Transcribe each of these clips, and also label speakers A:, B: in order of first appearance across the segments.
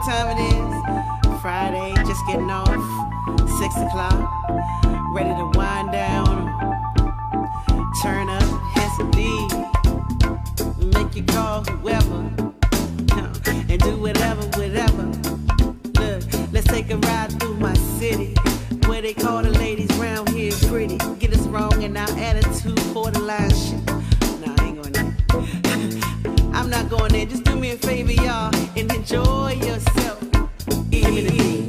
A: time it is. Friday, just getting off. 6 o'clock, ready to wind down. Turn up, hit some D. Make you call whoever. And do whatever. Look, let's take a ride through my city. Where they call the ladies round here pretty. Get us wrong and our attitude borderline shit. Nah, I ain't going there. I'm not going there. Just do me a favor, y'all, and enjoy yourself. Give me the beat.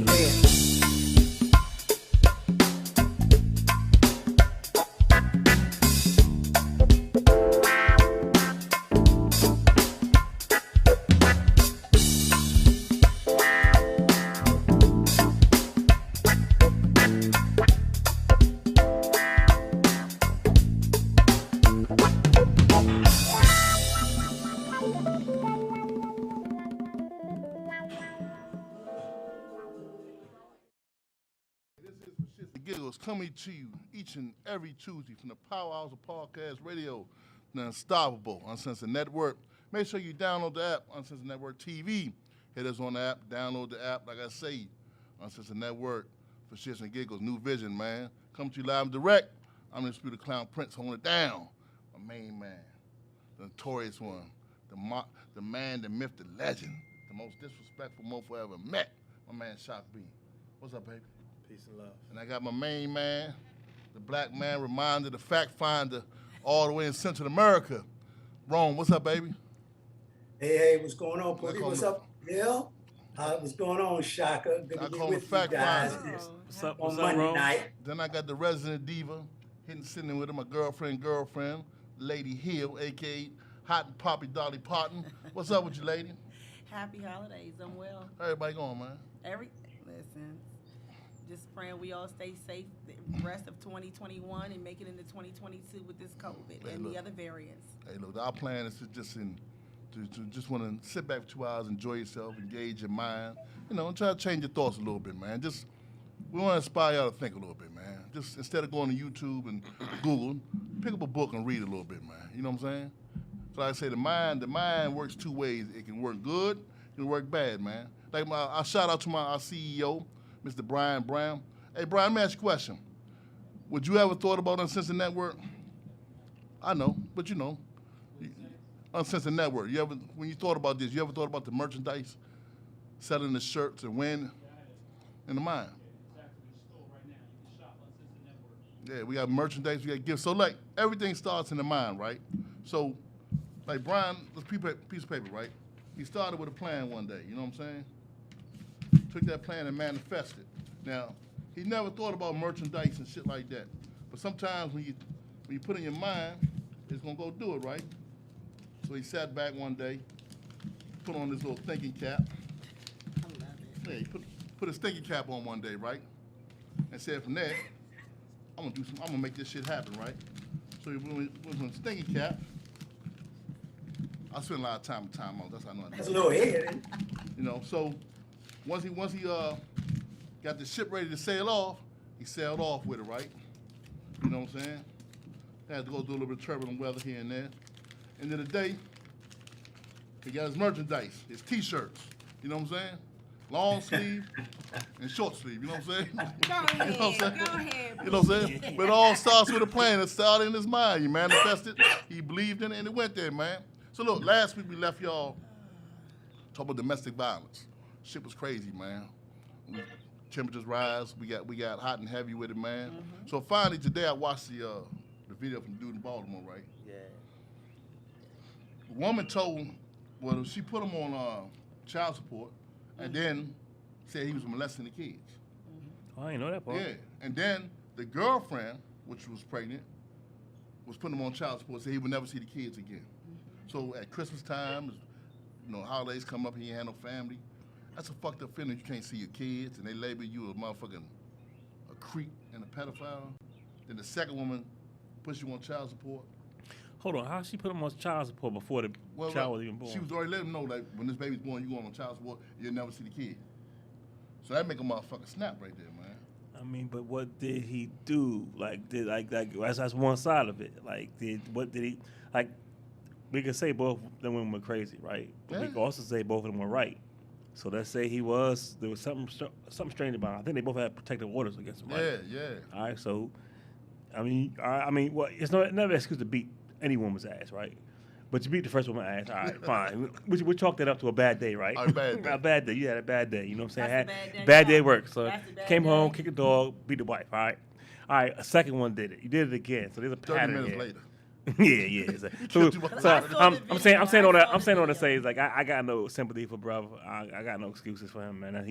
B: Giggles coming to you each and every Tuesday from the Powerhouse of Podcast Radio, the Unstoppable Uncensored Network. Make sure you download the app, Uncensored Network TV. Hit us on the app, download the app. Like I say, Uncensored Network for Shits and Giggles, New Vision, man. Come to you live and direct. I'm the Disputed Clown Prince, holding it down. My main man, the notorious one, the man, the myth, the legend, the most disrespectful mofo I ever met. My man, Shock B. What's up, baby?
C: Peace and love.
B: And I got my main man, the black man, reminder, the fact finder, all the way in Central America. Rome, what's up, baby?
C: Hey, what's going on, Pookie? What's up, Bill? What's going on, Shaka? Good to be with you guys.
D: What's up,
C: on Monday
D: Rome?
C: night.
B: Then I got the resident diva, sitting with her, my girlfriend, Lady Hill, a.k.a. Hot and Poppy Dolly Parton. What's up with you, lady?
E: Happy holidays. I'm well.
B: How everybody going, man?
E: Listen, just praying we all stay safe the rest of 2021 and make it into 2022 with this COVID and the other variants.
B: Hey, look, our plan is to just want to sit back for 2 hours, enjoy yourself, engage your mind, and try to change your thoughts a little bit, man. We want to inspire y'all to think a little bit, man. Just instead of going to YouTube and Google, pick up a book and read a little bit, man. You know what I'm saying? So like I say, the mind works two ways. It can work good, it can work bad, man. Like I shout out to our CEO, Mr. Brian Brown. Hey, Brian, let me ask you a question. Would you ever thought about Uncensored Network? I know, but Uncensored Network. When you thought about this, you ever thought about the merchandise, selling the shirts and when in the mind? Yeah, we got merchandise, we got gifts. So like everything starts in the mind, right? So like Brian, this piece of paper, right? He started with a plan one day, you know what I'm saying? Took that plan and manifested. Now, he never thought about merchandise and shit like that. But sometimes when you put in your mind, it's gonna go do it, right? So he sat back one day, put on this little thinking cap.
E: I love it.
B: Yeah, he put his thinking cap on one day, right? And said from there, I'm gonna make this shit happen, right? So he went with his thinking cap. I spend a lot of time on. That's how I know.
C: That's a little head.
B: So once he got the ship ready to sail off, he sailed off with it, right? You know what I'm saying? Had to go through a little bit of turbulent weather here and there. End of the day, he got his merchandise, his T-shirts. You know what I'm saying? Long sleeve and short sleeve. You know what I'm saying?
E: Go ahead.
B: You know what I'm saying?
E: Go ahead.
B: You know what I'm saying? But it all starts with a plan. It started in his mind. He manifested. He believed in it, and it went there, man. So look, last week we left y'all talking about domestic violence. Shit was crazy, man. Temperatures rise. We got hot and heavy with it, man. Mm-hmm. So finally today I watched the video from the dude in Baltimore, right?
C: Yeah.
B: The woman she put him on child support, and then said he was molesting the kids.
D: Oh, I didn't know that part.
B: Yeah, and then the girlfriend, which was pregnant, was putting him on child support, said he would never see the kids again. So at Christmas time, holidays come up, he ain't had no family. That's a fucked up feeling. You can't see your kids, and they label you a creep and a pedophile. Then the second woman puts you on child support.
D: Hold on, how she put him on child support before the child was even born?
B: She was already letting him know, like, when this baby's born, you going on child support, you'll never see the kid. So that make a motherfucker snap right there, man.
D: I mean, but what did he do? That's one side of it. We could say both of them women were crazy, right? But we could also say both of them were right. So let's say there was something strange about him. I think they both had protective orders against him, right?
B: Yeah.
D: All right, so well, it's never an excuse to beat any woman's ass, right? But you beat the first woman's ass, all right, fine. We chalk that up to a bad day, right?
B: A bad day.
D: A bad day. You had a bad day. You know what I'm saying?
E: That's a bad day.
D: Bad day at work. So
E: That's a bad
D: came home,
E: day.
D: kicked the dog, beat the wife. All right. A second one did it. You did it again. So there's a
B: 30
D: pattern
B: minutes
D: here.
B: later.
D: Yeah. I'm saying all to say is like I got no sympathy for brother. I got no excuses for him, man.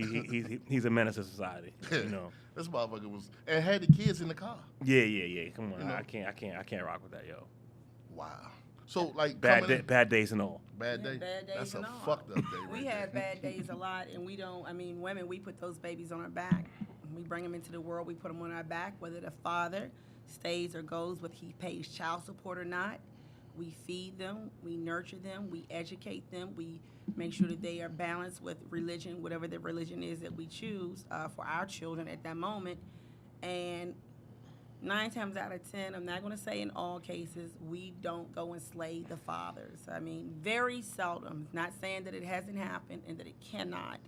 D: He's a menace to society. You know.
B: This motherfucker was and had the kids in the car.
D: Yeah. Come on,
B: You know?
D: I can't rock with that, yo.
B: Wow. So like
D: Bad days and all.
B: Bad day.
E: Bad days
B: That's a
E: and all.
B: fucked up day.
E: We
B: right
E: have
B: there.
E: bad days a lot, and we don't. I mean, women, we put those babies on our back. We bring them into the world. We put them on our back, whether the father stays or goes, whether he pays child support or not. We feed them, we nurture them, we educate them, we make sure that they are balanced with religion, whatever the religion is that we choose for our children at that moment. And 9 times out of 10, I'm not going to say in all cases, we don't go and slay the fathers. I mean, very seldom, not saying that it hasn't happened and that it cannot,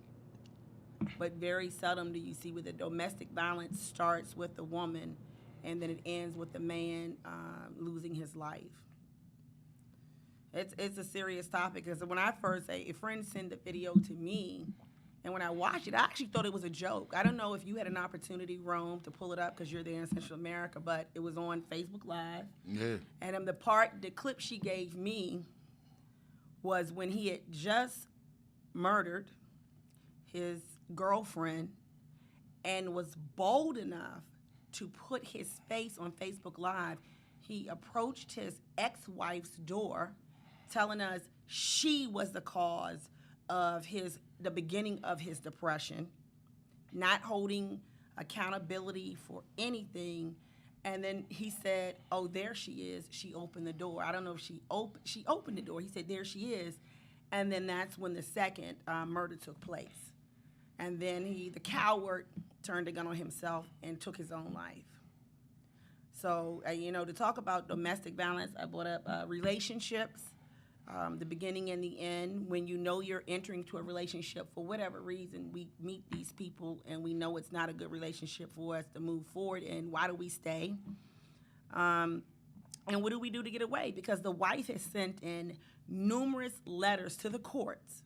E: but very seldom do you see where the domestic violence starts with the woman and then it ends with the man losing his life. It's a serious topic because when I first, a friend sent the video to me, and when I watched it, I actually thought it was a joke. I don't know if you had an opportunity, Rome, to pull it up because you're there in Central America, but it was on Facebook Live.
B: Yeah.
E: And the clip she gave me was when he had just murdered his girlfriend and was bold enough to put his face on Facebook Live. He approached his ex-wife's door, telling us she was the cause of the beginning of his depression, not holding accountability for anything. And then he said, "Oh, there she is. She opened the door." I don't know if she opened the door. He said, "There she is." And then that's when the second murder took place. And then the coward turned the gun on himself and took his own life. So, to talk about domestic violence, I brought up relationships, the beginning and the end. When you know you're entering to a relationship for whatever reason, we meet these people and we know it's not a good relationship for us to move forward. And why do we stay? And what do we do to get away? Because the wife has sent in numerous letters to the courts,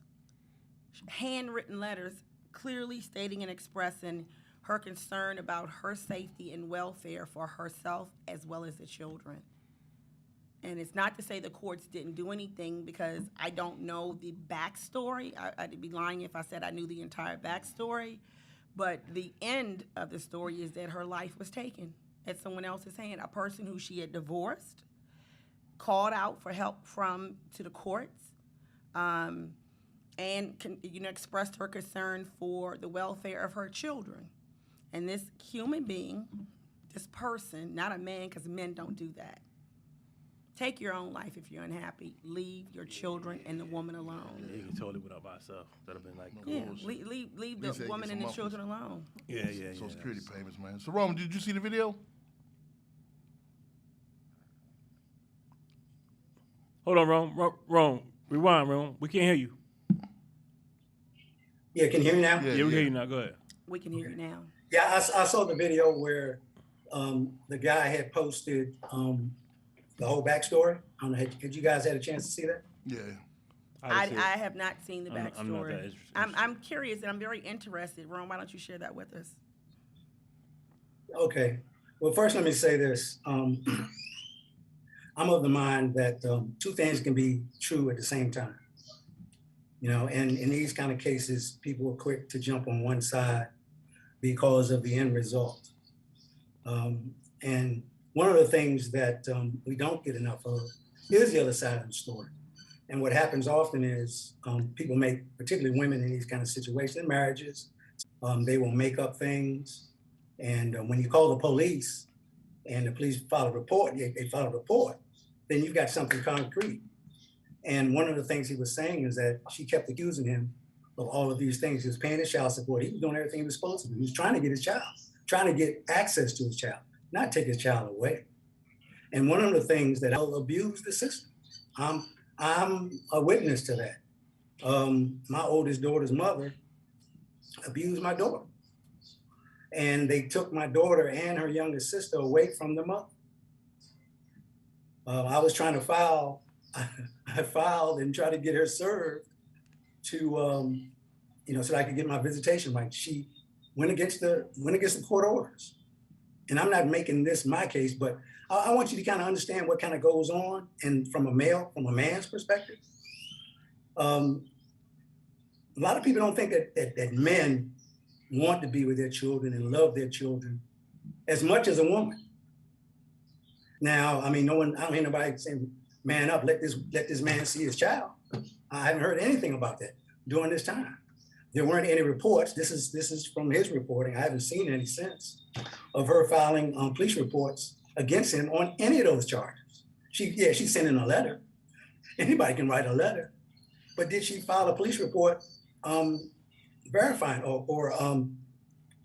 E: handwritten letters, clearly stating and expressing her concern about her safety and welfare for herself as well as the children. And it's not to say the courts didn't do anything because I don't know the backstory. I'd be lying if I said I knew the entire backstory. But the end of the story is that her life was taken at someone else's hand. A person who she had divorced, called out for help to the courts, and expressed her concern for the welfare of her children. And this human being, this person, not a man, because men don't do that. Take your own life if you're unhappy. Leave your children and the woman alone.
D: Yeah, he totally went out by himself. That'd have been like,
E: Leave the woman and the children alone.
D: Yeah.
B: Social Security payments, man. So, Roman, did you see the video?
D: Hold on, Rome. Rewind, Rome. We can't hear you.
C: Yeah, can you hear me now?
D: Yeah, we hear you now. Go ahead.
E: We can hear you now.
C: Yeah, I saw the video where the guy had posted the whole backstory. I don't know, had you guys had a chance to see that?
B: Yeah.
E: I have not seen the backstory.
D: I'm not that interested.
E: I'm curious and I'm very interested. Rome, why don't you share that with us?
C: Okay. Well, first let me say this. I'm of the mind that two things can be true at the same time. And in these kind of cases, people are quick to jump on one side because of the end result. And one of the things that we don't get enough of is the other side of the story. And what happens often is people particularly women in these kind of situations, in marriages, they will make up things. And when you call the police and the police file a report, they file a report, then you've got something concrete. And one of the things he was saying is that she kept accusing him of all of these things. He was paying his child support. He was doing everything he was supposed to do. He was trying to get his child, trying to get access to his child, not take his child away. And one of the things that I'll abuse the system. I'm a witness to that. my oldest daughter's mother abused my daughter. And they took my daughter and her youngest sister away from the mother. I was trying to file, I filed and tried to get her served to, so that I could get my visitation right. She went against the court orders. And I'm not making this my case, but I want you to kind of understand what kind of goes on, and from a man's perspective. A lot of people don't think that men want to be with their children and love their children as much as a woman. Now, I mean, I don't hear nobody saying, man up, let this man see his child. I haven't heard anything about that during this time. There weren't any reports. This is from his reporting. I haven't seen any since of her filing police reports against him on any of those charges. She sent in a letter. Anybody can write a letter. But did she file a police report verifying or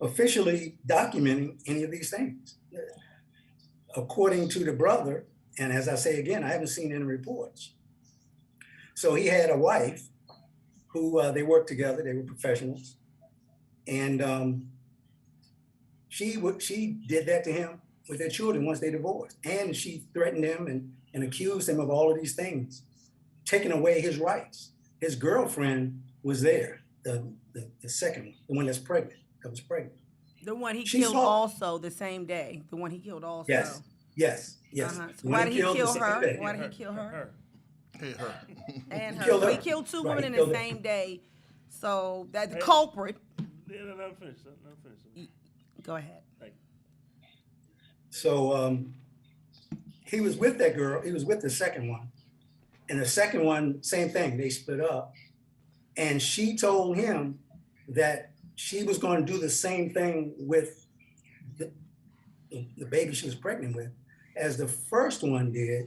C: officially documenting any of these things? According to the brother, and as I say again, I haven't seen any reports. So he had a wife who they worked together, they were professionals. And she did that to him with their children once they divorced. And she threatened him and accused him of all of these things, taking away his rights. His girlfriend was there, the second one, the one that was pregnant.
E: The one he killed also the same day. The one he killed also.
C: Yes.
E: Uh-huh. So why did he kill her? Why did he kill her?
B: Her.
E: And her. So he killed two women in the same day. So that the culprit.
D: Let him finish.
E: Go ahead.
C: So he was with that girl. He was with the second one. And the second one, same thing. They split up. And she told him that she was going to do the same thing with the baby she was pregnant with as the first one did.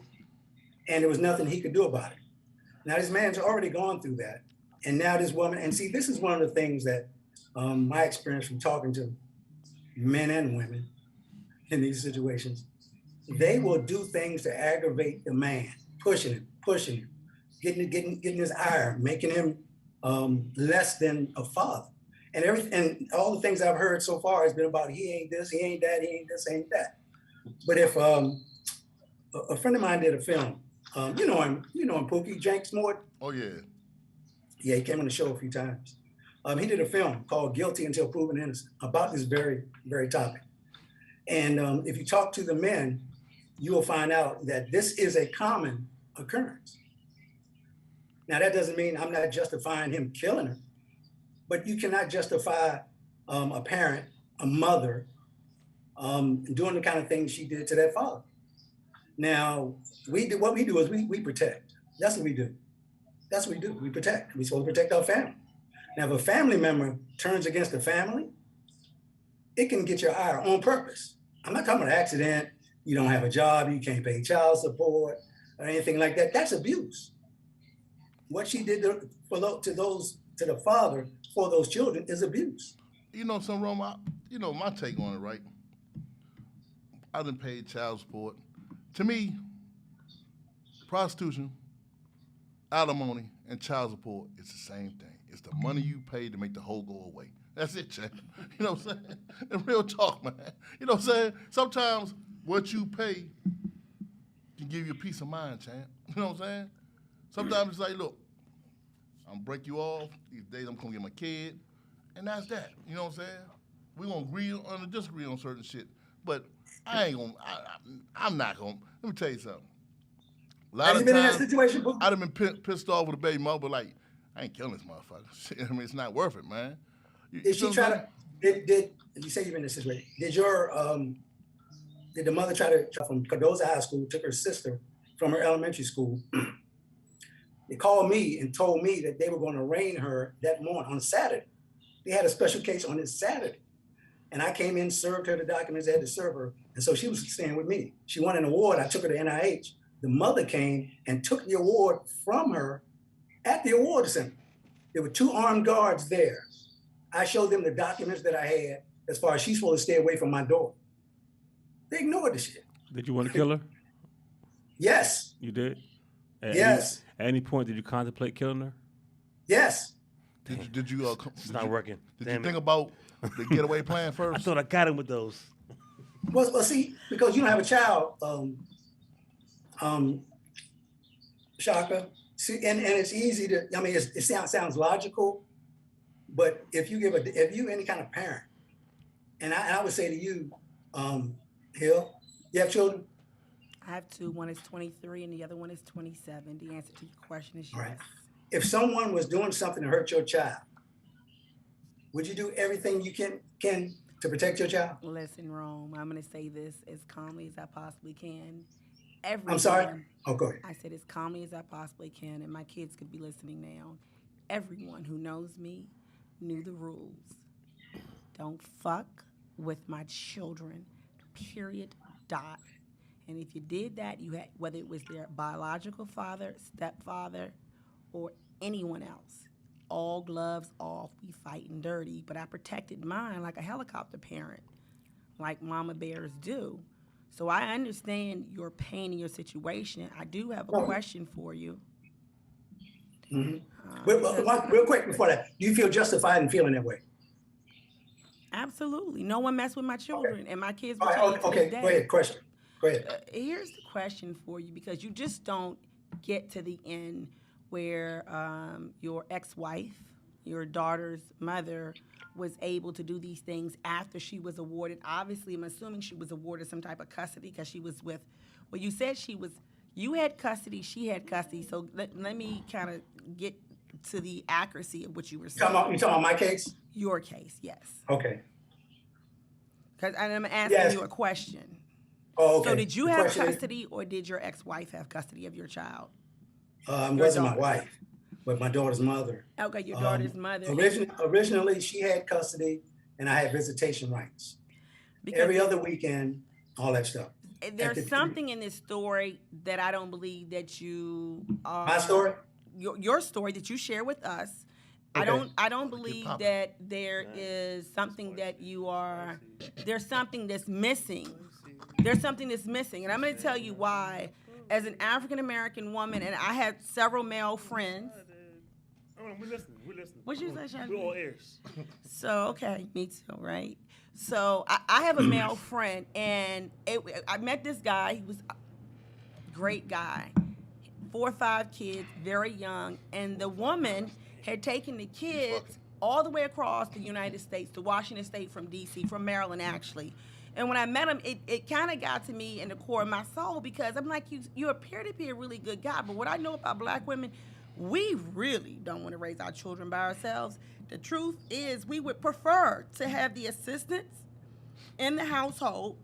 C: And there was nothing he could do about it. Now, this man's already gone through that. And now this woman, and see, this is one of the things that my experience from talking to men and women in these situations, they will do things to aggravate the man, pushing him, getting his ire, making him less than a father. And all the things I've heard so far has been about he ain't this, he ain't that, he ain't this, ain't that. But if a friend of mine did a film, you know him, Pookie Jenks Moore.
B: Oh yeah.
C: Yeah, he came on the show a few times. He did a film called Guilty Until Proven Innocent about this very, very topic. And if you talk to the men, you will find out that this is a common occurrence. Now, that doesn't mean I'm not justifying him killing her, but you cannot justify a parent, a mother, doing the kind of things she did to that father. Now, what we do is we protect. That's what we do. That's what we do. We protect. We're supposed to protect our family. Now, if a family member turns against the family, it can get your ire on purpose. I'm not talking about an accident. You don't have a job. You can't pay child support or anything like that. That's abuse. What she did to the father for those children is abuse.
B: You know, some Roma, my take on it, right? I done paid child support. To me, prostitution, alimony, and child support is the same thing. It's the money you pay to make the hoe go away. That's it, champ. You know what I'm saying? And real talk, man. You know what I'm saying? Sometimes what you pay can give you peace of mind, champ. You know what I'm saying? Sometimes it's like, look, I'm gonna break you off. These days I'm gonna get my kid. And that's that. You know what I'm saying? We're gonna agree or disagree on certain shit. But I'm not gonna. Let me tell you something. A lot
C: Have you
B: of
C: been in
B: times,
C: that situation, Bookie?
B: I'd have been pissed off with a baby mother, but like, I ain't killing this motherfucker. Shit, I mean, it's not worth it, man.
C: Did she try to? Did you say you've been in this situation? Did the mother try to from Cardozo High School took her sister from her elementary school? They called me and told me that they were going to arraign her that morning on Saturday. They had a special case on this Saturday, and I came in, served her the documents I had to serve her, and so she was staying with me. She won an award. I took her to NIH. The mother came and took the award from her at the award center. There were 2 armed guards there. I showed them the documents that I had as far as she's supposed to stay away from my door. They ignored the shit.
D: Did you want to kill her?
C: Yes.
D: You did?
C: Yes.
D: At any point, did you contemplate killing her?
C: Yes.
B: Did you?
D: It's not working.
B: Did
D: Damn
B: you
D: it.
B: think about the getaway plan
D: I
B: first?
D: thought I got him with those.
C: Well, see, because you don't have a child, Shaka. See, and it's easy to. I mean, it sounds logical, but if you any kind of parent, and I would say to you, Hill, you have children.
E: I have two. One is 23 and the other one is 27. The answer to your question is yes.
C: All right. If someone was doing something to hurt your child, would you do everything you can to protect your child?
E: Listen, Rome, I'm going to say this as calmly as I possibly can. Everyone,
C: I'm sorry. Oh, go ahead.
E: I said as calmly as I possibly can, and my kids could be listening now. Everyone who knows me knew the rules. Don't fuck with my children, period, dot. And if you did that, you had, whether it was their biological father, stepfather, or anyone else, all gloves off, we fighting dirty. But I protected mine like a helicopter parent, like mama bears do. So I understand your pain and your situation. I do have a question for you.
C: Real quick before that, do you feel justified in feeling that way?
E: Absolutely. No one messed with my children, and my kids
C: All
E: were
C: right, okay, go ahead, question. Go ahead.
E: Here's the question for you, because you just don't get to the end where your ex-wife, your daughter's mother, was able to do these things after she was awarded. Obviously, I'm assuming she was awarded some type of custody because she was with, well, you said you had custody, she had custody. So let me kind of get to the accuracy of what you were saying.
C: You talking about my case?
E: Your case, yes.
C: Okay.
E: Because I'm asking you a question.
C: Oh, okay.
E: So did you have custody, or did your ex-wife have custody of your child?
C: It wasn't my wife, but my daughter's mother.
E: Okay, your daughter's mother.
C: Originally, she had custody, and I had visitation rights. Because every other weekend, all that stuff.
E: There's something in this story that I don't believe that you are.
C: My story?
E: Your story that you share with us. Okay. I don't believe that there is something that you are. There's something that's missing. There's something that's missing, and I'm going to tell you why. As an African American woman, and I had several male friends.
D: We're listening.
E: What you say, Shannon?
D: We're all ears.
E: So, okay, me too, right? So I have a male friend, and I met this guy. He was a great guy, 4 or 5 kids, very young, and the woman had taken the kids all the way across the United States to Washington State from D.C., from Maryland, actually. And when I met him, it kind of got to me in the core of my soul, because I'm like, you appear to be a really good guy, but what I know about black women, we really don't want to raise our children by ourselves. The truth is, we would prefer to have the assistance in the household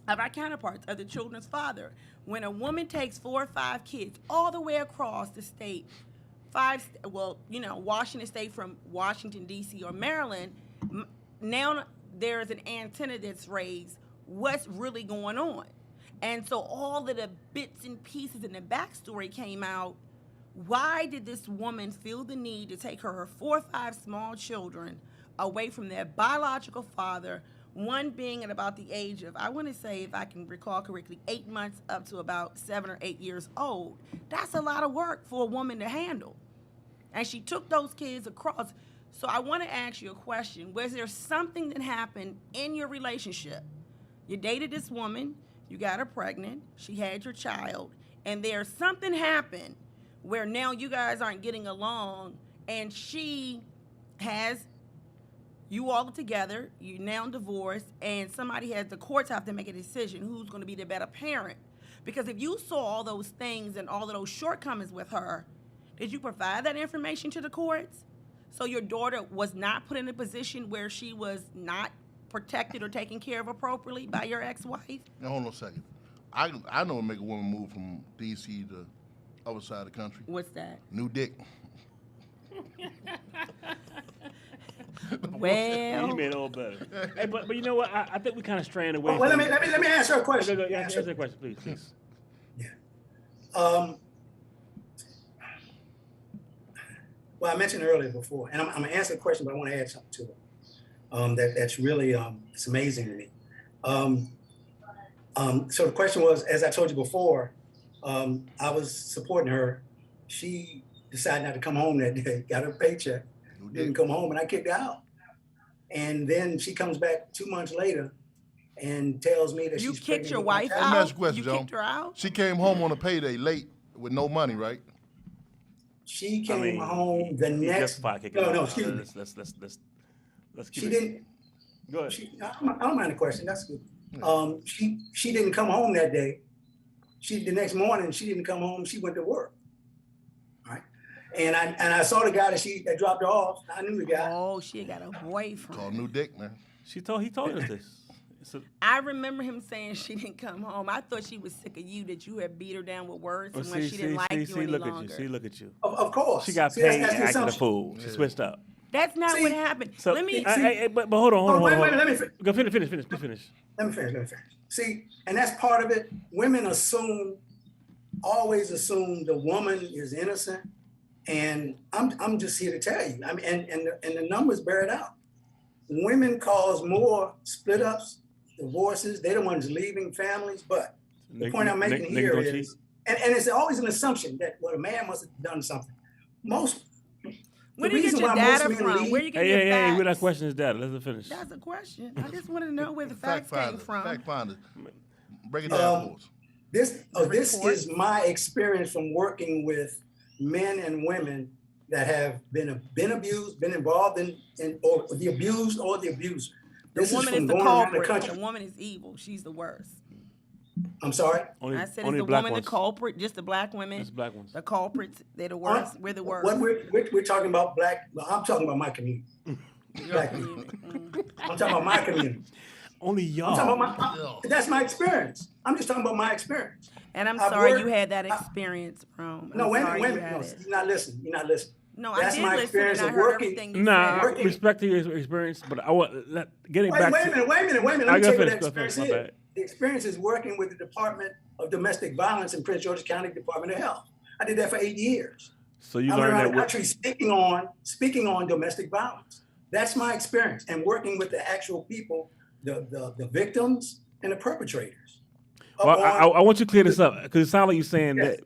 E: of our counterparts, of the children's father. When a woman takes 4 or 5 kids all the way across the state, Washington State from Washington, D.C. or Maryland, now there's an antenna that's raised. What's really going on? And so all of the bits and pieces and the backstory came out. Why did this woman feel the need to take her 4 or 5 small children away from their biological father, one being at about the age of, I want to say, if I can recall correctly, 8 months up to about 7 or 8 years old? That's a lot of work for a woman to handle. And she took those kids across. So I want to ask you a question. Was there something that happened in your relationship? You dated this woman, you got her pregnant, she had your child, and there's something happened where now you guys aren't getting along, and she has you all together, you now divorced, and the courts have to make a decision who's going to be the better parent. Because if you saw all those things and all of those shortcomings with her, did you provide that information to the courts? So your daughter was not put in a position where she was not protected or taken care of appropriately by your ex-wife?
B: Now, hold on a second. I know what make a woman move from D.C. to the other side of the country.
E: What's that?
B: New dick.
E: Well,
D: you made it all better. Hey, but you know what? I think we kind of straying away.
C: Well, let me answer a question.
D: Go, answer the question, please.
C: Yeah. Well, I mentioned earlier before, and I'm going to answer the question, but I want to add something to it. That's really it's amazing to me. So the question was, as I told you before, I was supporting her. She decided not to come home that day. Got her paycheck, didn't come home, and I kicked her out. And then she comes back 2 months later and tells me that
E: You
C: she's
E: kicked
C: pregnant
E: your
C: with my
E: wife
C: child.
B: Let me
E: out?
B: ask you a question,
E: You
B: Joe.
E: kicked her out?
B: She came home on a payday late with no money, right?
C: She came home the next. No, excuse me.
D: Let's keep
C: She
D: it.
C: didn't.
D: Go ahead.
C: I don't mind the question. That's good. She didn't come home that day. The next morning she didn't come home. She went to work. Right. And I saw the guy that dropped her off. I knew the guy.
E: Oh, she got a boyfriend.
B: Called new dick, man.
D: He told us this.
E: I remember him saying she didn't come home. I thought she was sick of you, that you had beat her down with words, and when she didn't like you any longer.
D: Look at you.
C: Of course.
D: She got paid acting a fool. She switched up.
E: That's not what happened.
D: So,
E: Let me.
D: but hold on.
C: Wait, let me finish.
D: Go finish. Please finish.
C: Let me finish. See, and that's part of it. Women always assume the woman is innocent, and I'm just here to tell you. I mean, and the numbers bear it out. Women cause more split ups, divorces. They're the ones leaving families. But the point I'm making here is, and it's always an assumption that a man must have done something.
E: Where do you get your data from? Where you get your facts?
D: Hey, we're not questioning data. Let's finish.
E: That's a question. I just want to know where the facts came from.
B: Fact finder. Break it down for us.
C: This is my experience from working with men and women that have been abused, been involved in or the abused or the abuser.
E: The woman is the culprit. The woman is evil. She's the worst.
C: I'm sorry?
E: I said, is the woman the culprit? Just the black women?
D: Just black ones.
E: The culprits, they're the worst. We're the worst.
C: What we're talking about black, I'm talking about my community. Black community. I'm talking about my community.
D: Only y'all.
C: That's my experience. I'm just talking about my experience.
E: And I'm sorry you had that experience, Rome.
C: No, wait a minute. No, you're not listening.
E: No,
C: that's
E: I did
C: my
E: listen,
C: experience
E: and I
C: of
E: heard
C: working.
E: everything you
D: Nah,
E: said.
D: I respect your experience, but I want getting back
C: Wait a minute. Let me tell you what that experience is. The experience is working with the Department of Domestic Violence in Prince George's County Department of Health. I did that for 8 years.
D: So you learned that.
C: Actually, speaking on domestic violence. That's my experience, and working with the actual people, the victims and the perpetrators.
D: Well, I want you to clear this up, because it sounds like you're saying that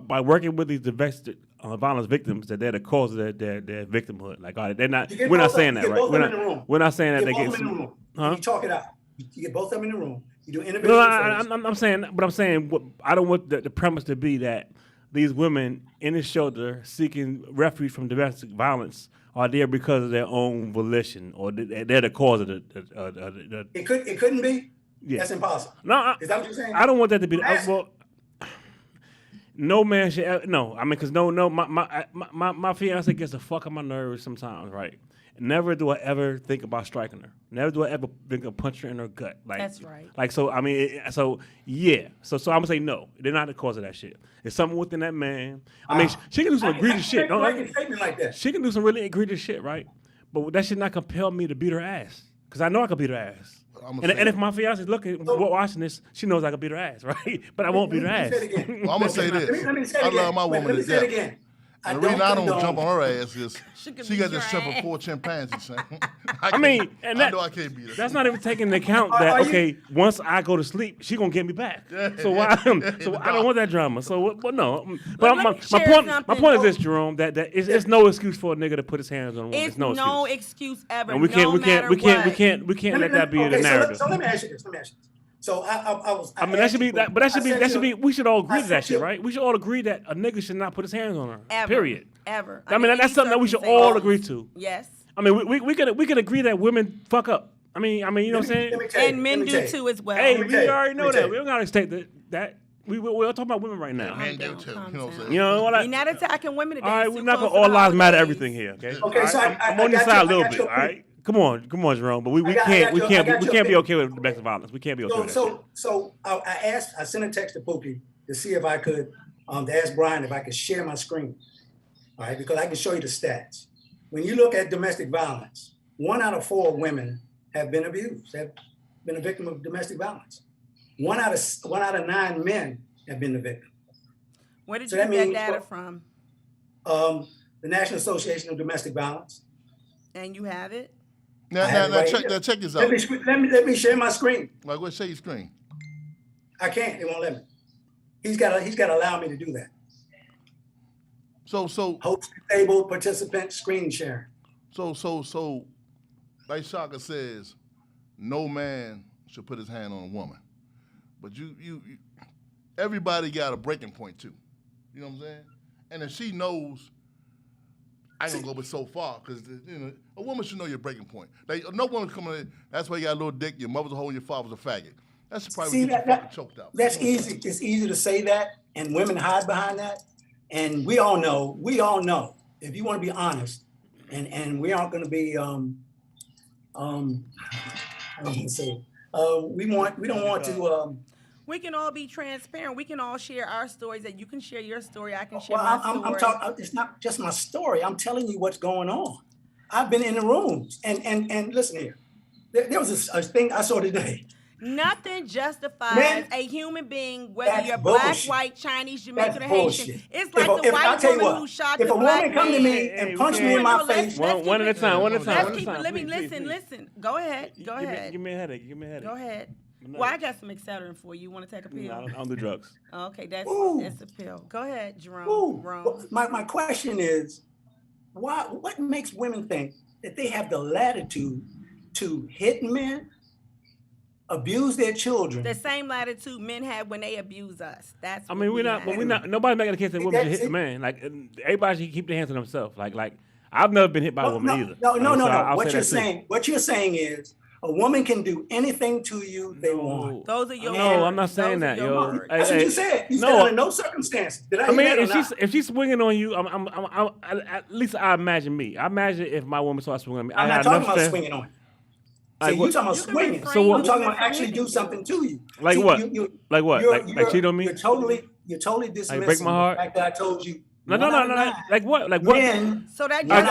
D: by working with these domestic violence victims, that they're the cause of their victimhood. Like, they're not. We're not saying that, right? We're not saying that they get.
C: You talk it out. You get both of them in the room. You do individual.
D: No, I'm saying I don't want the premise to be that these women in the shelter seeking refuge from domestic violence are there because of their own volition, or they're the cause of the.
C: It couldn't be.
D: Yeah.
C: That's impossible.
D: No,
C: is that what you're saying?
D: I don't want that to be. Well, no man should ever, no. I mean, because my fiance gets the fuck on my nerves sometimes, right? Never do I ever think about striking her. Never do I ever think of punching her in her gut. Like,
E: that's right.
D: Like, so I mean, yeah. So I'm gonna say no. They're not the cause of that shit. It's something within that man. I mean, she can do some egregious shit.
C: Like that.
D: She can do some really egregious shit, right? But that should not compel me to beat her ass, because I know I can beat her ass. And if my fiance is watching this, she knows I can beat her ass, right? But I won't beat her ass.
B: Well, I'm gonna say this. I love my woman to death. The reason I don't jump on her ass is she got the strength of 4 chimpanzees. I know I can't beat her.
D: That's not even taking into account that once I go to sleep, she gonna get me back. So I don't want that drama. So no. But my point is this, Jerome, that it's no excuse for a nigga to put his hands on a woman. It's no
E: excuse ever.
D: And we can't let that be the narrative.
C: So let me ask you this. So
D: that should be. We should all agree to that shit, right? We should all agree that a nigga should not put his hands on her.
E: Ever,
D: period.
E: Ever.
D: I mean, that's something that we should all agree to.
E: Yes.
D: I mean, we could agree that women fuck up. I mean, you know what I'm saying?
E: And men do too as well.
D: Hey, we already know that. We don't gotta state that. We're talking about women right now.
B: Men do too. You know what I'm saying?
D: You know what?
E: We're not attacking women today.
D: All right, we're not gonna all lives matter everything here. Okay.
C: Okay. So
D: I'm on your side a little bit. All right. Come on, Jerome. But we can't be okay with domestic violence. We can't be okay with that.
C: So I sent a text to Pookie to see if I could, to ask Brian if I could share my screen. All right, because I can show you the stats. When you look at domestic violence, 1 out of 4 women have been abused, have been a victim of domestic violence. 1 out of 9 men have been the victim.
E: Where did you get that data from?
C: The National Association of Domestic Violence.
E: And you have it?
B: Now check this out.
C: Let me share my screen.
B: Like, go share your screen.
C: I can't. It won't let me. He's got to allow me to do that.
B: So,
C: Host, table, participant, screen sharing.
B: so, like Shaka says, no man should put his hand on a woman. But you everybody got a breaking point too. You know what I'm saying? And if she knows, I ain't gonna go so far because a woman should know your breaking point. Like no woman coming in. That's why you got a little dick. Your mother's a hoe and your father's a faggot. That should probably get you fucking choked out.
C: That's easy. It's easy to say that, and women hide behind that. And we all know. If you want to be honest, and we aren't going to be I don't want to say. We don't want to.
E: We can all be transparent. We can all share our stories. That you can share your story. I can share
C: Well,
E: my
C: I'm
E: story.
C: talking. It's not just my story. I'm telling you what's going on. I've been in the rooms, and listen here. There was a thing I saw today.
E: Nothing justifies
C: Man,
E: a human being, whether
C: that's
E: you're black,
C: bullshit.
E: white, Chinese, Jamaican,
C: That's
E: or Haitian.
C: bullshit.
E: It's like
C: If
E: the
C: I
E: white
C: tell you
E: woman
C: what,
E: who shot
C: if
E: the
C: a
E: black
C: woman come to
E: man.
C: me and punch me in my face,
D: One at a time. One at a time.
E: Let's keep it. Let me listen. Go ahead. Go ahead.
D: Give me a headache.
E: Go ahead.
D: No.
E: Well, I got some Excedrin for you. You want to take a pill?
D: I don't do drugs.
E: Okay, that's
C: Ooh.
E: a pill. Go ahead, Jerome.
C: ooh,
E: Rome.
C: my question is, what makes women think that they have the latitude to hit men, abuse their children?
E: The same latitude men have when they abuse us. That's.
D: I
E: what
D: mean,
E: we have.
D: we're not. Nobody's making a case that women should hit the man. Like everybody should keep their hands on themselves. Like I've never been hit by a woman either.
C: No.
D: I'll
C: What
D: say
C: you're saying is a woman can do anything to you they want.
E: Those are your
D: No,
E: words.
D: I'm not saying
E: Those are
D: that,
E: your
D: yo.
E: words.
C: That's what you said. You said under no circumstances. Did I
D: I
C: hear
D: mean,
C: that or not?
D: if she's swinging on you, at least I imagine me. I imagine if my woman starts swinging on me,
C: I'm
D: I
C: not
D: have
C: talking
D: enough
C: about
D: strength.
C: swinging on you.
D: Like
C: See,
D: what?
C: you talking about
E: You can
C: swinging.
E: refrain
D: So what-
C: I'm talking
E: from
C: about actually
E: hitting
C: do something to you.
D: Like
C: See,
D: what?
C: you-
D: Like what?
C: you're-
D: Like cheat on me?
C: You're totally dismissing
D: break my heart?
C: the fact that I told you.
D: No.
C: one out of nine
D: Like what? Like what?
C: Men,
E: So that
C: All right,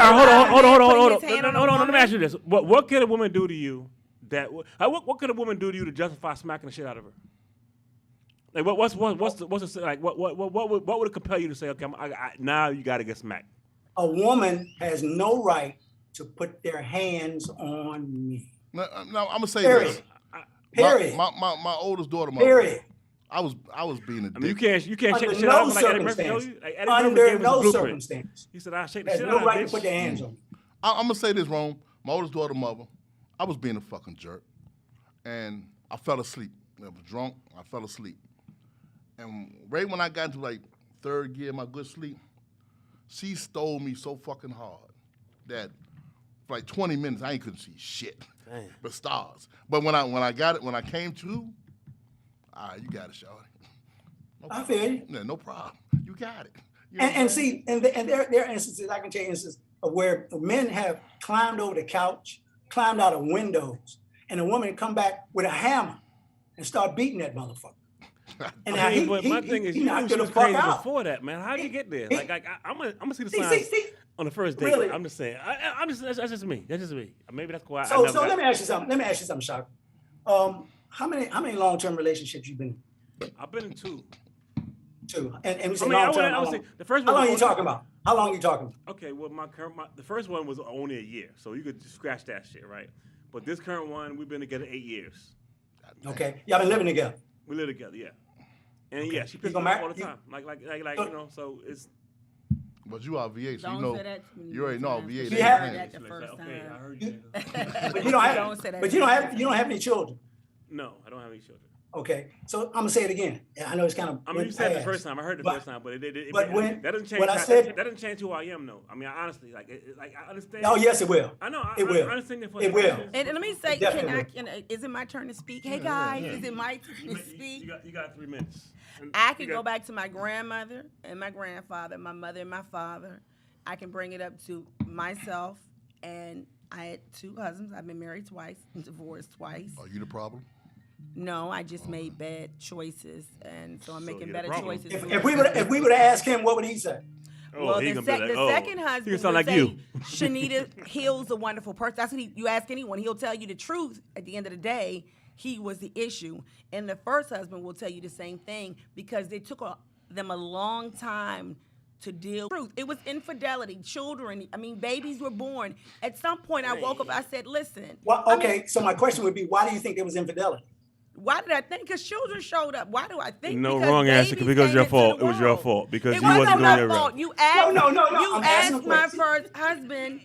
D: Hold on.
E: Putting his hand on a
D: No. Let me
E: woman?
D: ask you this: What could a woman do to you that? What could a woman do to you to justify smacking the shit out of her? Like what's the like what would it compel you to say, okay, now you got to get smacked?
C: a woman has no right to put their hands on me.
B: No, I'm gonna say
C: Period.
B: this.
C: Period.
B: My oldest daughter,
C: Period.
B: I was being a dick.
D: I mean, you can't shake the
C: Under
D: shit
C: no
D: out of her like Eddie Murphy told
C: circumstance.
D: you. Like Eddie Murphy
C: Under
D: gave us a
C: no
D: blueprint.
C: circumstance.
D: He said, "I shake the
C: Has
D: shit
C: no
D: out
C: right
D: of
C: to put
D: bitch."
C: their hands on me.
B: I'm gonna say this, Rome. My oldest daughter, mother, I was being a fucking jerk, and I fell asleep. I was drunk. I fell asleep, and right when I got into like third gear, my good sleep, she stole me so fucking hard that for like 20 minutes I ain't couldn't see shit, but stars. But when I got it, when I came to, you got it, shawty. No
C: I feel you.
B: Yeah, no problem. You got it. You
C: And see, and there are instances, I can tell you instances of where men have climbed over the couch, climbed out of windows, and a woman come back with a hammer and start beating that motherfucker. And now
D: But my thing is,
C: he
D: you knew
C: knocked
D: she
C: her the
D: was
C: fuck
D: crazy
C: out.
D: before that, man. How'd you get there? Like I'm gonna see the
C: See,
D: signs
C: see,
D: on the first date.
C: really?
D: I'm just saying. I'm just that's just me. That's just me. Maybe that's why.
C: So let me ask you something. Shaka. How many long-term relationships you been in?
D: I've been in two.
C: Two. And we say
D: I mean,
C: long-term.
D: I would say the first
C: How
D: one.
C: long are you talking about? How long are you talking about?
D: Okay, well, the first one was only a year, so you could just scratch that shit, right? But this current one, we've been together 8 years.
C: Okay. Y'all been living together.
D: We live together, yeah. And
C: Okay.
D: yeah, she picks
C: You
D: me
C: gonna
D: up all
C: marry-
D: the time, like
C: So-
D: you know. So it's
B: But you are VA, so
E: Don't
B: you know.
E: say that to me.
B: You already know
E: times,
B: VA.
E: because
C: You
E: you
C: have-
E: heard that the
D: it's
E: first
D: like, okay, I
E: time.
D: heard you.
C: But you don't have.
E: Don't say that
C: But
E: to
C: you don't
E: me.
C: have. You don't have any children.
D: No, I don't have any children.
C: Okay. So I'm gonna say it again. I know it's kind of.
D: I mean, you said it the
C: past.
D: first time. I heard the
C: But-
D: first time, but
C: but when-
D: that doesn't change.
C: when I said-
D: that doesn't change who I am, though. I mean, honestly, like I understand.
C: Oh yes, it will.
D: I know.
C: It will.
D: I understand that for
C: It will.
E: And let me say,
C: Definitely.
E: is it my turn to speak? Hey guys, is it my turn
D: You,
E: to speak?
D: you got 3 minutes. And
E: I
D: you
E: can
D: got-
E: go back to my grandmother and my grandfather, my mother and my father. I can bring it up to myself, and I had 2 husbands. I've been married twice, divorced twice.
B: Are you the problem?
E: No, I just made bad choices, and so I'm
D: So
E: making
D: you're the
E: better
D: problem.
E: choices.
C: If we would have asked him, what would he say?
D: Oh,
E: Well,
D: he
E: the,
D: gonna be like,
E: the
D: oh.
E: second
D: He
E: husband
D: gonna sound
E: would
D: like
E: say,
D: you.
E: Shanita Hill's a wonderful person. That's what you ask anyone. He'll tell you the truth. At the end of the day, he was the issue. And the first husband will tell you the same thing because they took them a long time to deal with truth. It was infidelity. Children, babies were born. At some point, I woke up, I said, listen.
C: Well, okay. So my question would be, why do you think there was infidelity?
E: Why did I think? Because children showed up. Why do I think?
D: No,
E: because
D: wrong answer.
E: babies
D: Because it was
E: came
D: your
E: into
D: fault.
E: the
D: It was your
E: world.
D: fault because
E: It
D: you
E: wasn't
D: wasn't
E: my
D: doing it right.
E: fault. You asked.
C: No.
E: You
C: I'm asking
E: asked
C: a
E: my
C: question.
E: first husband.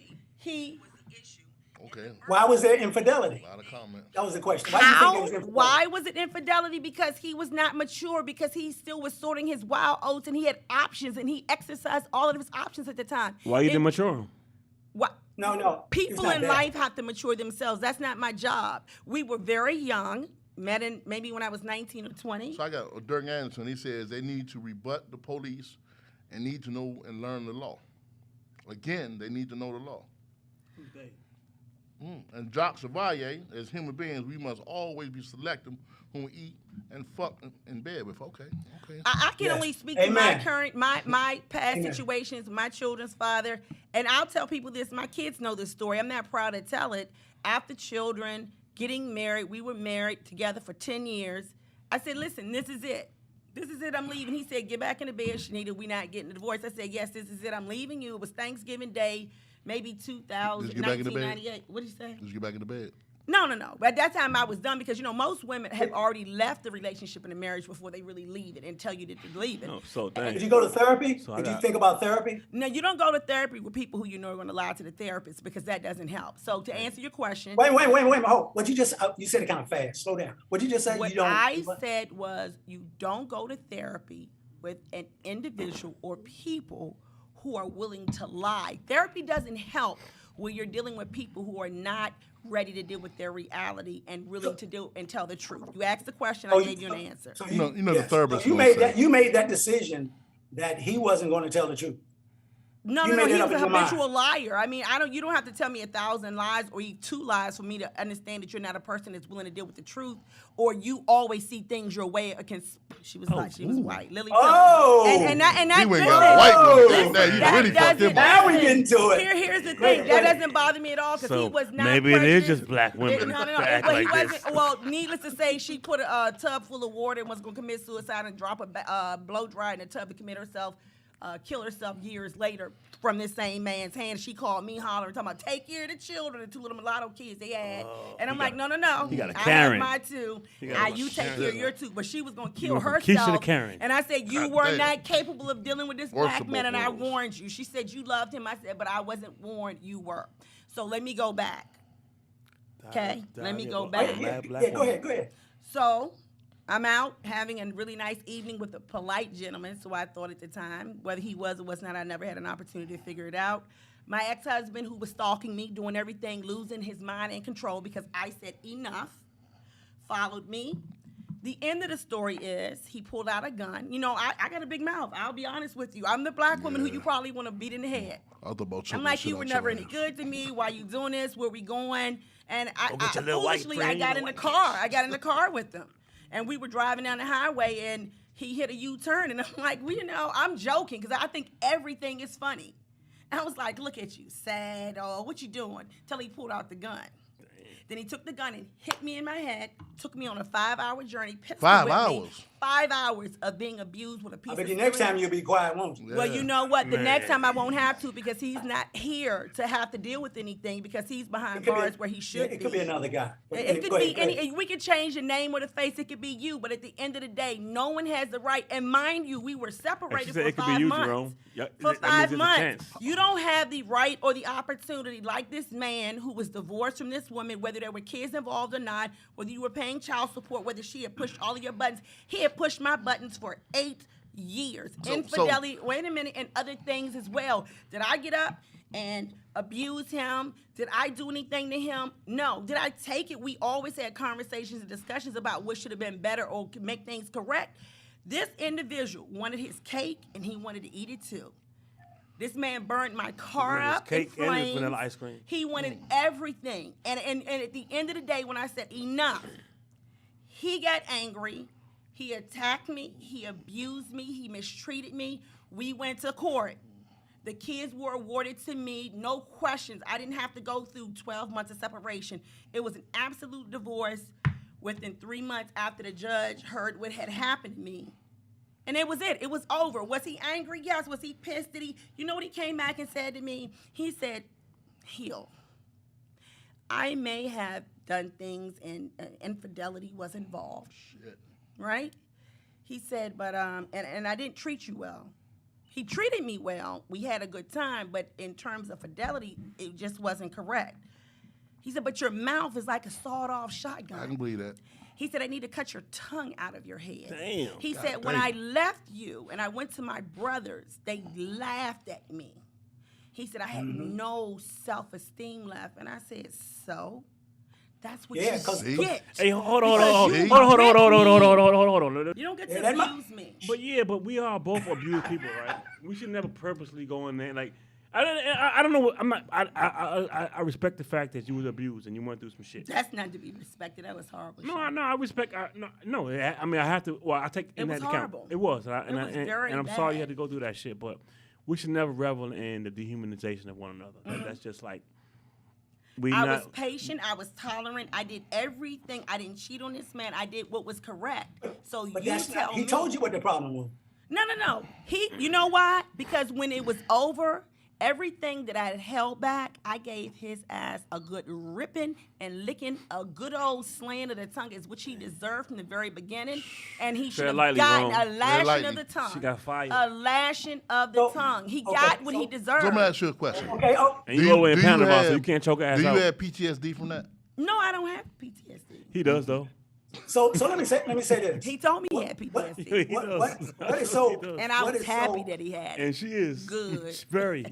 B: Okay.
C: Why was there infidelity?
B: A lot of comments.
C: That was the question. Why do you think there was infidelity?
E: Why was it infidelity? Because he was not mature, because he still was sorting his wild oats and he had options and he exercised all of his options at the time.
D: Why you
E: And
D: didn't mature?
E: What?
C: No.
E: People
C: it's not
E: in
C: that.
E: life have to mature themselves. That's not my job. We were very young, met in maybe when I was 19 or 20.
B: So I got Dirk Anderson. He says they need to rebut the police and need to know and learn the law. Again, they need to know the law. And Jacques Chevalier, as human beings, we must always be selective when we eat and fuck in bed with. Okay.
E: I can
C: Yes.
E: only speak to my
C: Amen.
E: current, my past
C: Amen.
E: situations, my children's father. And I'll tell people this, my kids know this story. I'm not proud to tell it. After children, getting married, we were married together for 10 years. I said, listen, this is it. This is it, I'm leaving. He said, get back in the bed, Shanita, we not getting a divorce. I said, yes, this is it, I'm leaving you. It was Thanksgiving Day, maybe 2000,
B: Did you get back in the bed?
E: 1998. What did you say?
B: Did you get back in the bed?
E: No. But at that time, I was done because, most women have already left the relationship and the marriage before they really leave it and tell you that they're leaving.
D: No, so thank
C: Did you go to therapy?
D: So I
C: Did you
D: got-
C: think about therapy?
E: No, you don't go to therapy with people who you know are going to lie to the therapist because that doesn't help. So to answer your question,
C: Wait. Hold. What you just you said it kind of fast. Slow down. What you just said?
E: what
C: You don't.
E: I said was you don't go to therapy with an individual or people who are willing to lie. Therapy doesn't help when you're dealing with people who are not ready to deal with their reality and willing to do and tell the truth. You asked the question, I gave you an answer.
C: So
B: You know the
C: yes.
B: therapist
C: So you
B: gonna
C: made
B: say-
C: that. You made that decision that he wasn't going to tell the truth.
E: No,
C: You
E: he
C: made it
E: was
C: up
E: a
C: in your mind.
E: habitual liar. I mean, you don't have to tell me 1,000 lies or even 2 lies for me to understand that you're not a person that's willing to deal with the truth, or you always see things your way. She was white. Lily.
C: Oh.
E: and that
B: He went
E: listen,
B: got a white one.
C: Listen,
B: Now you
E: that
B: really fucked him
E: doesn't-
B: up.
C: Now we getting to it.
E: Here's the
C: Go
E: thing.
C: ahead.
E: That doesn't bother me at all because
D: So
E: he was not.
D: maybe it is
E: prejudiced.
D: just black women
E: No.
D: that act
E: But he
D: like this.
E: wasn't. Well, needless to say, she put a tub full of water and was going to commit suicide and drop a blow dry in the tub to commit herself. Kill herself years later from this same man's hand. She called me hollering, talking about take care of the children, the 2 little mulatto kids they had. And I'm like, no.
D: he got a
E: I
D: Karen.
E: have my 2.
D: He got a
E: You take
D: Karen.
E: care of your 2. But she was going to kill
D: went from Keisha to
E: herself.
D: Karen.
E: And I said, you
B: God
E: were
B: damn.
E: not capable of dealing with this black
B: Worshipful
E: man, and I
B: words.
E: warned you. She said you loved him. I said, but I wasn't warned. You were. So let me go back. Okay? Let me go back.
C: Yeah, go ahead.
E: So I'm out having a really nice evening with a polite gentleman, so I thought at the time. Whether he was or was not, I never had an opportunity to figure it out. My ex-husband, who was stalking me, doing everything, losing his mind and control because I said enough, followed me. The end of the story is he pulled out a gun. I got a big mouth. I'll be honest with you. I'm the black woman who you probably want to beat in the head.
B: I thought about
E: I'm
B: choking
E: like,
B: the shit
E: you were
B: out
E: never
B: your
E: any
B: ass.
E: good to me. Why you doing this? Where we going? And I
D: get your little white
E: foolishly,
D: friend,
E: I
D: you
E: got
D: know
E: in the
D: what?
E: car. I got in the car with him. And we were driving down the highway, and he hit a U-turn. And I'm like, well, I'm joking because I think everything is funny. And I was like, look at you, sad. Oh, what you doing? Till he pulled out the gun. Then he took the gun and hit me in my head, took me on a 5-hour journey, pistol
B: 5
E: whipped me.
B: hours?
E: 5 hours of being abused with a piece
C: I bet
E: of
C: you next
E: steering
C: time you'll be quiet, won't you?
E: Well, you know what? The next
D: Man.
E: time I won't have to because he's not here to have to deal with anything because he's behind bars where he should
C: It could be another guy.
E: It could
C: Go
E: be
C: ahead, go ahead.
E: we could change the name or the face. It could be you, but at the end of the day, no one has the right. And mind you, we were
D: And she
E: separated
D: said
E: for
D: it could be
E: 5
D: you,
E: months.
D: Jerome. Yeah,
E: For
D: that means
E: 5
D: there's a
E: months,
D: chance.
E: you don't have the right or the opportunity, like this man who was divorced from this woman, whether there were kids involved or not, whether you were paying child support, whether she had pushed all of your buttons. He had pushed my buttons for 8 years. Infidelity, wait a minute, and other things as well. Did I get up and abuse him? Did I do anything to him? No. Did I take it? We always had conversations and discussions about what should have been better or make things correct. This individual wanted his cake and he wanted to eat it too. This man burned my car
D: wanted his
E: up
D: cake
E: in
D: and his
E: flames.
D: vanilla ice cream.
E: He wanted everything. And at the end of the day, when I said enough, he got angry. He attacked me. He abused me. He mistreated me. We went to court. The kids were awarded to me, no questions. I didn't have to go through 12 months of separation. It was an absolute divorce within 3 months after the judge heard what had happened to me. And it was it. It was over. Was he angry? Yes. Was he pissed? Did he? You know what he came back and said to me? He said, Heal. I may have done things and infidelity was involved.
B: Shit.
E: Right? He said, but and I didn't treat you well. He treated me well. We had a good time, but in terms of fidelity, it just wasn't correct. He said, but your mouth is like a sawed-off shotgun.
B: I can believe that.
E: He said, I need to cut your tongue out of your head.
D: Damn.
E: He
B: God
E: said, when
B: damn.
E: I left you and I went to my brothers, they laughed at me. He said, I had no self-esteem left. And I said, so? That's what
C: Yeah,
E: you
C: 'cause-
E: get.
D: Hey, hold
E: Because
D: on.
E: you
D: Hold
E: ripped me.
D: on.
E: You don't get
C: Yeah,
E: to
C: that might-
E: abuse me.
D: But we are both abused people, right? We should never purposely go in there like. I don't know. I'm not. I respect the fact that you was abused and you went through some shit.
E: That's not to be respected. That was horrible.
D: No,
E: Sean.
D: I respect. No. I mean, I have to. Well, I take
E: It
D: in
E: was
D: that account.
E: horrible.
D: It was.
E: It was very
D: and I'm sorry you had
E: bad.
D: to go through that shit. But we should never revel in the dehumanization of one another. Like, that's just like.
E: I was patient. I was tolerant. I did everything. I didn't cheat on this man. I did what was correct. So
C: But
E: you
C: that's
E: tell
C: not,
E: me.
C: he told you what the problem was.
E: No. You know why? Because when it was over, everything that I had held back, I gave his ass a good ripping and licking, a good old slaying of the tongue, is which he deserved from the very beginning. And he should have
D: lightly,
E: gotten
D: Rome.
E: a lashing
B: lightly.
E: of the tongue.
D: She got fired.
E: A lashing of the
C: So-
E: tongue. He
C: okay,
E: got what he
C: so-
E: deserved.
B: So let me ask you a question.
C: Okay. Oh,
D: And you go away and
B: do
D: pound
B: you
D: him out, so
B: have-
D: you can't choke her ass
B: Do you
D: out.
B: have PTSD from that?
E: No, I don't have PTSD.
D: He does though.
C: so let me say this.
E: He told me he had PTSD.
D: He
C: What
D: does.
C: is so?
D: He does.
E: And I
C: what
E: was
C: is
E: happy
C: so-
E: that he had it.
D: And she is
E: Good.
D: very.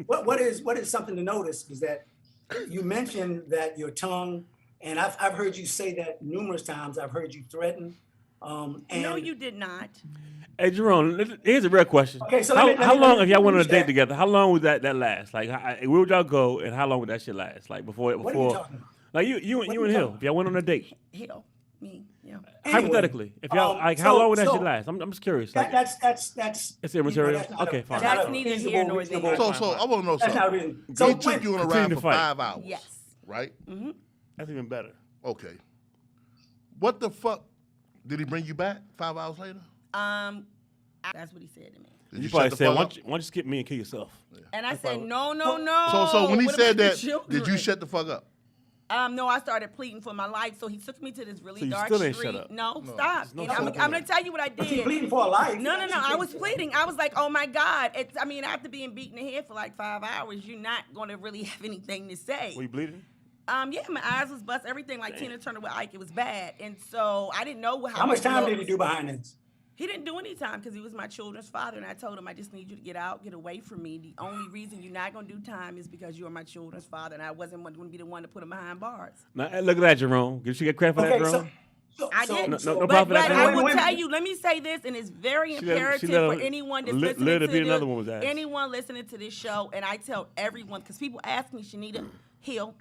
C: What is something to notice is that you mentioned that your tongue, and I've heard you say that numerous times. I've heard you threaten. And
E: No, you did not.
D: Hey Jerome, here's a real question.
C: Okay, so
D: how
C: let me-
D: long, if y'all went on a
C: let me
D: date
C: check.
D: together, how long would that last? Like, where would y'all go, and how long would that shit last? Like
C: What are you
D: before,
C: talking about?
D: like you
C: What
D: and
C: are you
D: Hill,
C: talking
D: if y'all went on a date,
E: Hell, me, yeah.
C: Anyway,
D: hypothetically, if y'all like, how
C: so-
D: long would that
C: so
D: shit last? I'm just curious. Like,
C: That's
D: It's immaterial?
C: that's not
D: Okay, fine.
C: not
E: That's
C: a
E: neither
C: feasible,
E: here nor
C: reasonable-
E: there.
B: So I want to know
C: That's not
B: something.
C: reason.
B: So
C: So
B: he took you on a
D: Continue
B: ride
D: to
B: for
D: fight.
B: 5 hours.
E: Yes.
B: Right?
D: that's even better.
B: Okay. What the fuck? Did he bring you back 5 hours later?
E: That's what he said to me.
B: Did
D: You
B: shut
D: probably
B: the
D: said,
B: fuck
D: why
B: up?
D: don't you skip me and kill yourself?
E: And I said,
C: probably-
E: no.
B: So when he
E: What
B: said
E: about the
B: that, did you
E: children?
B: shut the fuck up?
E: No, I started pleading for my life. So he took me to this really
D: So you
E: dark
D: still ain't
E: street.
D: shut up?
E: No, stop.
D: no
E: I'm
D: shut up.
E: going to tell you what I
C: But you
E: did.
C: pleading for a life.
E: No. I was pleading. I was like, oh my God. After being beaten in the head for like 5 hours, you're not going to really have anything to say.
D: Were you bleeding?
E: Yeah, my eyes was bust, everything like Tina Turner with Ike. It was bad. And so I didn't know how
C: How much time did
E: blows-
C: he do behind this?
E: He didn't do any time because he was my children's father, and I told him I just need you to get out, get away from me. The only reason you're not gonna do time is because you are my children's father, and I wasn't going to be the one to put him behind bars.
D: Now, look at that, Jerome. Did she get credit for that,
C: Okay,
D: Jerome?
E: I didn't.
D: no
E: but
D: problem for that.
E: I
C: Wait,
E: will
C: wait,
E: tell
C: wait.
E: you. Let me say this, and it's very
D: She let him-
E: imperative
D: she let
E: for
D: him
E: anyone that's
D: let
E: listening
D: it
E: to
D: be
E: this.
D: another one was asked.
E: Anyone listening to this show, and I tell everyone because people ask me, Shanita Hill,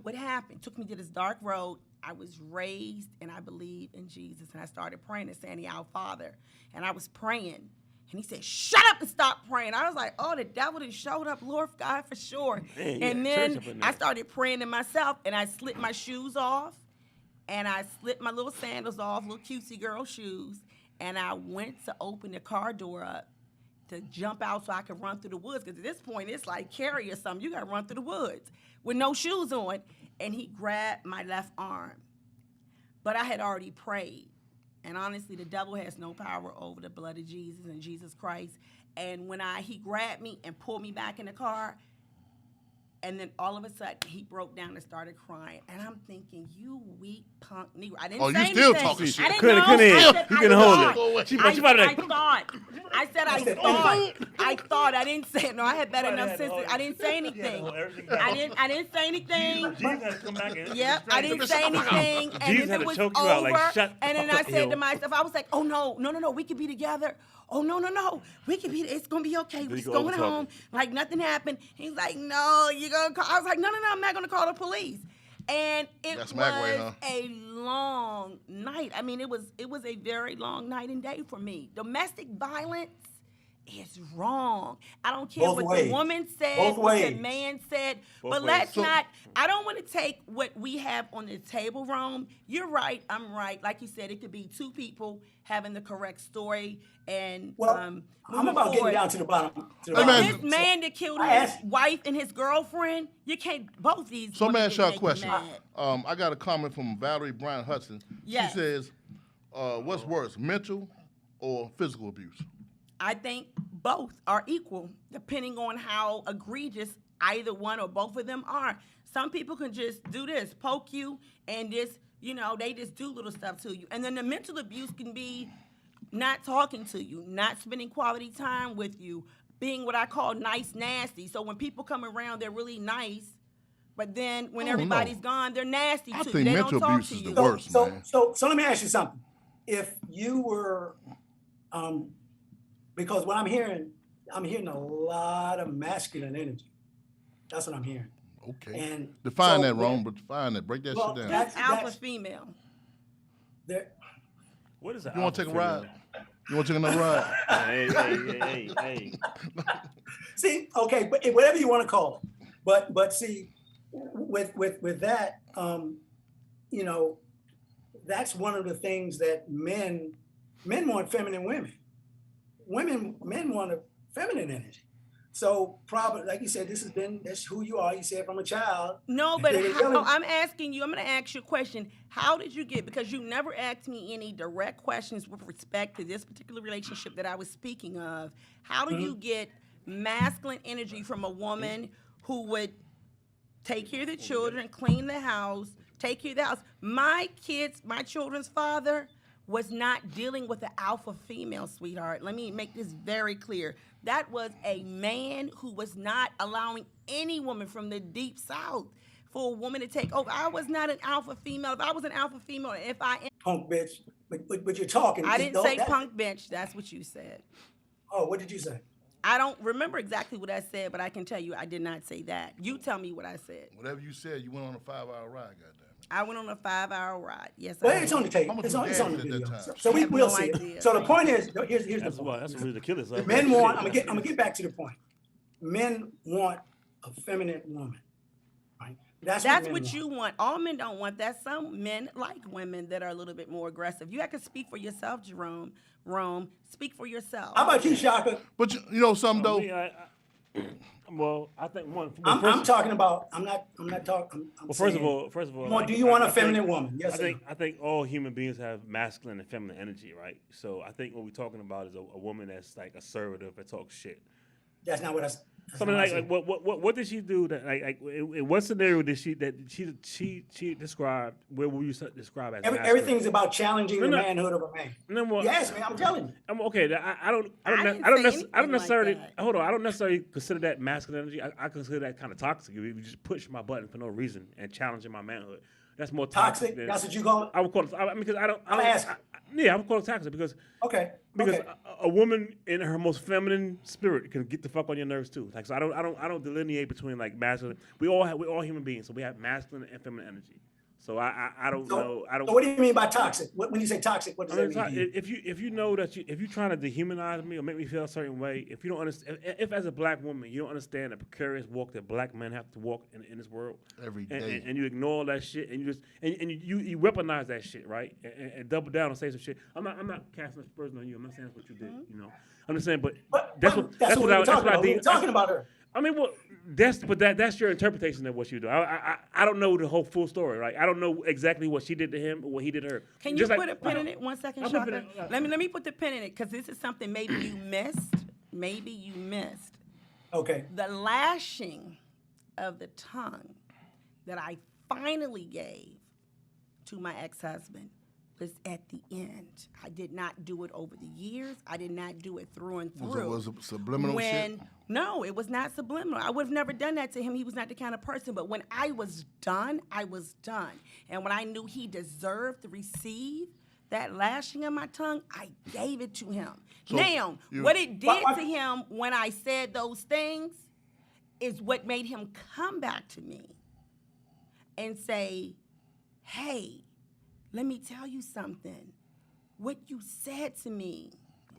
E: what happened? Took me to this dark road. I was raised, and I believe in Jesus, and I started praying and saying, "Our Father," and I was praying. And he said, "Shut up and stop praying." I was like, "Oh, the devil done showed up, Lord God, for sure."
D: Man,
E: and
D: yeah,
E: then
D: church up in there.
E: I started praying to myself, and I slipped my shoes off, and I slipped my little sandals off, little cutesy girl shoes, and I went to open the car door up to jump out so I could run through the woods. Because at this point, it's like Carrie or something. You got to run through the woods with no shoes on. And he grabbed my left arm. But I had already prayed. And honestly, the devil has no power over the blood of Jesus and Jesus Christ. And when he grabbed me and pulled me back in the car, and then all of a sudden, he broke down and started crying. And I'm thinking, you weak punk Negro. I didn't
B: Oh,
E: say
B: you still
E: anything.
B: talking shit.
E: I didn't
D: Couldn't-
E: know.
D: couldn't
E: I
D: hear.
E: said,
D: You
E: I
D: couldn't hold
E: thought.
D: it. She
E: I
D: about to-
E: said, I thought. I didn't say it. No, I had better enough sense. I didn't say anything. I didn't say anything.
D: Jesus had to come back in.
E: Yep, I didn't say anything, and
D: Jesus
E: then
D: had
E: it
D: to
E: was
D: choke you
E: over.
D: out, like, shut
E: and then
D: the
E: I
D: fuck
E: said
D: up,
E: to
D: yo.
E: myself, I was like, "Oh no, we could be together. Oh no, we could be. It's gonna be okay. We're
D: you
E: just
D: go
E: going
D: over talking.
E: home like nothing happened." He's like, "No, you're gonna call." I was like, "No, I'm not gonna call the police." And it
B: That's
E: was
B: my way, huh?
E: a long night. I mean, it was a very long night and day for me. Domestic violence is wrong. I don't care
C: Both
E: what
C: ways.
E: the woman said,
C: Both
E: what the
C: ways.
E: man said,
D: Both
E: but
D: ways.
E: let's
B: So-
E: not. I don't want to take what we have on the table wrong. You're right. I'm right. Like you said, it could be two people having the correct story and
C: Well, I'm
E: moving
C: about getting
E: forward.
C: down to the bottom. To the
B: Let me
C: bottom.
B: ask
E: This
B: you-
E: man that killed
C: I
E: his
C: asked-
E: wife and his girlfriend, you can't. Both these.
B: So let me
E: women
B: ask you a
E: make you
B: question.
E: mad.
B: I got a comment from Valerie Bryant Hudson.
E: Yes.
B: She says, what's worse, mental or physical abuse?
E: I think both are equal, depending on how egregious either one or both of them are. Some people can just do this, poke you, and just, they just do little stuff to you. And then the mental abuse can be not talking to you, not spending quality time with you, being what I call nice nasty. So when people come around, they're really nice, but then when
B: I don't
E: everybody's
B: know.
E: gone, they're nasty
B: I
E: to you.
B: think
E: They
B: mental
E: don't talk
B: abuse
E: to
B: is the
E: you.
B: worst. man.
C: So let me ask you something. If you were, because what I'm hearing a lot of masculine energy. That's what I'm hearing.
B: Okay.
C: And
B: Define
C: so
B: that,
C: when-
B: Rome, but define that. Break that
C: Well,
B: shit down.
C: that's-
E: Alpha female.
C: There,
D: What is that?
B: You want to take a ride? You want to take another ride?
D: Hey.
C: see, okay, but whatever you want to call it. But see, with that, that's one of the things that men want feminine women. Men want a feminine energy. So probably, like you said, that's who you are. You said from a child.
E: No, but
C: They
E: how,
C: really-
E: I'm asking you, I'm going to ask you a question. How did you get, because you never asked me any direct questions with respect to this particular relationship that I was speaking of. How do you get masculine energy from a woman who would take care of the children, clean the house, take care of the house? My children's father was not dealing with the alpha female, sweetheart. Let me make this very clear. That was a man who was not allowing any woman from the deep south for a woman to take over. I was not an alpha female. If I was an alpha female,
C: Punk bitch. But you're talking.
E: I didn't say
C: that-
E: punk bitch. That's what you said.
C: Oh, what did you say?
E: I don't remember exactly what I said, but I can tell you I did not say that. You tell me what I said.
B: Whatever you said, you went on a 5-hour ride, goddamn.
E: I went on a 5-hour ride. Yes,
C: Well,
E: I
C: it's
E: did.
C: on the tape.
B: How much
C: It's
B: was
C: on
B: gas
C: the
B: at that
C: video.
B: time?
C: So
E: I
C: we
E: have
C: will
E: no
C: see
E: idea.
C: it. So the point is, here's
D: That's
C: the
D: what.
C: point.
D: That's the killer stuff.
C: Men want. I'm gonna get back to the point. Men want a feminine woman, right? That's
E: That's
C: men
E: what you want. All men don't want that. Some men like women that are a little bit more aggressive. You have to speak for yourself, Jerome. Rome, speak for yourself.
C: How about you, Shaka?
B: But you know something, though?
D: Well, I think one.
C: I'm talking about. I'm not talking.
D: Well, first of all,
C: do you want a
D: I think-
C: feminine woman? Yes. or no?
D: I think all human beings have masculine and feminine energy, right? So I think what we're talking about is a woman that's like assertive that talks shit.
C: That's not what I.
D: Something like what did she do that like in what scenario did she described? Where will you describe as masculine?
C: Everything's about challenging the
D: No.
C: manhood of a man.
D: No, well,
C: Yes, man. I'm telling you.
D: I'm okay. I don't
E: didn't say anything
D: necessarily
E: like that.
D: hold on. I don't necessarily consider that masculine energy. I consider that kind of toxic. If you just push my button for no reason and challenging my manhood, that's more toxic.
C: Toxic. That's what you call it.
D: I would call it. I mean, because I don't.
C: I'm asking.
D: Yeah, I would call it toxic because
C: Okay.
D: because
C: Okay.
D: a woman in her most feminine spirit can get the fuck on your nerves too. Like so, I don't delineate between like masculine. We're all human beings, so we have masculine and feminine energy. So I don't know. I don't.
C: So what do you mean by toxic? When you say toxic, what does
D: I mean,
C: that mean? to you?
D: if you know that if you're trying to dehumanize me or make me feel a certain way, if you don't understand, if as a black woman you don't understand the precarious walk that black men have to walk in this world
B: Every
D: and,
B: day.
D: and you ignore that shit and you just and you weaponize that shit, right? And double down and say some shit. I'm not casting aspersions on you. I'm not saying that's what you did. You know, I'm just saying, but that's what
C: we were talking about. We were talking about her.
D: I mean, well, that's your interpretation of what you do. I don't know the whole full story, right? I don't know exactly what she did to him or what he did to her.
E: Can you
D: Just
E: put a pin in it 1 second,
D: I'll put a
E: Shaka?
D: pin in it.
E: Let me put the pin in it because this is something maybe you missed. Maybe you missed.
C: Okay.
E: The lashing of the tongue that I finally gave to my ex-husband was at the end. I did not do it over the years. I did not do it through and through.
B: Was it subliminal shit?
E: No, it was not subliminal. I would have never done that to him. He was not the kind of person. But when I was done, I was done. And when I knew he deserved to receive that lashing of my tongue, I gave it to him.
B: So
E: now,
B: you-
E: what it did
C: Why-
E: to him when I said those things is what made him come back to me and say, hey, let me tell you something. What you said to me,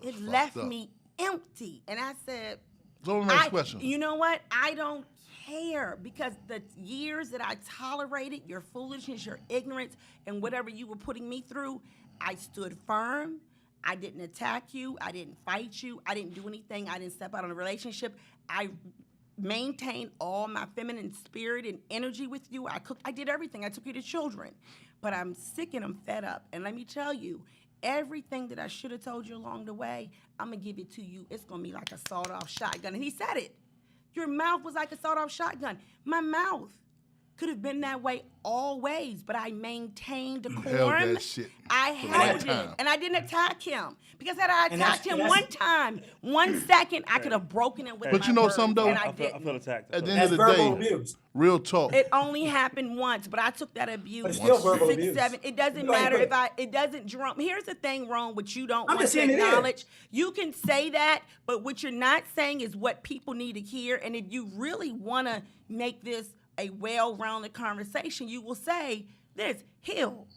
E: it
B: fucked
E: left
B: up.
E: me empty. And I said,
B: So the next question.
E: you know what? I don't care, because the years that I tolerated your foolishness, your ignorance, and whatever you were putting me through, I stood firm. I didn't attack you. I didn't fight you. I didn't do anything. I didn't step out on a relationship. I maintained all my feminine spirit and energy with you. I cooked. I did everything. I took you to children. But I'm sick and I'm fed up. And let me tell you, everything that I should have told you along the way, I'm going to give it to you. It's going to be like a sawed-off shotgun. And he said it. Your mouth was like a sawed-off shotgun. My mouth could have been that way always, but I maintained decorum.
B: held that shit
E: I
B: for a
E: held
B: long
E: it,
B: time.
E: and I didn't attack him. Because had I
C: And that's-
E: attacked him
C: and
E: one
C: that's-
E: time, 1 second, I could have broken it with
B: But
E: my
B: you know
E: words,
B: something, though?
E: and I
D: I feel
E: didn't.
D: attacked.
B: At the
C: That's
B: end of the
C: verbal
B: day,
C: abuse.
B: real talk.
E: It only happened once, but I took that abuse.
C: But it's still verbal
E: 6,
C: abuse.
E: 7. It doesn't
C: Go ahead,
E: matter
C: go ahead.
E: it doesn't drum. Here's the thing wrong, which you don't
C: I'm
E: want
C: just
E: to
C: saying it is.
E: acknowledge. You can say that, but what you're not saying is what people need to hear. And if you really want to make this a well-rounded conversation, you will say this: Hill,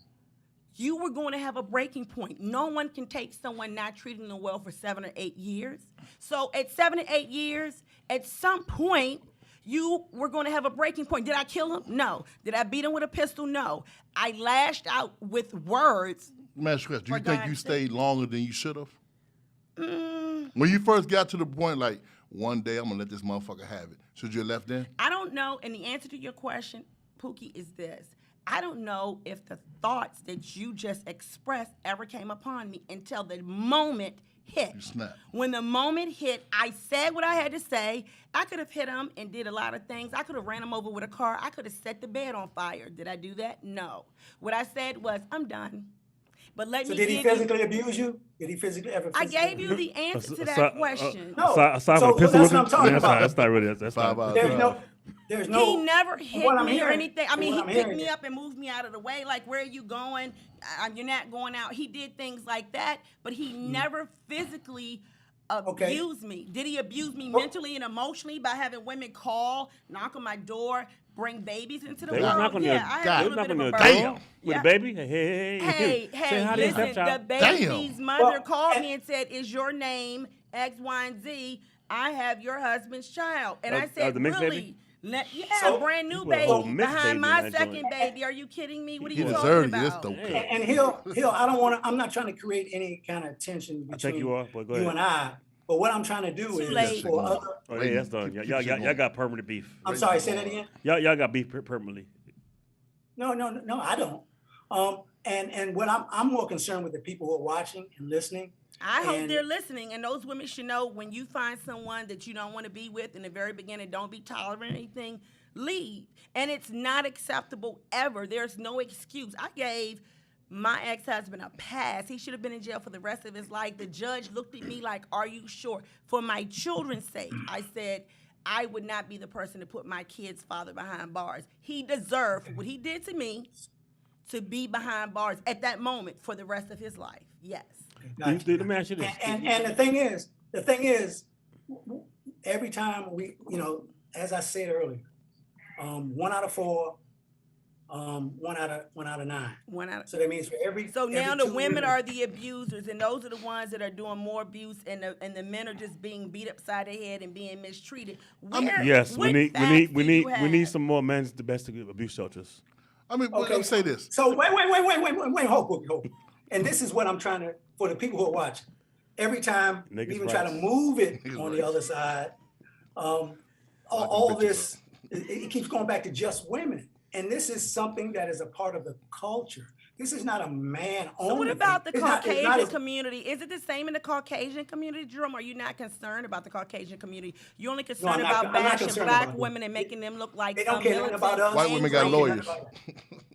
E: you were going to have a breaking point. No one can take someone not treating them well for 7 or 8 years. So at 7 or 8 years, at some point, you were going to have a breaking point. Did I kill him? No. Did I beat him with a pistol? No. I lashed out with words.
B: Let me ask you a question. Do you
E: For
B: think
E: God's
B: you stayed longer than you should have?
E: Mm.
B: When you first got to the point, like, one day I'm going to let this motherfucker have it. Should you have left then?
E: I don't know, and the answer to your question, Pookie, is this. I don't know if the thoughts that you just expressed ever came upon me until the moment hit.
B: You snapped.
E: When the moment hit, I said what I had to say. I could have hit him and did a lot of things. I could have ran him over with a car. I could have set the bed on fire. Did I do that? No. What I said was, I'm done. But let
C: So
E: me
C: did he
E: give you-
C: physically abuse you? Did he physically ever?
E: I
C: physically
E: gave you
C: abuse
E: the answer to
D: Aside-
E: that question.
C: No.
D: Aside
C: So
D: from the pistol
C: that's what I'm
D: whipping,
C: talking about.
D: That's not really. That's
B: Five
D: not.
B: hours.
C: There's no.
E: He never hit
C: what I'm
E: me or
C: hearing-
E: anything. I mean,
C: what
E: he
C: I'm
E: picked
C: hearing
E: me
C: is-
E: up and moved me out of the way. Like, where are you going? You're not going out. He did things like that, but he never physically
C: Okay.
E: abused me. Did he abuse me
C: Well-
E: mentally and emotionally by having women call, knock on my door, bring babies into the
D: They was
E: world?
D: knocking
E: Yeah,
D: your,
E: I had
B: God.
E: a
D: they was
E: little bit
D: knocking
E: of a
D: your
E: burden.
D: door with
E: Yeah.
D: a baby. Hey,
E: Hey,
D: Say hi to your
E: listen, the
D: stepchild.
E: baby's
B: Damn.
E: mother
C: Well,
E: called
C: and-
E: me and said, is your name X, Y, and Z? I have your husband's child. And I said,
D: the mixed
E: really?
D: baby?
E: Yeah,
C: So-
E: brand new
D: You put a whole
E: baby
D: mixed
E: behind
D: baby
E: my
D: in that
E: second
D: joint.
E: baby. Are you kidding me? What are
B: He
E: you talking
B: deserved it. This
E: about?
B: dope.
D: Hey.
C: And Hill, I don't want to. I'm not trying to create any kind of tension
D: I take
C: between
D: you off, but go
C: you
D: ahead.
C: and I. But what I'm trying to do
E: Too
C: is
E: late.
C: for other.
D: Oh, yeah, that's done.
B: Keep
D: Y'all
B: shit going.
D: got permanent beef.
C: I'm sorry. Say that again.
D: Y'all got beef permanently.
C: No, I don't. And what I'm more concerned with the people who are watching and listening.
E: I hope
C: And-
E: they're listening, and those women should know when you find someone that you don't want to be with in the very beginning, don't be tolerant of anything, leave. And it's not acceptable ever. There's no excuse. I gave my ex-husband a pass. He should have been in jail for the rest of his life. The judge looked at me like, are you sure? For my children's sake, I said, I would not be the person to put my kid's father behind bars. He deserved for what he did to me to be behind bars at that moment for the rest of his life. Yes.
C: Gotcha.
D: Let me ask you this.
C: And the thing is, every time we, as I said earlier, 1 out of 4, 1 out of 9.
E: One out.
C: So that means for every.
E: So
C: every
E: now the
C: 2
E: women are the abusers, and those are the ones that are doing more abuse, and the men are just being beat upside the head and being mistreated.
D: Yes, we
E: what
D: need
E: facts do you
D: we
E: have?
D: need some more men's domestic abuse shelters.
B: I mean,
C: Okay.
B: let me say this.
C: So wait, hope. And this is what I'm trying to, for the people who are watching. Every time we
D: Niggas'
C: even try to
D: rights.
C: move it
B: Niggas'
C: on the
B: rights.
C: other side, all
B: bitches
C: this, it keeps going back to just women. And this is something that is a part of the culture. This is not a man only.
E: So what about the
C: thing. It's not
E: Caucasian
C: as-
E: community? Is it the same in the Caucasian community, Jerome? Are you not concerned about the Caucasian community? You're only
C: I'm
E: concerned
C: not-
E: about
C: I'm not
E: bashing
C: concerned
E: black
C: about it.
E: women and making them look like
C: They don't care nothing about us.
B: White women got lawyers.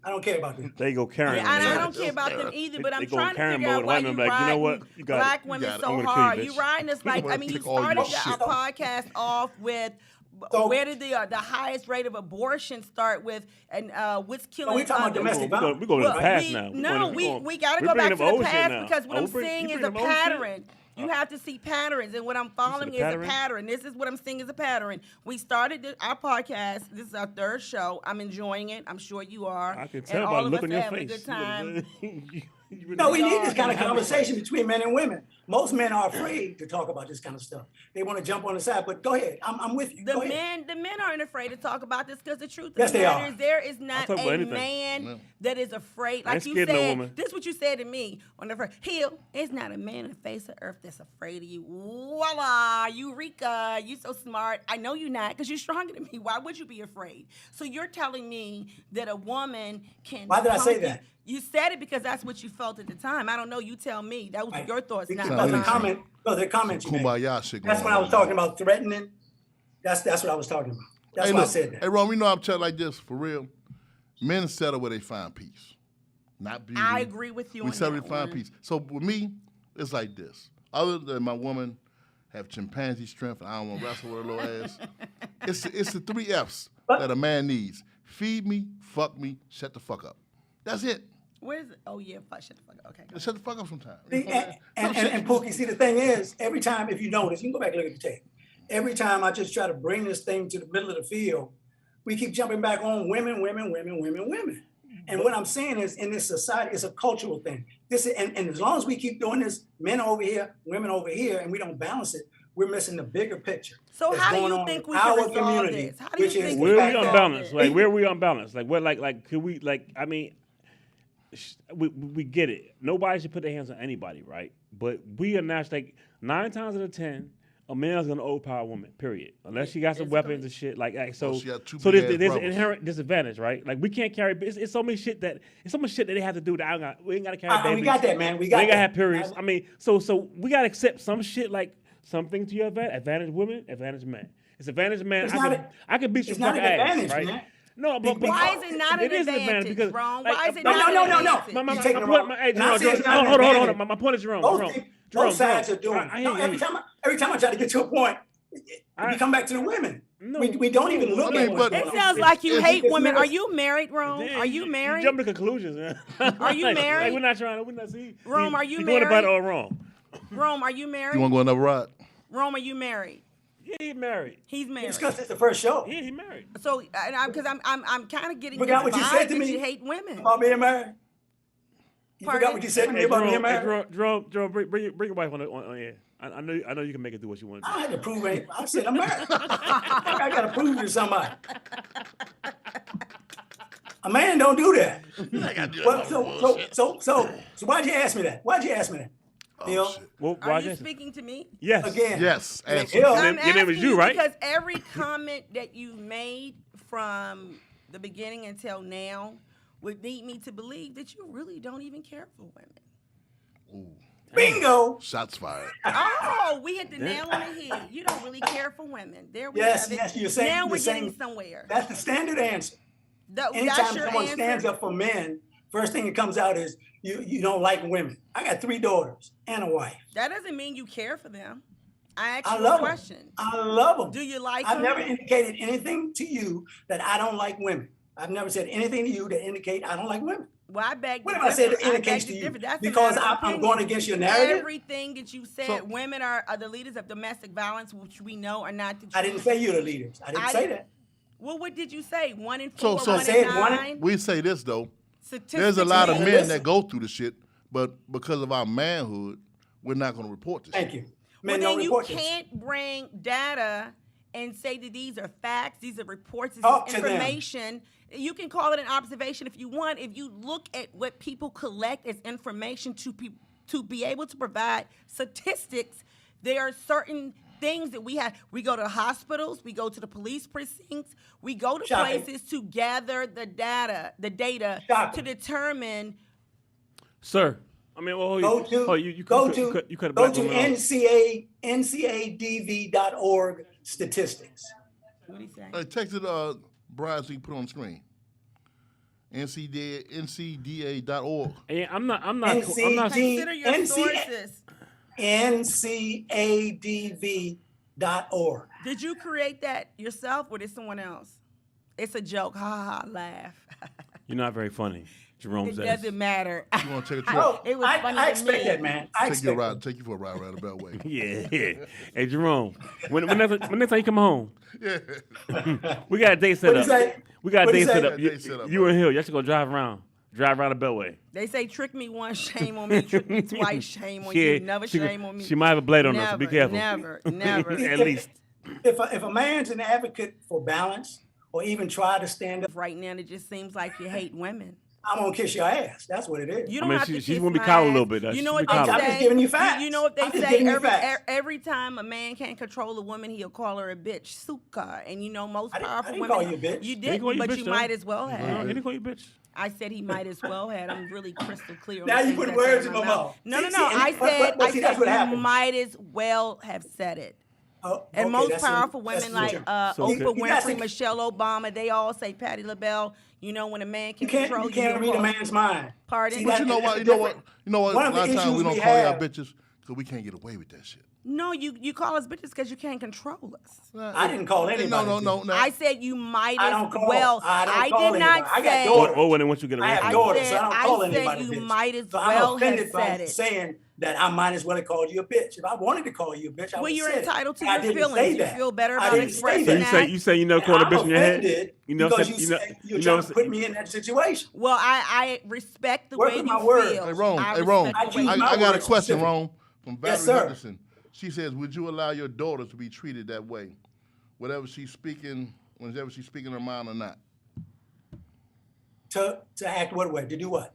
C: I don't care about them.
D: They go carrying.
E: I
D: on
E: don't care about them either, but
D: They
E: I'm
D: go
E: trying to
D: Karen
E: figure
D: mode
E: out
D: and
E: why
D: white
E: you
D: women like, you know what?
E: riding
D: You got it.
E: black
B: You
E: women
B: got it.
E: so
D: I'm gonna kill you,
E: hard.
D: bitch.
E: You riding us like, I mean, you
B: Take all your
E: started
B: shit.
E: our podcast off with
C: So-
E: where did the highest rate of abortion start with, and what's killing?
C: we talking about domestic violence.
D: We're going to the
E: Well,
D: past now.
E: No, we got to go back to the past because what I'm seeing is a pattern. You have to see patterns, and what I'm following is a
D: pattern?
E: pattern. This is what I'm seeing is a pattern. We started our podcast. This is our 3rd show. I'm enjoying it. I'm sure you are.
D: I can
E: And
D: tell by
E: all
D: the
E: of
D: look
E: us
D: on your
E: having a
D: face.
E: good time.
C: No, we need this kind of conversation between men and women. Most men are afraid to talk about this kind of stuff. They want to jump on the side, but go ahead. I'm with you.
E: The men aren't afraid to talk about this because the truth
C: Yes,
E: of the
C: they
E: matter
C: are.
E: is there is not
D: talk about
E: a
D: anything.
E: man that is afraid.
D: I
E: Like
D: ain't
E: you
D: scared of no
E: said,
D: woman.
E: this is what you said to me on the first. Hill, it's not a man on the face of earth that's afraid of you. Voila, Eureka, you so smart. I know you're not because you're stronger than me. Why would you be afraid? So you're telling me that a woman can.
C: Why did I say
E: punk
C: that?
E: You said it because that's what you felt at the time. I don't know. You tell me. That was
C: Right.
E: your thoughts, not
C: Because the
E: mine.
C: comment, because the comments you made.
B: Kumbaya shit going
C: That's when I
B: on.
C: was talking about threatening. That's what I was talking about. That's
B: Hey,
C: why I
B: look,
C: said that.
B: Hey, Ron, we know I'm telling like this, for real. Men settle where they find peace, not beauty.
E: I agree with you
B: We
E: on
B: settle
E: that
B: where they find
E: one.
B: peace. So with me, it's like this. Other than my woman have chimpanzee strength and I don't want to wrestle with her little ass, it's the 3 F's that a man needs. Feed me, fuck me, shut the fuck up. That's it.
E: Where is it? Oh yeah, shut the fuck up. Okay. Go.
B: Shut the fuck up sometimes.
C: See, and Pookie, see, the thing is, every time, if you notice, you can go back and look at the tape. Every time I just try to bring this thing to the middle of the field, we keep jumping back on women. And what I'm saying is, in this society, it's a cultural thing. And as long as we keep doing this, men over here, women over here, and we don't balance it, we're missing the bigger picture.
E: So
C: that's
E: how do
C: going
E: you
C: on
E: think
C: in
E: we can
C: our
E: resolve
C: community,
E: this? How do you
C: which is
E: think
C: the
D: Where are
C: fact
D: we
C: that-
D: unbalanced? Like, where are we unbalanced? Like, what? Like, could we? Like, I mean, we get it. Nobody should put their hands on anybody, right? But we are not like 9 times out of 10, a man's gonna overpower a woman. Period. Unless she got some weapons and shit. Like so.
B: Well, she got 2
D: So
B: big-ass
D: there's an
B: brothers.
D: inherent disadvantage, right? Like we can't carry. It's so much shit that they have to do that we ain't gotta carry babies.
C: We got that, man. We
D: We
C: got
D: ain't gotta
C: that.
D: have periods. I mean, so we gotta accept some shit like something to your advantage women, advantage men. It's advantage man.
C: It's
D: I can beat your
C: it's not
D: fucking
C: an
D: ass,
C: advantage,
D: right?
C: man.
D: No, but
E: Why is it not an
D: is
E: advantage,
D: because
E: Ron?
D: like,
E: Why is it
C: No,
E: not
C: no,
E: an
C: no, no.
E: advantage?
C: You're taking it wrong.
D: Hey,
C: And I say
D: Jerome,
C: it's not an
D: hold
C: advantage.
D: on. My point is Jerome.
C: Both sides are doing it.
D: I
C: No,
D: hear
C: every
D: you.
C: time I try to get to a point, we come back to the women.
D: No.
C: We don't even look
B: I mean,
C: at what's
B: but-
C: going
E: It
C: on.
E: sounds like you hate
C: it's
E: women.
C: never-
E: Are you married, Rome?
D: Then
E: Are you married?
D: You jump to conclusions, man.
E: Are you married?
D: Like, we're not see.
E: Rome, are you
D: You're going about it
E: married?
D: all wrong.
E: Rome, are you
B: You
E: married?
B: want to go another ride?
E: Rome, are you married?
D: Yeah, he married.
E: He's married.
C: It's because it's the first show.
D: Yeah, he married.
E: So, because I'm kind of getting
C: Forgot
E: this
C: what you
E: vibe
C: said to
E: that
C: me
E: you hate women.
C: About being married. You
E: Pardon?
C: forgot what you said to me about being married?
D: Jerome, bring your wife on here. I know you can make it do what you want to
C: I
D: do.
C: had to prove it. I said I'm married. I got to prove it to somebody. A man don't do that. So why'd you ask me that? Bill?
B: Oh, shit.
D: Well,
E: Are
D: why
E: you
D: just-
E: speaking to me?
D: Yes.
C: Again.
B: Yes, answer.
C: Hill.
D: Your name- your name is
E: asking
D: you, right?
E: Because every comment that you made from the beginning until now would lead me to believe that you really don't even care for women.
C: Bingo.
B: Shots fired.
E: Oh, we hit the nail on the head. You don't really care for women. There we
C: Yes,
E: have it.
C: yes, you're saying-
E: Now
C: you're
E: we're
C: saying-
E: getting somewhere.
C: That's the standard answer.
E: That's
C: Anytime
E: your
C: someone
E: answer.
C: stands up for men, first thing that comes out is you don't like women. I got 3 daughters and a wife.
E: That doesn't mean you care for them. I asked
C: I
E: you a
C: love them.
E: question.
C: I love them.
E: Do you like
C: I've
E: them?
C: never indicated anything to you that I don't like women. I've never said anything to you that indicate I don't like women.
E: Well, I beg
C: What
E: to
C: if I said
E: differ.
C: it indicates
E: beg
C: to you?
E: differ. That's a
C: Because
E: matter of
C: I'm
E: opinion.
C: going against your narrative?
E: Everything that you said,
B: So-
E: women are the leaders of domestic violence, which we know are not the truth.
C: I didn't say you're the leaders. I didn't say that.
E: Well, what did you say? 1 in 4,
B: So
E: 1
C: said
E: in
C: one in-
E: 9?
B: We say this though.
E: Statistics
B: There's a lot of
E: say-
B: men
C: Listen.
B: that go through the shit, but because of our manhood, we're not going to report this.
C: Thank
B: shit.
C: you.
E: Well,
C: Men
E: then
C: don't
E: you
C: report this.
E: can't bring data and say that these are facts, these are reports, this
C: Talk
E: is
C: to them.
E: information. You can call it an observation if you want. If you look at what people collect as information to be able to provide statistics, there are certain things that we have. We go to hospitals, we go to the police precincts, we go to
C: Shocking.
E: places to gather the data
C: Shocking.
E: to determine.
D: Sir. I mean, well,
C: Go to
D: you
C: go
D: cut a
C: to
D: black woman off.
C: ncadv.org statistics.
E: What do you say?
B: Hey, text it, Brian, so you can put it on the screen. ncda.org.
D: Yeah, I'm not.
C: NCD
E: Consider your
C: NCA
E: sources.
C: ncadv.org.
E: Did you create that yourself or did someone else? It's a joke. Ha ha, ha, laugh.
D: You're not very funny, Jerome
E: It
D: says.
E: doesn't matter.
B: You want to take a trip?
C: Oh,
E: It was funny
C: I
E: to
C: expect
E: me.
C: that, man. I
B: Take you a
C: expect
B: ride.
C: that.
B: Take you for a ride around the Beltway.
D: Yeah. Hey, Jerome, when next time you come home, we got a date set
C: What'd
D: up.
C: you say?
D: We got a
C: What'd
D: date
C: you
D: set
C: say?
D: up.
B: Got a date set up,
D: You and Hill, y'all should go drive around. Drive around the Beltway.
E: They say trick me once, shame on me. Trick me twice, shame on you. Never shame on me.
D: She might have a blade on her, so be careful.
E: Never.
D: At least.
C: If a man's an advocate for balance or even try to stand up,
E: Right now, it just seems like you hate women.
C: I'm gonna kiss your ass. That's what it is.
E: You don't have to
D: she's
E: kiss
D: gonna be
E: my
D: coddled a
E: ass.
D: little bit.
E: You know what
D: She's
E: they
D: be
C: I'm
E: say?
C: just giving you facts.
E: You know what they
C: I'm just
E: say?
C: giving you facts.
E: Every time a man can't control a woman, he'll call her a bitch, suka. And you know most
C: I
E: powerful
C: didn't
E: women.
C: call you a bitch.
E: You
D: He
E: did,
D: call you
E: but
D: bitch,
E: you
D: though.
E: might as well
D: No,
E: have.
D: he didn't call you bitch.
E: I said he might as well have. I'm really crystal clear. On
C: Now
E: the
C: you
E: things
C: put
E: I
C: words
E: said
C: in my mouth.
E: No.
C: See,
E: I said
C: but see, that's what
E: you
C: happens.
E: might as well have said it.
C: Oh,
E: And
C: okay,
E: most
C: that's
E: powerful
C: that's
E: women like
C: true.
D: So
E: Oprah
D: good.
C: That's
E: Winfrey,
C: it.
E: Michelle Obama, they all say Patti LaBelle. You know when a man can
C: You can't
E: control
C: you can't read a man's mind.
E: Pardon?
C: See,
B: But
C: that-
B: you know
C: that's
B: what?
C: the
B: You know what?
C: difference.
B: You know what?
C: One
B: A
C: of the
B: lot of times
C: issues
B: we don't
C: we
B: call y'all
C: have-
B: bitches because we can't get away with that shit.
E: No, you call us bitches because you can't control us.
C: I didn't call anybody.
B: No.
E: I said you might
C: I
E: as
C: don't call.
E: well.
C: I don't
E: I
C: call
E: did not
C: anybody. I got
E: say.
C: daughters.
D: Or when once you get
C: I have
D: arrested.
C: daughters, so I don't call
E: I said
C: anybody
E: you
C: bitch.
E: might as
C: so
E: well
C: I'm offended
E: have
C: by
E: said it.
C: saying that I might as well have called you a bitch. If I wanted to call you a bitch, I
E: Well,
C: would
E: you're
C: say
E: entitled to
C: it. I
E: your
C: didn't
E: feelings.
C: say
E: You
C: that.
E: feel better
C: I
E: about
C: didn't say
E: expressing
D: So
C: that.
D: you say you never called a
C: I'm
D: bitch in your head?
C: offended
D: You know,
C: because
D: said-
C: you
D: know-
C: say you're
D: you know,
C: trying to put me in that situation.
E: Well, I respect the
C: Work
E: way
C: with
E: you
C: my words.
E: feel.
B: Hey, Rome.
E: I
B: Hey, Rome.
E: respect the
C: I
E: way
C: choose
E: you
C: my
B: I got a
C: words
B: question,
C: specific.
B: Rome, from Valerie
C: Yes, sir.
B: Henderson. She says, would you allow your daughters to be treated that way, whenever she's speaking her mind or not?
C: To act what way? To do what?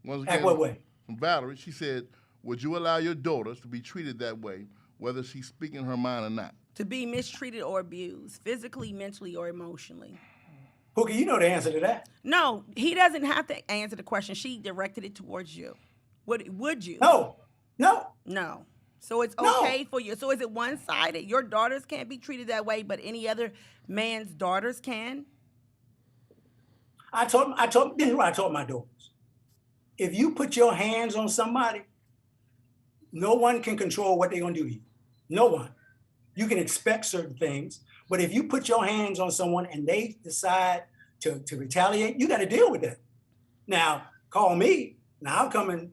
B: Once
C: Act what way?
B: From Valerie, she said, would you allow your daughters to be treated that way, whether she's speaking her mind or not?
E: to be mistreated or abused, physically, mentally, or emotionally.
C: Pookie, you know the answer to that.
E: No, he doesn't have to answer the question. She directed it towards you. Would you?
C: No.
E: No. So it's
C: No.
E: okay for you. So is it one-sided? Your daughters can't be treated that way, but any other man's daughters can?
C: This is what I told my daughters. If you put your hands on somebody, no one can control what they're gonna do to you. No one. You can expect certain things, but if you put your hands on someone and they decide to retaliate, you gotta deal with that. Now, call me. Now I'll come and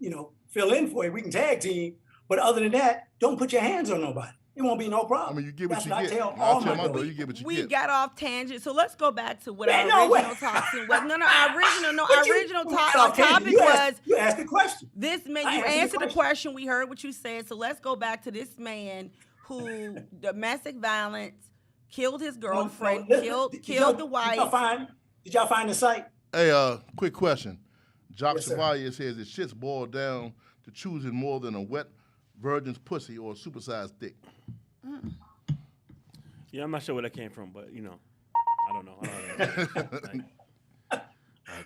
C: fill in for you. We can tag team. But other than that, don't put your hands on nobody. It won't be no problem.
B: I mean, you get what
C: That's
B: you
C: what
B: get.
C: I tell
B: I'll
C: all
B: tell
C: my
B: my daughter,
C: daughters.
B: you get what you
E: We
B: get.
E: got off tangent, so let's go back to what
C: Man,
E: our
C: no way.
E: original topic was. Our
C: But you-
E: original
C: you got off tangent.
E: topic
C: You
E: was
C: asked- You asked the question.
E: this man.
C: I
E: You
C: answered the
E: answered the
C: question.
E: question. We heard what you said. So let's go back to this man who domestic violence, killed his girlfriend,
C: Listen,
E: killed
C: did y'all-
E: the wife.
C: Did y'all find the site?
B: Hey, quick question. Jock
C: Yes, sir.
B: Chevalier says that shit's boiled down to choosing more than a wet virgin's pussy or a supersized dick.
D: Yeah, I'm not sure where that came from, but I don't know.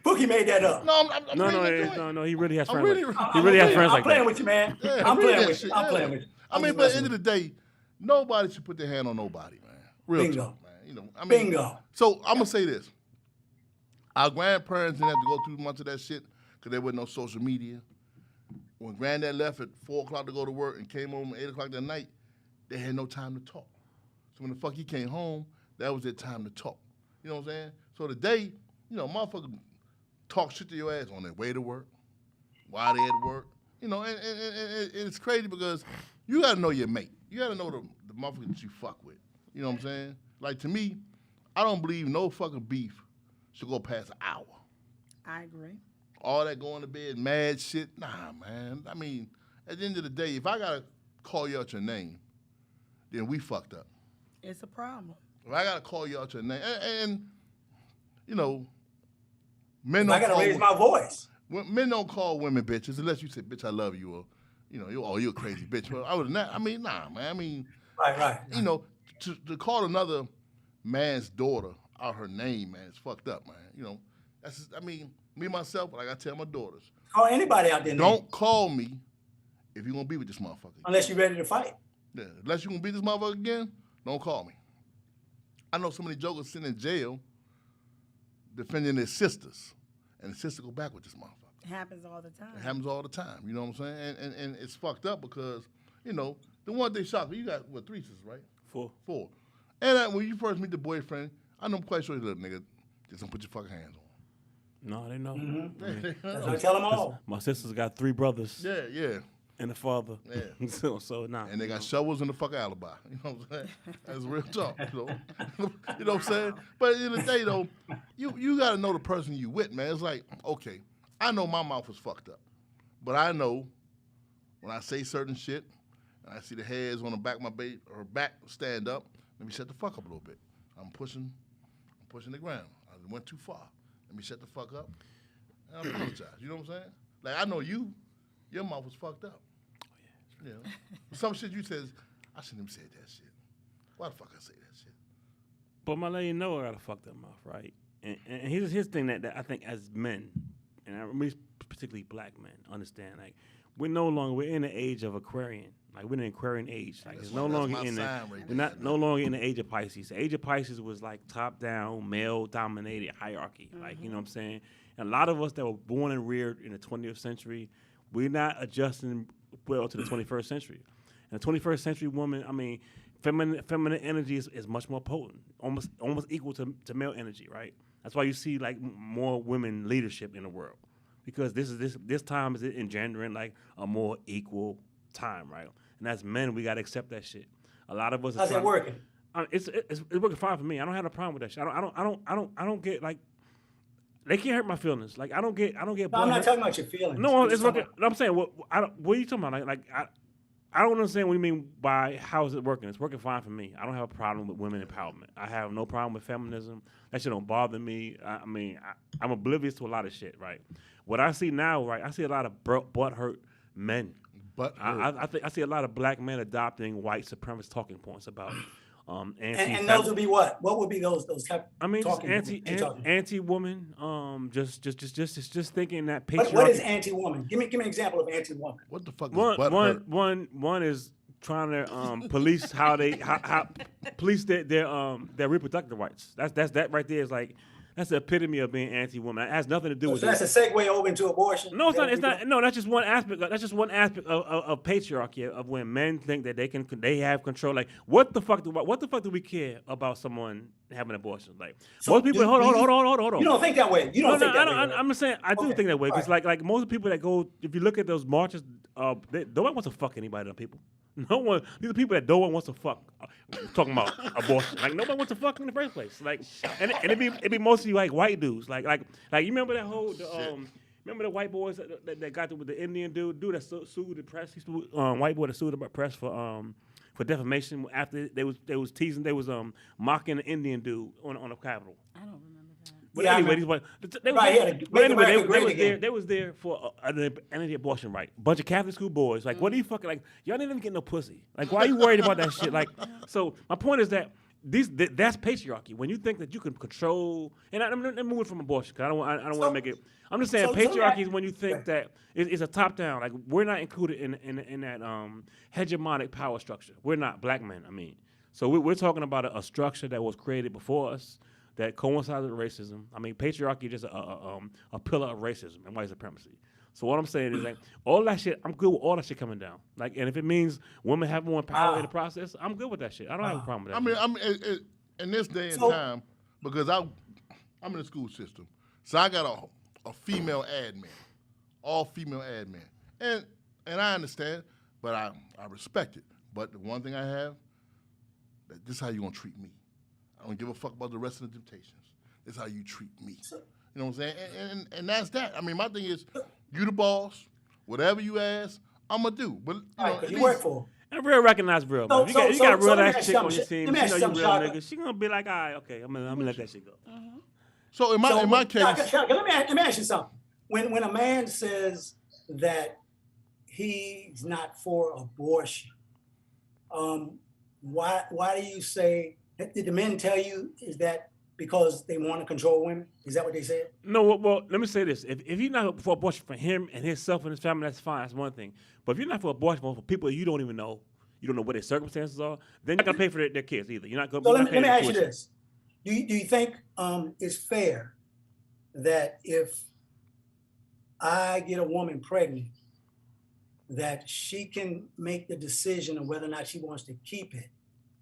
C: Bookie made that up.
B: No, I'm
D: No,
B: reading the joint.
D: no. He really has
B: I'm
D: friends.
B: really-
D: He really has friends
C: I'm
D: like
C: playing
D: that.
C: with you, man.
B: Yeah,
C: I'm
B: read
C: playing
B: that
C: with
B: shit,
C: you. I'm
B: yeah.
C: playing with you.
B: I mean, but at the end of the day, nobody should put their hand on nobody, man. Real
C: Bingo.
B: talk, man.
C: Bingo.
B: So I'm gonna say this: our grandparents didn't have to go through much of that shit because there was no social media. When Granddad left at 4 o'clock to go to work and came home at 8 o'clock that night, they had no time to talk. So when the fuck he came home, that was their time to talk. You know what I'm saying? So today, motherfuckers talk shit to your ass on their way to work, while they at work. And it's crazy because you gotta know your mate. You gotta know the motherfucker that you fuck with. You know what I'm saying? Like, to me, I don't believe no fucking beef should go past an hour.
E: I agree.
B: All that going to bed, mad shit, nah, man. I mean, at the end of the day, if I gotta call you out your name, then we fucked up.
E: It's a problem.
B: If I gotta call you out your name, and
C: I
B: men don't
C: gotta
B: call
C: raise my voice.
B: men don't call women bitches unless you say, "Bitch, I love you," or you're a crazy bitch. But other than that, I mean, nah, man. I mean,
C: Right.
B: to call another man's daughter out her name, man, it's fucked up, man. That's just, me myself, like I tell my daughters,
C: Call anybody out there.
B: don't call me if you're gonna be with this motherfucker.
C: Unless you're ready to fight.
B: Yeah, unless you're gonna beat this motherfucker again, don't call me. I know so many jokers sitting in jail defending their sisters, and the sister go back with this motherfucker.
E: It happens all the time.
B: It happens all the time. You know what I'm saying? And it's fucked up because, the one they shot, you got, 3 sisters, right? 4. And when you first meet the boyfriend, I'm quite sure, look, nigga, just don't put your fucking hands on him.
D: No, they know.
C: That's what I tell them all.
D: My sister's got 3 brothers.
B: Yeah.
D: And the father.
B: Yeah.
D: so nah.
B: And they got shovels in the fucking alibi. You know what I'm saying? That's real talk. You know what I'm saying? But at the end of the day, though, you got to know the person you with, man. It's like, okay, I know my mouth was fucked up. But I know when I say certain shit, and I see the hairs on the back of my her back stand up, let me shut the fuck up a little bit. I'm pushing the ground. I went too far. Let me shut the fuck up. And I apologize. You know what I'm saying? Like, I know your mouth was fucked up. You know, some shit you said, I shouldn't have said that shit. Why the fuck I say that shit?
D: But I'm letting you know I got a fucked up mouth, right? And here's his thing that I think as men, and I mean particularly black men, understand. Like, we're in the age of Aquarian. Like, we're in the Aquarian age. Like, it's no longer in no longer in the age of Pisces. The age of Pisces was like top down, male dominated hierarchy. Mm-hmm. Like, you know what I'm saying? And a lot of us that were born and reared in the 20th century, we're not adjusting well to the 21st century. And the 21st century woman, I mean, feminine energy is much more potent, almost equal to male energy, right? That's why you see like more women leadership in the world, because this time is engendering like a more equal time, right? And as men, we gotta accept that shit. A lot of us.
C: How's it working?
D: It's working fine for me. I don't have a problem with that shit. I don't get like. They can't hurt my feelings. Like I don't get.
C: No, I'm not talking about your feelings.
D: No, it's working. I'm saying what are you talking about? I don't understand what you mean by how is it working. It's working fine for me. I don't have a problem with women empowerment. I have no problem with feminism. That shit don't bother me. I'm oblivious to a lot of shit. Right. What I see now, right? I see a lot of butthurt men. I see a lot of black men adopting white supremacist talking points about.
C: And those would be what? What would be those type?
D: I mean, anti-woman. Just thinking that patriarchy.
C: What is anti-woman? Give me an example of anti-woman.
B: What the fuck is
D: one is trying to police how police their reproductive rights. That right there is like. That's the epitome of being anti-woman. It has nothing to do with.
C: So that's a segue over into abortion.
D: No, it's not. It's not. No, that's just one aspect. That's just one aspect of patriarchy, of when men think that they have control. Like, what the fuck do we care about someone having an abortion? Like, so most people. Hold on.
C: You don't think that way. You don't think that way.
D: I'm just saying. I do think that way because, like most people that go, if you look at those marches, no one wants to fuck anybody. People. No one. These are people that no one wants to fuck. Talking about abortion. Like nobody wants to fuck in the first place. Like, and it'd be mostly like white dudes. Like you remember that whole remember the white boys that got with the Indian dude that sued the press. He sued white boy that sued the press for defamation after they was teasing. They was mocking the Indian dude on the Capitol.
E: I don't remember that.
D: But anyway, they was there for an anti-abortion right. Bunch of Catholic school boys. Like, what are you fucking like? Y'all didn't even get no pussy. Like, why are you worried about that shit? Like, so my point is that that's patriarchy. When you think that you can control, and I'm moving from abortion because I don't want to make it. I'm just saying patriarchy is when you think that it's a top down. Like, we're not included in that hegemonic power structure. We're not black men. I mean, so we're talking about a structure that was created before us. That coincides with racism. I mean, patriarchy is just a pillar of racism and white supremacy. So what I'm saying is like all that shit. I'm good with all that shit coming down. Like, and if it means women have more power in the process, I'm good with that shit. I don't have a problem with that.
B: I mean, in this day and time, because I'm in the school system, so I got a female admin, all female admin, and I understand, but I respect it. But the one thing I have, that this is how you gonna treat me. I don't give a fuck about the rest of the temptations. This is how you treat me. You know what I'm saying? And that's that. I mean, my thing is, you the boss. Whatever you ask, I'm going to do. But
C: you work for.
D: And real recognize real. You got real ass chick on your team. She know you real nigga. She going to be like, all right, okay, I'm going to let that shit go. Mm-hmm.
B: So in my case.
C: Let me ask you something. When a man says that he's not for abortion, why do you say... Did the men tell you is that because they want to control women? Is that what they said?
D: No, well, let me say this. If you're not for abortion for him and himself and his family, that's fine. That's one thing. But if you're not for abortion for people you don't even know, you don't know what their circumstances are, then you're not going to pay for their kids either. You're not going to pay for
C: let me ask you this. Do you think it's fair that if I get a woman pregnant, that she can make the decision of whether or not she wants to keep it?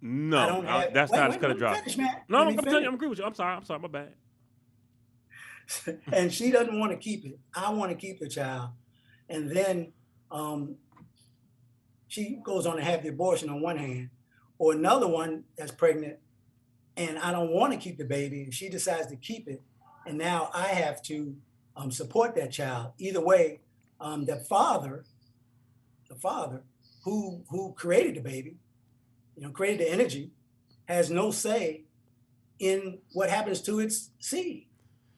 D: No, that's not as cut and dry. No, I'm telling you, I'm agree with you. I'm sorry, my bad.
C: And she doesn't want to keep it. I want to keep the child. And then she goes on to have the abortion on one hand, or another one that's pregnant and I don't want to keep the baby, and she decides to keep it, and now I have to support that child. Either way, the father who created the baby, created the energy, has no say in what happens to its seed.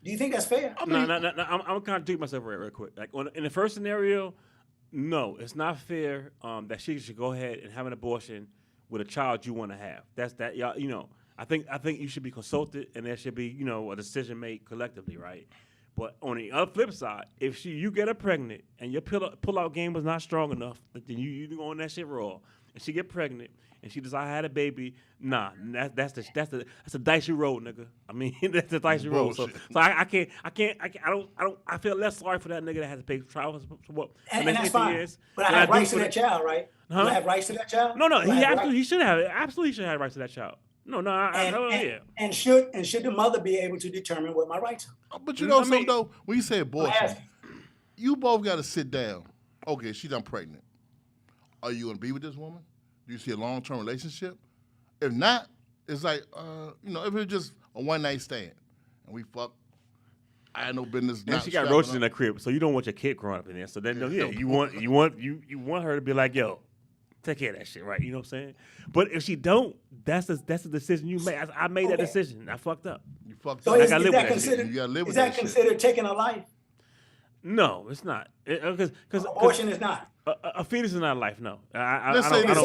C: Do you think that's fair?
D: No. I'm kind of doing myself real quick. Like in the first scenario, no, it's not fair that she should go ahead and have an abortion with a child you want to have. That's that. Y'all, I think you should be consulted, and there should be a decision made collectively, right? But on the other flip side, if you get her pregnant and your pull-out game was not strong enough, then you go on that shit raw, and she get pregnant and she decides I had a baby, nah, that's a dicey road, nigga. I mean, that's a dicey road. So I feel less sorry for that nigga that has to pay trial support.
C: And that's fine. Years,
D: but
C: I have rights to that child, right? Huh? I have rights to that child.
D: No, he should have it. Absolutely should have rights to that child. Yeah.
C: And should the mother be able to determine what my rights are?
B: But something though, when you say abortion, you both got to sit down. Okay, she's pregnant. Are you gonna be with this woman? Do you see a long-term relationship? If not, it's like if it's just a one-night stand and we fuck, I had no business.
D: And she got roaches in her crib, so you don't want your kid growing up in there. So then, you want her to be like, yo, take care of that shit, right? You know what I'm saying? But if she don't, that's the decision you made. I made that decision. I fucked up.
B: You fucked
C: so
B: up.
C: Is that considered taking a life?
D: No, it's not. Because
C: abortion is not.
D: A fetus is not a life. No.
B: Let's say this.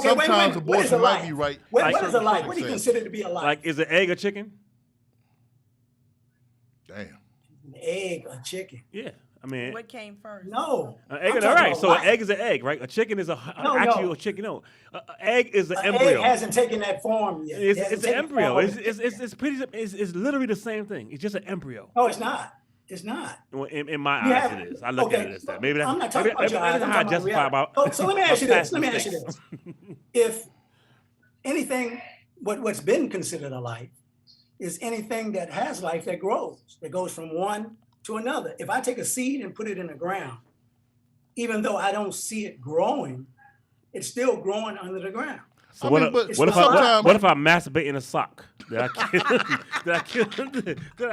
B: Sometimes abortion might be right.
C: What is a life? What do you consider to be a life?
D: Like, is an egg a chicken?
B: Damn.
C: An egg, a chicken.
D: Yeah. I mean,
E: what came first?
C: No.
D: An egg, all right. So an egg is an egg, right? A chicken is a chicken. No, an egg is an embryo.
C: Egg hasn't taken that form yet.
D: It's an embryo. It's literally the same thing. It's just an embryo.
C: No, it's not. It's not.
D: Well, in my eyes, it is. I look at it as that. Maybe that's.
C: I'm not talking about your eyes. I'm talking about reality. So let me ask you this. If anything, what's been considered a life is anything that has life that grows, that goes from one to another. If I take a seed and put it in the ground, even though I don't see it growing, it's still growing under the ground.
D: So what if I masturbate in a sock? Did I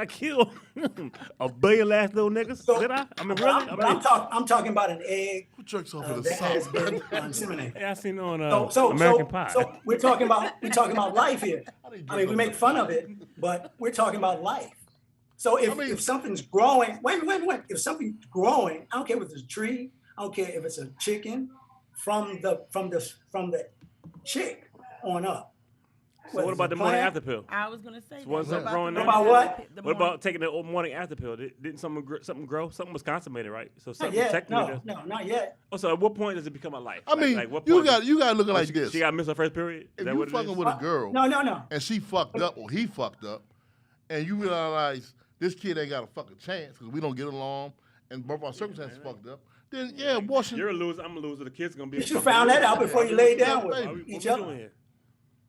D: kill a billion last little niggas?
C: So,
D: did I? I mean, really?
C: I'm talking about an egg
B: jerks off
C: that has been inseminated.
D: Yeah, I seen on
C: American Pie. So we're talking about life here. I mean, we make fun of it, but we're talking about life. So if something's growing, wait. If something's growing, I don't care if it's a tree, I don't care if it's a chicken, from the chick on up.
D: So what about the morning after pill?
E: I was gonna say.
D: So
E: that.
C: About what?
D: What about taking the morning after pill? Didn't something grow? Something was consummated, right? So something
C: not yet.
D: technically.
C: No, not yet.
D: Oh, so at what point does it become a life?
B: I mean,
D: what
B: you
D: point
B: got to look at it like this.
D: She got missed her first period.
B: If you fucking with a girl,
C: no,
B: and she fucked up or he fucked up, and you realize this kid ain't got a fucking chance because we don't get along, and both our circumstances fucked up. Then abortion.
D: You're a loser. I'm a loser. The kid's gonna be.
C: You should have found that out before you laid down with each other.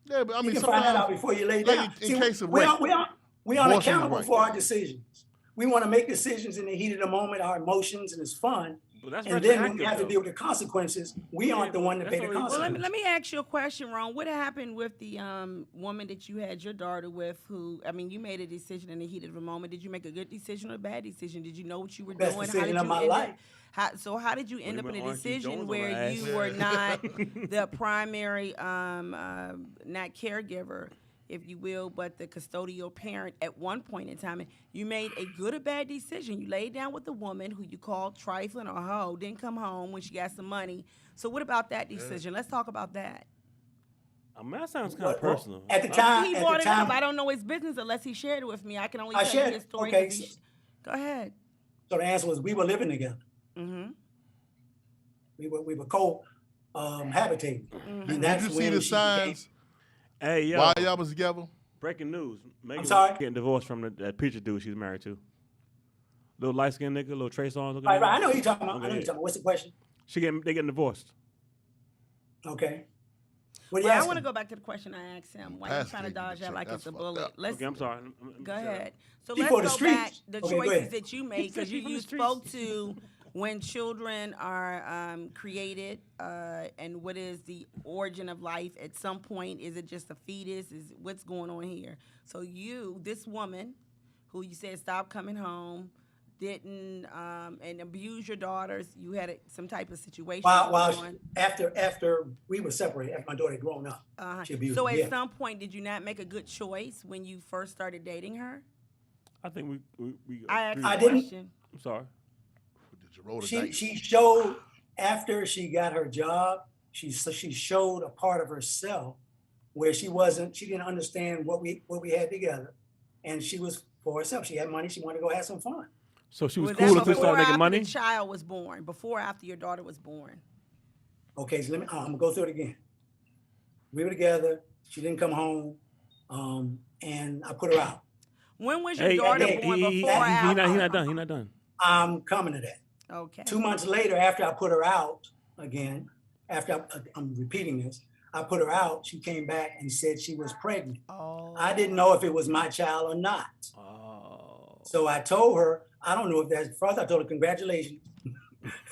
B: Yeah, but I mean,
C: you can find that out before you lay down.
B: In case of
C: we aren't accountable for our decisions. We want to make decisions in the heat of the moment, our emotions, and it's fun. And then when we have to deal with the consequences, we aren't the one to pay the consequences.
E: Well, let me ask you a question, Ron. What happened with the woman that you had your daughter with who, you made a decision in the heat of the moment. Did you make a good decision or a bad decision? Did you know what you were doing?
C: Best decision of my life.
E: How did you end up in a decision where you were not the primary, not caregiver, if you will, but the custodial parent at one point in time? And you made a good or bad decision. You laid down with a woman who you called trifling or hoe, didn't come home when she got some money. So what about that decision? Let's talk about that.
D: That sounds kind of personal.
C: At the time,
E: he brought it up. I don't know his business unless he shared it with me. I can only tell you his story.
C: Okay.
E: Go ahead.
C: So the answer was we were living together.
E: Mm-hmm.
C: We were co-habitating.
E: Mm-hmm.
C: Did
B: you see the signs?
D: Hey, yo.
B: While y'all was together?
D: Breaking news.
C: I'm sorry?
D: Getting divorced from that preacher dude she's married to. Little light-skinned nigga, little Trey Songz.
C: Right. I know who you're talking about. What's the question?
D: They getting divorced.
C: Okay.
E: I want to go back to the question I asked him. Why are you trying to dodge that like it's a bullet?
D: Okay, I'm sorry.
E: Go ahead. So let's go back the choices that you made, because you spoke to when children are created, and what is the origin of life? At some point, is it just a fetus? Is what's going on here? So this woman, who you said stopped coming home, didn't and abuse your daughters. You had some type of situation.
C: After we were separated, after my daughter had grown up, she abused
E: So
C: me.
E: at some point, did you not make a good choice when you first started dating her?
D: I think we
E: I asked
C: I
E: a
C: didn't-
E: question.
D: I'm sorry.
B: Did you roll the dice?
C: She showed, after she got her job, she showed a part of herself where she didn't understand what we had together, and she was for herself. She had money. She wanted to go have some fun.
D: So she was
E: Was
D: cool
E: that
D: until she
E: before
D: started
E: or
D: making
E: after
D: money?
E: the child was born? Before or after your daughter was born?
C: Okay, so I'm gonna go through it again. We were together. She didn't come home, and I put her out.
E: When was your
D: Hey,
E: daughter
C: hey,
E: born?
C: he
E: Before or
C: not
E: after?
D: He not done. He not done.
C: I'm coming to that.
E: Okay.
C: 2 months later, after I put her out again, I'm repeating this, I put her out. She came back and said she was pregnant.
E: Oh.
C: I didn't know if it was my child or not.
D: Oh.
C: So I told her, I don't know if that's, first I told her, congratulations.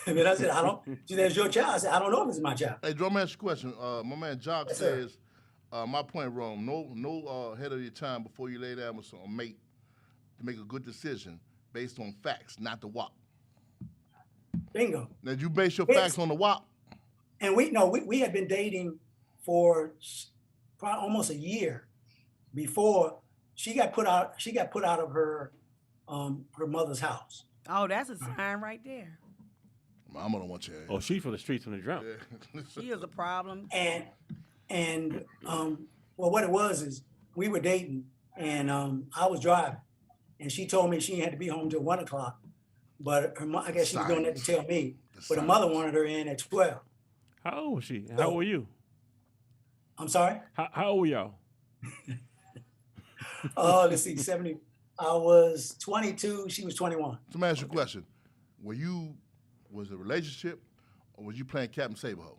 C: And then I said, she said, it's your child. I said, I don't know if it's my child.
B: Hey, Joe, let me ask you a question. My man Jock
C: Yes, sir.
B: says, my point wrong. No ahead of your time before you lay down with some mate to make a good decision based on facts, not the WAP.
C: Bingo.
B: Now, you base your
C: Yes.
B: facts on the WAP?
C: And we had been dating for probably almost a year before she got put out of her mother's house.
E: Oh, that's a sign right there.
B: Mama don't want you.
D: Oh, she's from the streets from the drum.
B: Yeah.
E: She is a problem.
C: And well, what it was is we were dating, and I was driving, and she told me she had to be home till 1 o'clock, but I guess she was doing that to tell me. But her mother wanted her in at 12.
D: How old was she? How old were you?
C: I'm sorry.
D: How old were y'all?
C: Oh, let's see, 70. I was 22. She was 21.
B: So let me ask you a question. Was it a relationship, or was you playing Captain Saberho?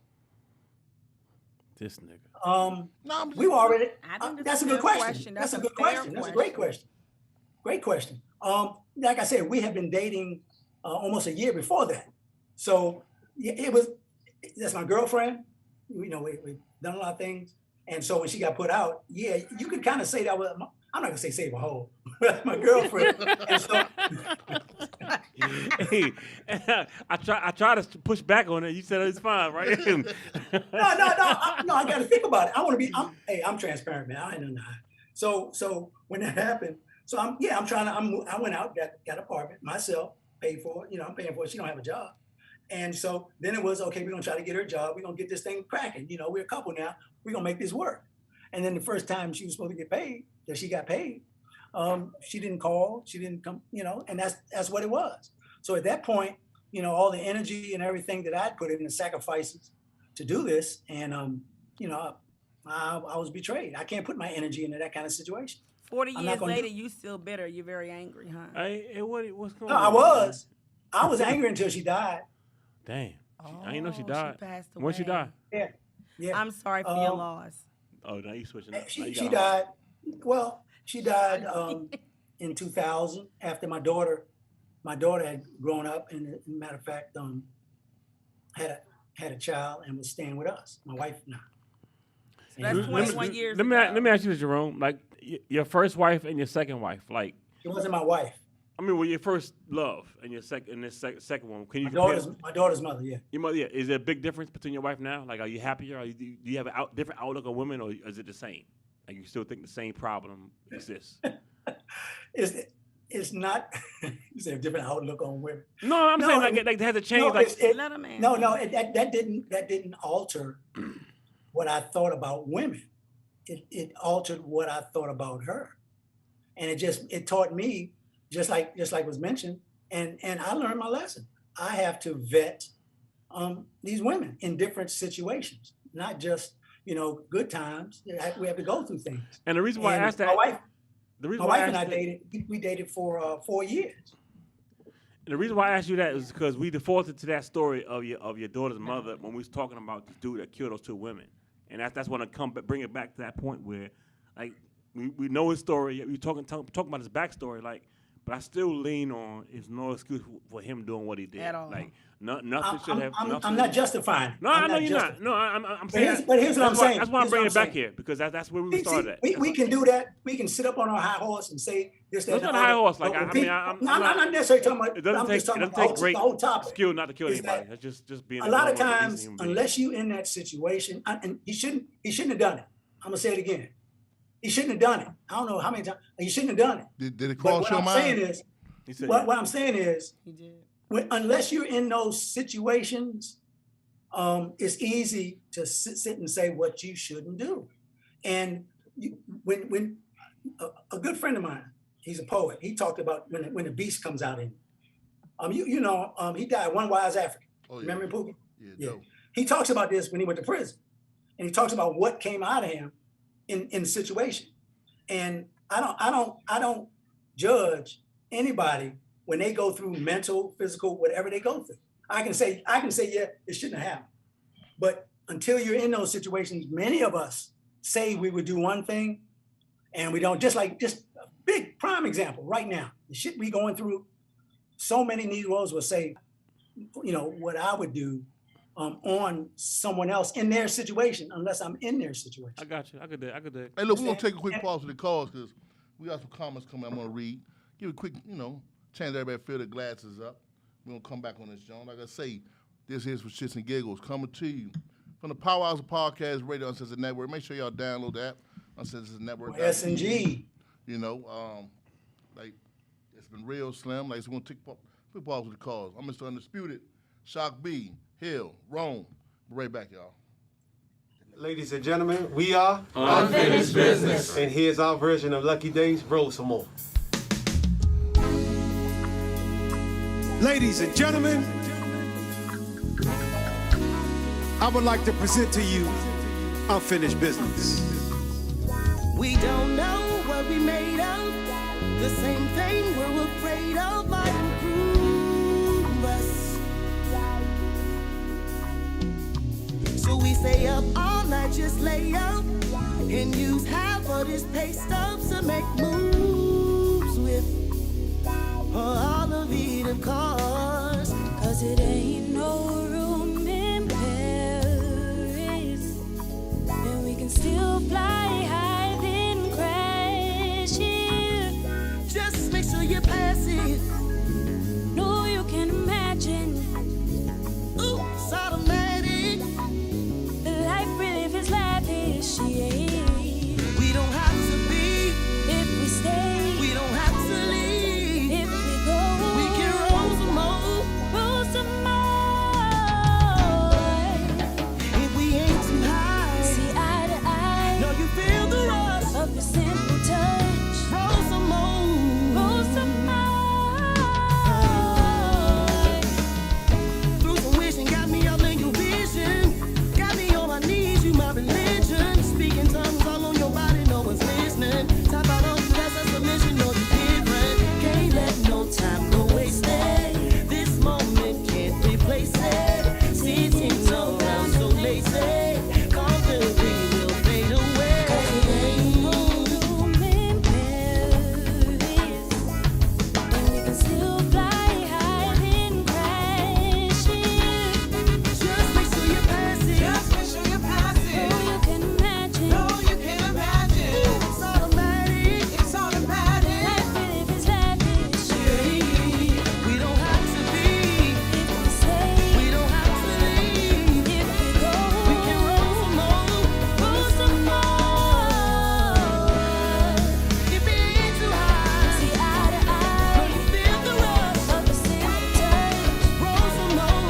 D: This nigga.
B: No, I'm just,
C: We were already.
E: I think
C: That's a
E: fair
C: good question. That's a good
E: fair
C: question. That's a great question. Great question. Like I said, we had been dating almost a year before that. So yeah, that's my girlfriend. We've done a lot of things. And so when she got put out, yeah, you could kind of say that was, I'm not gonna say save a hoe, but my girlfriend. And so,
D: Hey, I try to push back on it. You said it's fine, right?
C: no, I got to think about it. I want to be. I'm transparent, man. I ain't nothing to hide. So when that happened, I went out, got an apartment myself, paid for it. I'm paying for it. She don't have a job, and so then it was okay. We're gonna try to get her a job. We're gonna get this thing cracking. We're a couple now. We're gonna make this work. And then the first time she was supposed to get paid, that she got paid, she didn't call. She didn't come. And that's what it was. So at that point, all the energy and everything that I'd put in, the sacrifices to do this, and I was betrayed. I can't put my energy into that kind of situation.
E: 40
C: I'm not
E: years
C: gonna
E: later, you still bitter. You're very angry, huh?
D: Hey, what's going
C: No,
D: on?
C: I was angry until she died.
D: Damn. I didn't know she
E: Oh,
D: died.
E: She passed away.
D: When she died?
C: Yeah.
E: I'm sorry for your loss.
D: Oh, now you switching up. Now
C: She
D: you got a-
C: died. Well, she died in 2000 after my daughter had grown up, and matter of fact, had a child and was staying with us. My wife now.
E: That's
C: And
E: 21 years
D: Let me
E: ago.
D: ask you this, Jerome. Like your first wife and your second wife. Like,
C: She wasn't my wife.
D: I mean, well, your first love and your second one. Can you
C: My daughter's mother. Yeah.
D: Your mother, yeah. Is there a big difference between your wife now? Like, are you happier? Do you have a different outlook on women, or is it the same? Like, you still think the same problem exists?
C: It's not. You say a different outlook on women.
D: No, I'm saying like it has to change.
E: Let him answer.
C: No, that didn't alter what I thought about women. It altered what I thought about her, and it taught me, just like was mentioned, and I learned my lesson. I have to vet these women in different situations, not just good times. We have to go through things.
D: And the reason why I asked that,
C: My wife and I dated. We dated for 4 years.
D: the reason why I asked you that is because we defaulted to that story of your daughter's mother when we was talking about the dude that killed those two women, and that's when I bring it back to that point where, like, we know his story. We talking about his backstory, like, But I still lean on it's no excuse for him doing what he did.
E: At all.
D: Like nothing should have.
C: I'm not justifying.
D: No, I know you're not. No, I'm saying.
C: But here's what I'm saying.
D: That's why I'm bringing it back here because that's where we started at.
C: We can do that. We can sit up on our high horse and say this, that,
D: It's not a high horse. Like
C: I'm not necessarily talking about.
D: It doesn't take great
C: the whole topic.
D: skill not to kill
C: Is
D: anybody.
C: that
D: That's just being
C: a lot of
D: normal,
C: times,
D: decent human being.
C: unless you in that situation, and he shouldn't have done it. I'm gonna say it again. He shouldn't have done it. I don't know how many times he shouldn't have done it.
B: Did it
C: But
B: cross
C: what
B: your
C: I'm
B: mind?
C: saying is,
D: He said,
C: what I'm saying is,
E: He did.
C: unless you're in those situations, it's easy to sit and say what you shouldn't do. And when a good friend of mine, he's a poet. He talked about when the beast comes out in you. He died, One Wise African.
B: Oh, yeah.
C: Remember Pookie?
B: Yeah. Dope.
C: He talks about this when he went to prison, and he talks about what came out of him in the situation. And I don't judge anybody when they go through mental, physical, whatever they go through. I can say, yeah, it shouldn't have happened. But until you're in those situations, many of us say we would do one thing and we don't. Just a big prime example right now, the shit we going through, so many Negroes will say, what I would do on someone else in their situation, unless I'm in their situation.
D: I got you. I could do.
B: Hey, look, we're going to take a quick pause for the calls because we got some comments coming I'm going to read. Give a quick, chance everybody to fill their glasses up. We're going to come back on this, John. Like I say, this is for Shitz and Giggles coming to you from the Powerhouse of Podcast Radio Uncensored Network. Make sure y'all download the app, Uncensored Network.
C: S&G.
B: Like, it's been real slim. Like, so we're going to take quick pause with the calls. I'm Mr. Undisputed, Shock B, Hill, Rome. We're right back, y'all.
F: Ladies and gentlemen, we are
G: Unfinished Business.
F: And here's our version of Lucky Days. Roll some more. Ladies and gentlemen, I would like to present to you Unfinished Business.
A: We don't know what we made of. The same thing we're afraid of might improve us. So we stay up all night, just lay up and use half of this pay stubs to make moves with all of it, of course.
H: Cause it ain't no room in Paris, and we can still fly high then crash here.
A: Just make sure you pass it.
H: No, you can imagine.
A: Ooh, it's automatic.
H: The life really feels lavish, yeah.
A: We don't have to be.
H: If we stay,
A: We don't have to leave.
H: if we go,
A: We can roll some more.
H: roll some more.
A: If we ain't too high.
H: See eye to eye
A: No, you feel the rush.
H: of your simple touch.
A: Roll some more.
H: Roll some more.
A: Through some wishing, got me all in your vision. Got me on my knees, you my religion. Speaking tongues all on your body, no one's listening. Top out on you, that's a submission, no you different. Can't let no time go wasted. This moment can't replace it. Sitting around so lazy. Comfortably will fade away.
H: Ain't no room in Paris, and we can still fly high then crash here.
A: Just make sure you pass it.
H: Oh, you can imagine.
A: It's automatic.
H: Life really feels lavish.
A: We don't have to be.
H: If we stay,
A: We don't have to leave.
H: if we go,
A: We can roll some more.
H: roll some more.
A: If it ain't too high.
H: See eye to
A: No,
H: eye
A: you feel the rush.
H: of your simple touch.
A: Roll some more.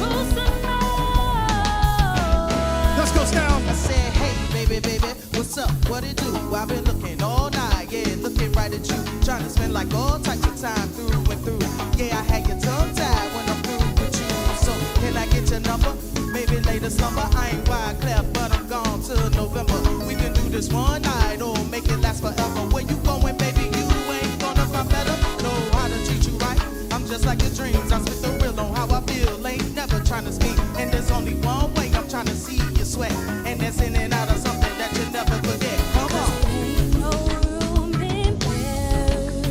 H: Roll some more.
F: Let's go, Scout.
I: I said, hey, baby, what's up? What it do? I've been looking all night, yeah, looking right at you. Trying to spend like all types of time through and through. Yeah, I had your tongue tied when I'm through with you. So, can I get your number? Maybe later slumber. I ain't wide clear, but I'm gone till November. We can do this one night or make it last forever. Where you going, baby? You ain't gonna find better. Know how to treat you right. I'm just like your dreams. I spit the real on how I feel. Ain't never trying to speak. And there's only one way I'm trying to see you sweat. And that's in and out of something that you never forget. Come on.
H: Ain't no room in Paris,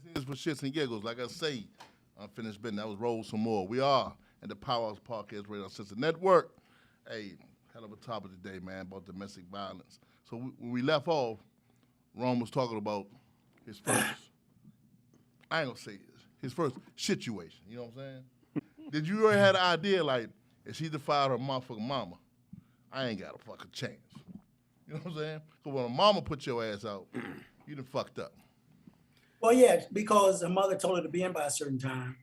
B: This is for Shits and Giggles. Like I say, Unfinished Business. That was Roll Some More. We are at the Powerhouse Podcast Radio Sister Network. Hey, hell of a topic today, man, about domestic violence. So when we left off, Ron was talking about his first, I ain't gonna say this, his first situation. You know what I'm saying? Did you ever have an idea, like, if she defied her motherfucking mama, I ain't got a fucking chance. You know what I'm saying? Because when a mama put your ass out, you done fucked up.
C: Well, yeah, because her mother told her to be in by a certain time,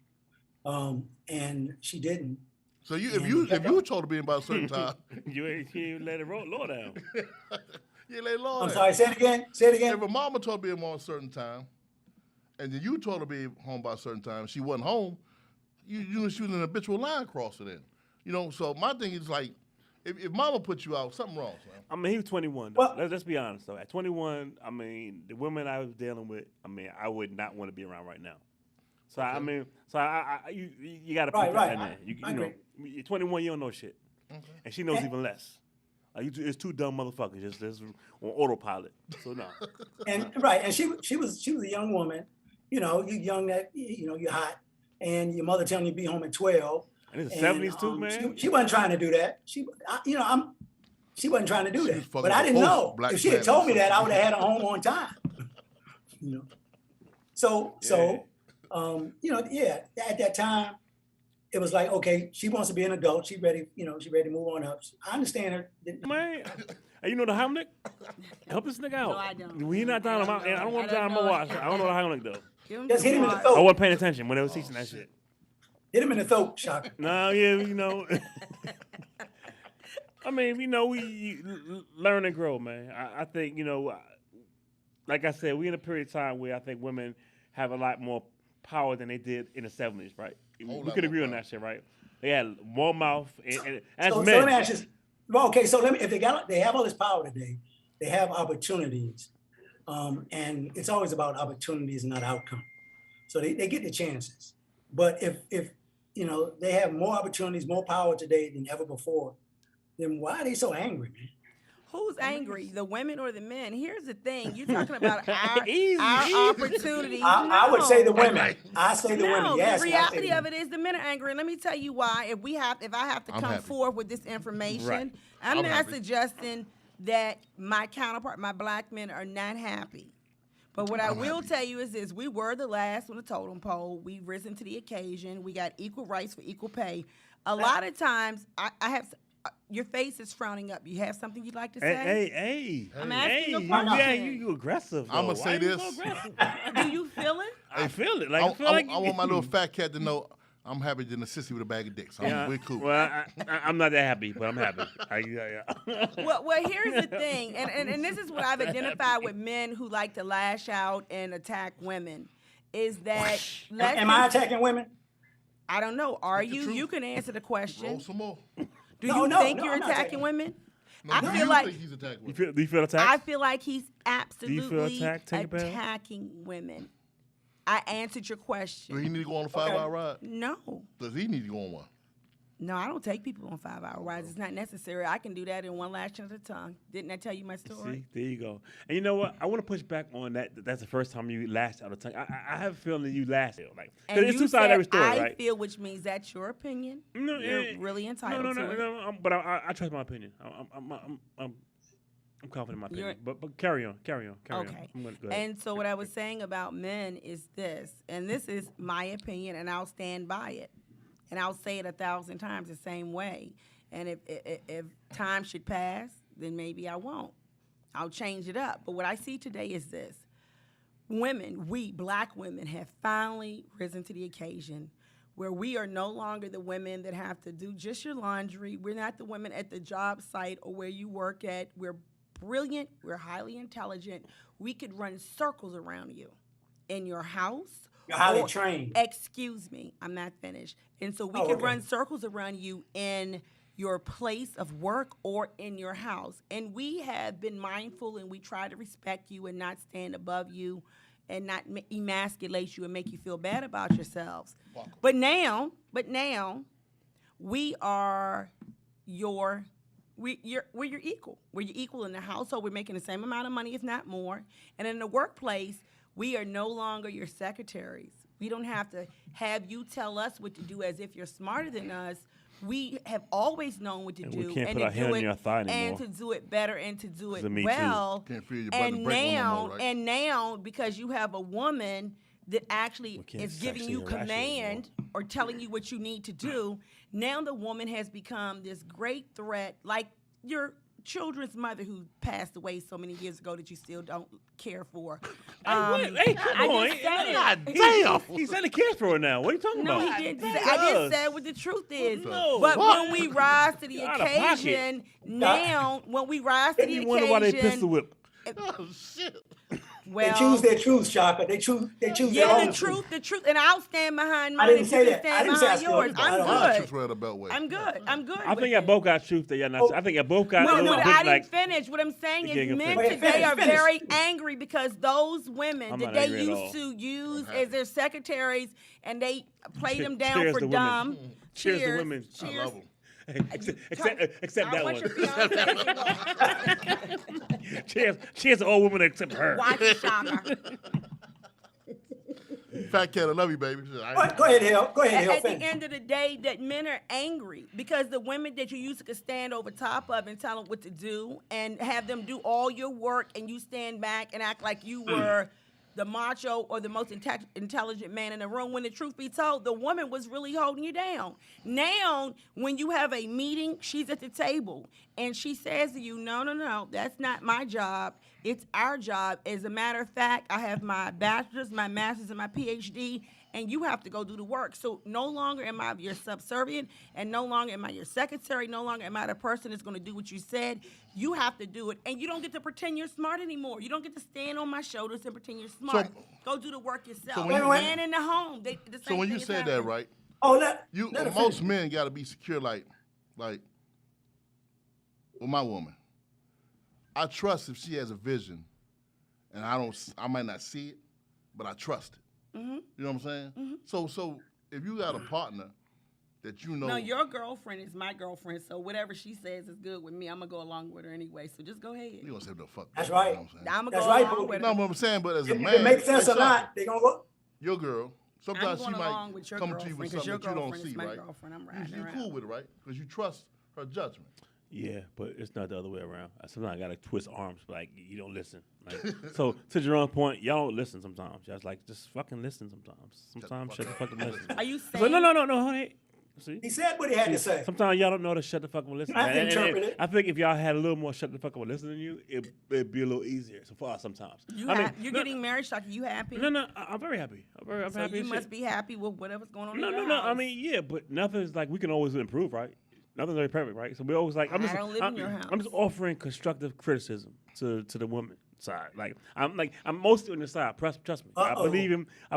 C: and she didn't.
B: So if you were told to be in by a certain time,
D: you ain't let it roll down.
B: you let it roll
C: I'm
B: down.
C: sorry, say it again. Say it again.
B: If a mama told to be home by a certain time, and then you told her to be home by a certain time, she wasn't home, you was an habitual line crosser then. You know, so my thing is like, if mama put you out, something wrong, man.
D: I mean, he was 21.
C: Well,
D: let's be honest, though. At 21, I mean, the women I was dealing with, I mean, I would not want to be around right now. So, okay. I mean, you got to put that in there. You know, you're 21, you don't know shit. Okay. And she knows even less. Like, it's two dumb motherfuckers just on autopilot. So, no.
C: And she was a young woman. You know, you're young, you're hot, and your mother telling you to be home at 12.
D: And it's the 70s too, man.
C: She wasn't trying to do that. She wasn't trying to do that. But I didn't know. If she had told me that, I would have had her home on time. You know. So at that time, it was like, okay, she wants to be an adult. She's ready, she's ready to move on up. I understand her.
D: Man, hey, you know the Heimlich? Help this nigga out.
E: No, I don't.
D: We not down on my, I don't want to down on my watch. I don't know the Heimlich though.
C: Just hit him in the throat.
D: I wasn't paying attention when they was teaching that shit.
C: Hit him in the throat, Shocker.
D: No, yeah, I mean, we learn and grow, man. I think, like I said, we in a period of time where I think women have a lot more power than they did in the 70s, right? We could agree on that shit, right? They had more mouth, and as men.
C: So let me ask you, well, okay, so if they have all this power today, they have opportunities, and it's always about opportunities, not outcome. So they get the chances. But if they have more opportunities, more power today than ever before, then why are they so angry, man?
E: Who's angry, the women or the men? Here's the thing. You're talking about our opportunities.
C: I would say the women. I say the women. Yes.
E: The reality of it is the men are angry. And let me tell you why. If I have to come forward with this information,
D: right.
E: I'm not suggesting that my counterpart, my black men, are not happy. But what I will tell you is this: we were the last on the totem pole. We've risen to the occasion. We got equal rights for equal pay. A lot of times, I have. Your face is frowning up. You have something you'd like to say?
D: Hey.
E: I'm asking you a
D: Yeah,
E: question.
D: you aggressive.
B: I'm going to say this.
E: Do you feel it?
D: I feel it.
B: I want my little fat cat to know I'm happy to assist you with a bag of dicks. We're cool.
D: Well, I'm not that happy, but I'm happy.
E: Well, here's the thing, and this is what I've identified with men who like to lash out and attack women, is that...
C: Am I attacking women?
E: I don't know. Are you? You can answer the question.
B: Roll some more.
E: Do you think you're attacking women?
B: No,
E: I feel like
B: he's attacking women.
D: Do you feel attacked?
E: I feel like he's absolutely
D: attacked,
E: attacking women. I answered your question.
B: Do he need to go on a 5-hour ride?
E: No.
B: Does he need to go on one?
E: No, I don't take people on 5-hour rides. It's not necessary. I can do that in one lash at a tongue. Didn't I tell you my story?
D: See, there you go. And you know what? I want to push back on that. That's the first time you lashed out of tongue. I have a feeling you lashed. Like, it's two sides of every story, right?
E: I feel, which means that's your opinion.
D: No,
E: you're really entitled to it.
D: No. But I trust my opinion. I'm confident in my opinion. But carry on.
E: Okay.
D: Go ahead.
E: And so what I was saying about men is this, and this is my opinion, and I'll stand by it. And I'll say it 1,000 times the same way. And if time should pass, then maybe I won't. I'll change it up. But what I see today is this. Women, we black women, have finally risen to the occasion where we are no longer the women that have to do just your laundry. We're not the women at the job site or where you work at. We're brilliant. We're highly intelligent. We could run circles around you in your house.
C: You're highly trained.
E: Excuse me, I'm not finished. And so we can run circles around you in your place of work or in your house. And we have been mindful and we try to respect you and not stand above you and not emasculate you and make you feel bad about yourselves. But now we are we're your equal. We're your equal in the household. We're making the same amount of money, if not more. And in the workplace, We are no longer your secretaries. We don't have to have you tell us what to do as if you're smarter than us. We have always known what to do,
D: we can't
E: and
D: put
E: to
D: our hand
E: do
D: on
E: it,
D: your thigh anymore.
E: and to do it better, and to do it
D: Me
E: well.
D: too.
B: Can't feel your butt to break one no more, right?
E: And now, because you have a woman that actually
D: can't
E: is giving
D: sexually
E: you
D: harass you
E: command or telling you what you need to do, now the woman has become this great threat, like your children's mother who passed away so many years ago that you still don't care for.
D: Hey, come on.
E: just said it.
D: God damn. He said he cares for her now. What are you talking
E: No,
D: about?
E: he didn't.
D: He
E: Say, I
D: does.
E: just said what the truth is.
D: No.
E: But
D: What?
E: when we rise to the
D: Out of pocket.
E: occasion, now, when we rise to the
D: You wonder why they pistol
E: occasion,
D: whip.
B: Oh shit!
C: They choose their truth, Shaka. They choose their
E: yeah,
C: own
E: the truth, and I'll stand behind
C: I
E: mine.
C: didn't
E: and
C: say
E: you
C: that.
E: can
C: I
E: stand
C: didn't say I
E: behind
C: still
E: yours.
C: do that. I
E: I'm
C: don't
B: I
E: good.
B: just read the beltway.
E: I'm good. I'm good.
D: I
E: with
D: think y'all
E: it.
D: both got truth that y'all not. I think y'all both got.
E: No,
D: it
E: but
D: was
E: I
D: like,
E: didn't finish. What I'm saying
D: You can't
E: is
D: get
E: men
D: finished.
E: today are
C: Finish.
E: very angry because those women
D: I'm
E: that
D: not
E: they
D: angry at all.
E: used to use as their secretaries and they played them down
D: Cheers
E: for
D: to women.
E: dumb.
D: Cheers to women.
B: I
E: Cheers.
B: love them.
D: Except
E: I
D: that
E: want
D: one.
E: your fiance
D: Cheers to all women except her.
E: Watch it, Shaka.
B: Fat cat, I love you, baby.
C: Go ahead, Hill. Go ahead, Hill.
E: At the
C: Finish.
E: end of the day, that men are angry because the women that you used to stand over top of and tell them what to do and have them do all your work, and you stand back and act like you were the macho or the most intelligent man in the room, when the truth be told, the woman was really holding you down. Now, when you have a meeting, she's at the table, and she says to you, no, that's not my job. It's our job. As a matter of fact, I have my bachelor's, my master's, and my PhD, and you have to go do the work. So no longer am I your subservient, and no longer am I your secretary, no longer am I the person that's going to do what you said. You have to do it, and you don't get to pretend you're smart anymore. You don't get to stand on my shoulders and pretend you're smart. Go do the work yourself.
B: So when you-
E: And in the home, the same
B: So when you
E: thing is
B: said that,
E: happening.
B: right?
C: Oh,
B: You
C: let her
B: most
C: finish.
B: men got to be secure, like with my woman. I trust if she has a vision, and I might not see it, but I trust it.
E: Mm-hmm.
B: You know what I'm saying? So if you got a partner that you know,
E: No, your girlfriend is my girlfriend, so whatever she says is good with me. I'm gonna go along with her anyway. So just go ahead.
B: you gonna say the fuck.
C: That's
B: that,
C: right.
B: You know what I'm saying?
E: I'm gonna
C: That's
E: go
C: right,
E: along
C: boo.
E: with her.
B: No, what I'm saying, but as a
C: If
B: man,
C: it makes sense
B: hey,
C: or not,
B: Shaka,
C: they gonna go.
B: your girl.
E: I'm
B: Sometimes she
E: going along
B: might
E: with your
B: come to you
E: girlfriend
B: with
E: because
B: something
E: your
B: that you don't
E: girlfriend
B: see,
E: is my
B: right?
E: girlfriend. I'm riding
B: You're
E: around.
B: cool with it, right? Because you trust her judgment.
D: Yeah, but it's not the other way around. Sometimes I gotta twist arms, like you don't listen. Like, so to Jerome's point, y'all don't listen sometimes. Y'all just fucking listen sometimes. Sometimes shut the fuck up and listen.
E: Are you
D: So
E: saying?
D: no, honey. See?
C: He said what he had to say.
D: Sometimes y'all don't know to shut the fuck up and listen.
C: I can interpret it.
D: I think if y'all had a little more shut the fuck up and listen than you, it'd be a little easier. So for us sometimes.
E: You're getting married, Shaka. You happy?
D: No, I'm very happy. I'm
E: So
D: happy.
E: you
D: as
E: must
D: shit.
E: be happy with whatever's going on.
D: No,
E: in your
D: no. I
E: house.
D: mean, yeah, but nothing's like we can always improve, right? Nothing's very perfect, right? So we always like.
E: I don't live in your house.
D: I'm just offering constructive criticism to the woman side. I'm mostly on the side. Trust me. I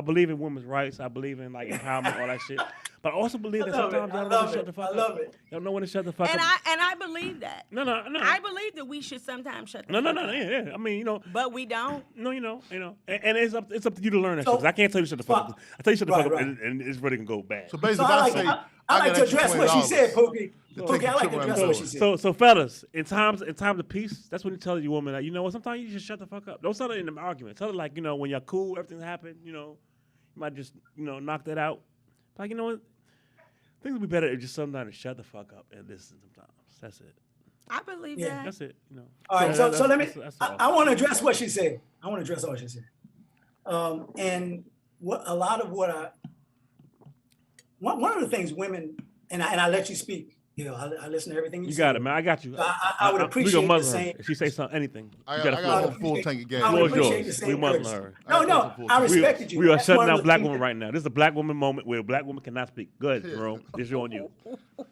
D: believe in women's rights. I believe in like empowerment, all that shit. But I also believe that sometimes y'all don't know when to shut the fuck up.
C: I love it.
D: Y'all know when to shut the fuck
E: and
D: up.
E: I believe that.
D: No.
E: I believe that we should sometimes shut the
D: No,
E: fuck up.
D: yeah. I mean,
E: But we don't.
D: No, and it's up to you to learn that
C: So-
D: shit. 'Cause I can't tell you to shut the fuck up. I tell you shut the
C: Right,
D: fuck up,
C: right.
D: and it's really gonna go bad.
B: So
C: So
B: basically,
C: I
B: I
C: like,
B: say,
C: I like to
B: got
C: address what she said, Pookie.
B: To
C: Pookie,
B: take
C: I
B: the
C: like
B: trip
C: to
B: around
C: address
B: the
C: what
B: world.
C: she said.
D: So fellas, in times of peace, that's when you tell your woman that, you know what, sometimes you just shut the fuck up. Don't tell her in an argument. Tell her like, when you're cool, everything's happened, you might just, knock that out. Like, you know what? Things would be better if just sometimes shut the fuck up and listen sometimes. That's it.
E: I believe
C: Yeah.
E: that.
D: That's it.
C: All right, so let me.
D: that's
C: I want to address what she said. I want to address all she said. And one of the things women, and I let you speak. I listen to everything you
D: You
C: say.
D: got it, man. I got you.
C: I would
D: we
C: appreciate
D: gonna
C: the
D: muzzle her.
C: same.
D: If she say anything,
B: I
D: you
B: got
D: gotta
B: a
D: flow.
B: whole full tank of gas.
C: I would
D: Floor's
C: appreciate
D: yours.
C: the same
D: We muzzle
C: courtesy.
D: her.
C: No, I respected you.
D: We are
C: That's
D: shutting
C: one of
D: down
C: the
D: black
C: things
D: women right now. This is a black woman moment where a black woman cannot speak. Good, Jerome. This is on you.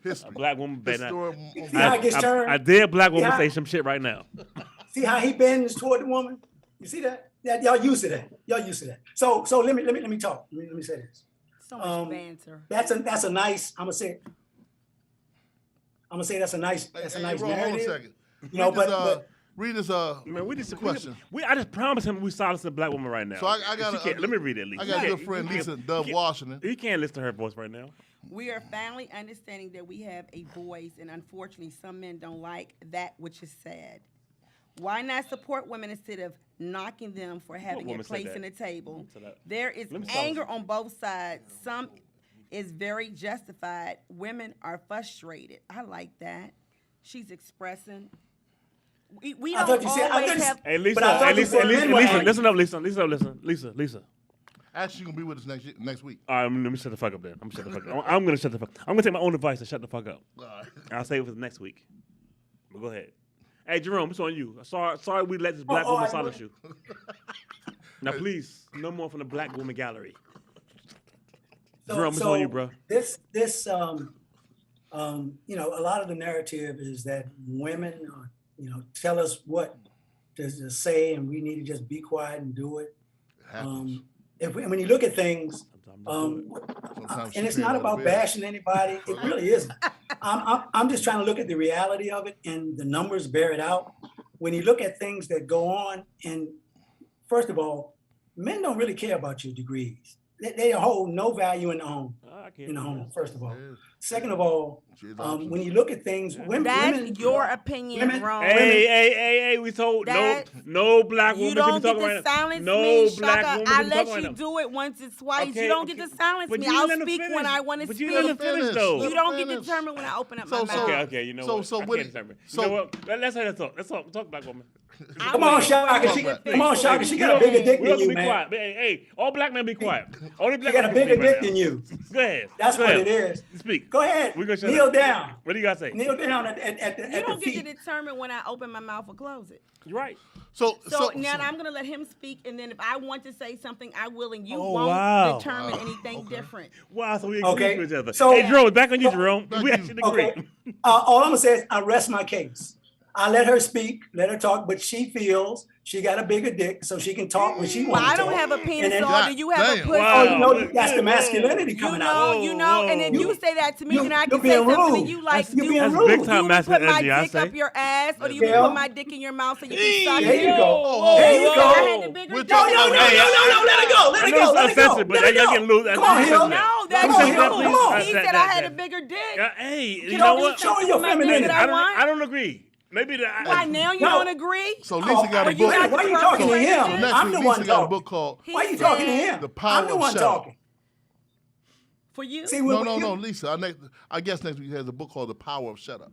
B: History.
D: A black woman better not.
C: See how it gets turned?
D: I dare a black woman
C: Yeah.
D: say some shit right now.
C: See how he bends toward the woman? You see that? Yeah, y'all used to that. Y'all used to that. So let me talk. Let me say this.
E: So much banter.
C: That's a nice. I'm gonna say that's a nice
B: Hold on a
C: narrative.
B: second.
C: You know,
B: Read this
D: Man, we just
B: question.
D: I just promised him we silence a black woman right now.
B: So I got
D: She can't- let me read it at least.
B: I got a
D: He
B: good
D: can't-
B: friend,
D: he can't-
B: Lisa Dove
D: he can't-
B: Washington.
D: He can't listen to her voice right now.
E: We are finally understanding that we have a voice, and unfortunately, some men don't like that which is said. Why not support women instead of knocking them for having a
D: woman said
E: place
D: that?
E: in the table?
D: said that?
E: There is
D: Let me stop
E: anger
D: you.
E: on both sides. Some is very justified. Women are frustrated. I like that. She's expressing. We
C: I
E: don't
C: thought you said- I
E: always
C: thought you-
E: have.
D: Hey, Lisa,
C: But I thought
D: hey,
C: you
D: Lisa,
C: said
D: Lisa,
C: men were
D: Lisa,
C: angry.
D: listen up, Lisa.
B: Actually, you're gonna be with us next week.
D: All right, let me shut the fuck up then. I'm gonna shut the fuck. I'm gonna take my own advice and shut the fuck up.
B: All right.
D: I'll save it for the next week. But go ahead. Hey, Jerome, it's on you. Sorry we let this black woman silence you. Now, please, no more from the black woman gallery. Jerome, it's on you, bro.
C: This, you know, a lot of the narrative is that women, tell us what to say, and we need to just be quiet and do it. When you look at things,
B: Sometimes
C: and it's
B: she
C: not
B: feel
C: about
B: like a bitch.
C: bashing anybody. It really isn't. I'm just trying to look at the reality of it, and the numbers bear it out. When you look at things that go on, and first of all, men don't really care about your degrees. They hold no value in the home. First of all. Second of all, when you look at things, women.
E: That's your opinion, Ron.
D: Hey, we told no black woman
E: You don't
D: should be
E: get
D: talking
E: to
D: right now.
E: silence
D: No
E: me,
D: black
E: Shaka.
D: woman
E: I
D: should be
E: let
D: talking
E: you
D: right now.
E: do it once or twice.
D: Okay,
E: you don't get to silence
D: But
E: me.
D: you
E: I'll
D: let her
E: speak when
D: finish.
E: I want to
D: But
E: speak.
D: you let her finish, though.
E: You don't get
B: Finish.
E: determined when I open up my
B: So-
E: mouth.
D: Okay, you know what? I can't determine. You know what? Let's have that talk. Let's talk black woman.
C: Come on, Shaka. Come on, Shaka. She got a bigger dick
D: We
C: than
D: don't
C: you,
D: be
C: man.
D: quiet. Hey, all black men be quiet. Only
C: She
D: black
C: got a
D: men
C: bigger
D: can speak
C: dick
D: right
C: than
D: now.
C: you.
D: Go ahead.
C: That's
D: Go
C: what
D: ahead.
C: it is.
D: Speak.
C: Go ahead.
D: We're gonna shut
C: Kneel
D: up.
C: down.
D: What do you gotta say?
C: Kneel down at
E: You
C: the
E: don't get to
C: feet.
E: determine when I open my mouth or close it.
D: You're right.
E: So now I'm going to let him speak, and then if I want to say something, I will, and you
D: Oh,
E: won't
D: wow.
E: determine anything different.
D: Wow, so we agree
C: Okay.
D: with each other.
C: So-
D: Hey, Jerome, back on you, Jerome. We actually agree.
C: Okay. All I'm gonna say is I rest my case. I let her speak, let her talk, but she feels she got a bigger dick, so she can talk when she
E: Well,
C: wants
E: I
C: to.
E: don't have a penis,
C: then-
E: so do you have a
B: Damn.
E: pussy?
C: Oh, you know
D: Wow.
C: that's the
D: Whoa.
C: masculinity
E: You
C: coming
E: know,
C: out.
E: and if you say that to me, then I
C: you're
E: can say
C: being
E: something
C: rude.
E: and you like,
C: You're being
D: That's
C: rude.
D: big time
E: do we put my
D: masculinity, I
E: dick
D: say.
E: up your ass, or do you
C: Yeah.
E: put my dick in your mouth so you can suck
C: There
E: it?
C: you go.
B: Oh,
C: There you
E: I
C: go.
E: had the bigger
B: We're
E: dick.
B: talking
C: No,
B: about-
C: let it go. Let
D: I
C: it
D: know
C: go.
D: it's
C: Let it go.
D: offensive, but
C: Let it
D: y'all
C: go.
D: getting loose.
C: Come on, Hill.
E: No, that's
C: Come on,
E: you.
C: Hill. Come on.
E: He said I had a bigger dick.
D: Hey, you
E: You
D: know
E: don't
D: what?
E: get to
C: Show your
E: my dick
C: femininity.
E: that I want.
D: I don't agree. Maybe the
E: Why now you
C: No.
E: don't agree?
B: So Lisa got a
E: you
B: book.
E: got
C: Why are you talking to him?
B: So next
C: I'm
B: week,
C: the
B: Lisa
C: one
B: got a
C: talking.
B: book called
E: He
C: Why are you talking to
E: said-
C: him?
B: The Power
C: I'm the
B: of
C: one
B: Shut Up.
C: talking.
E: For you?
C: See,
B: No, Lisa. I guess next week has a book called The Power of Shut Up.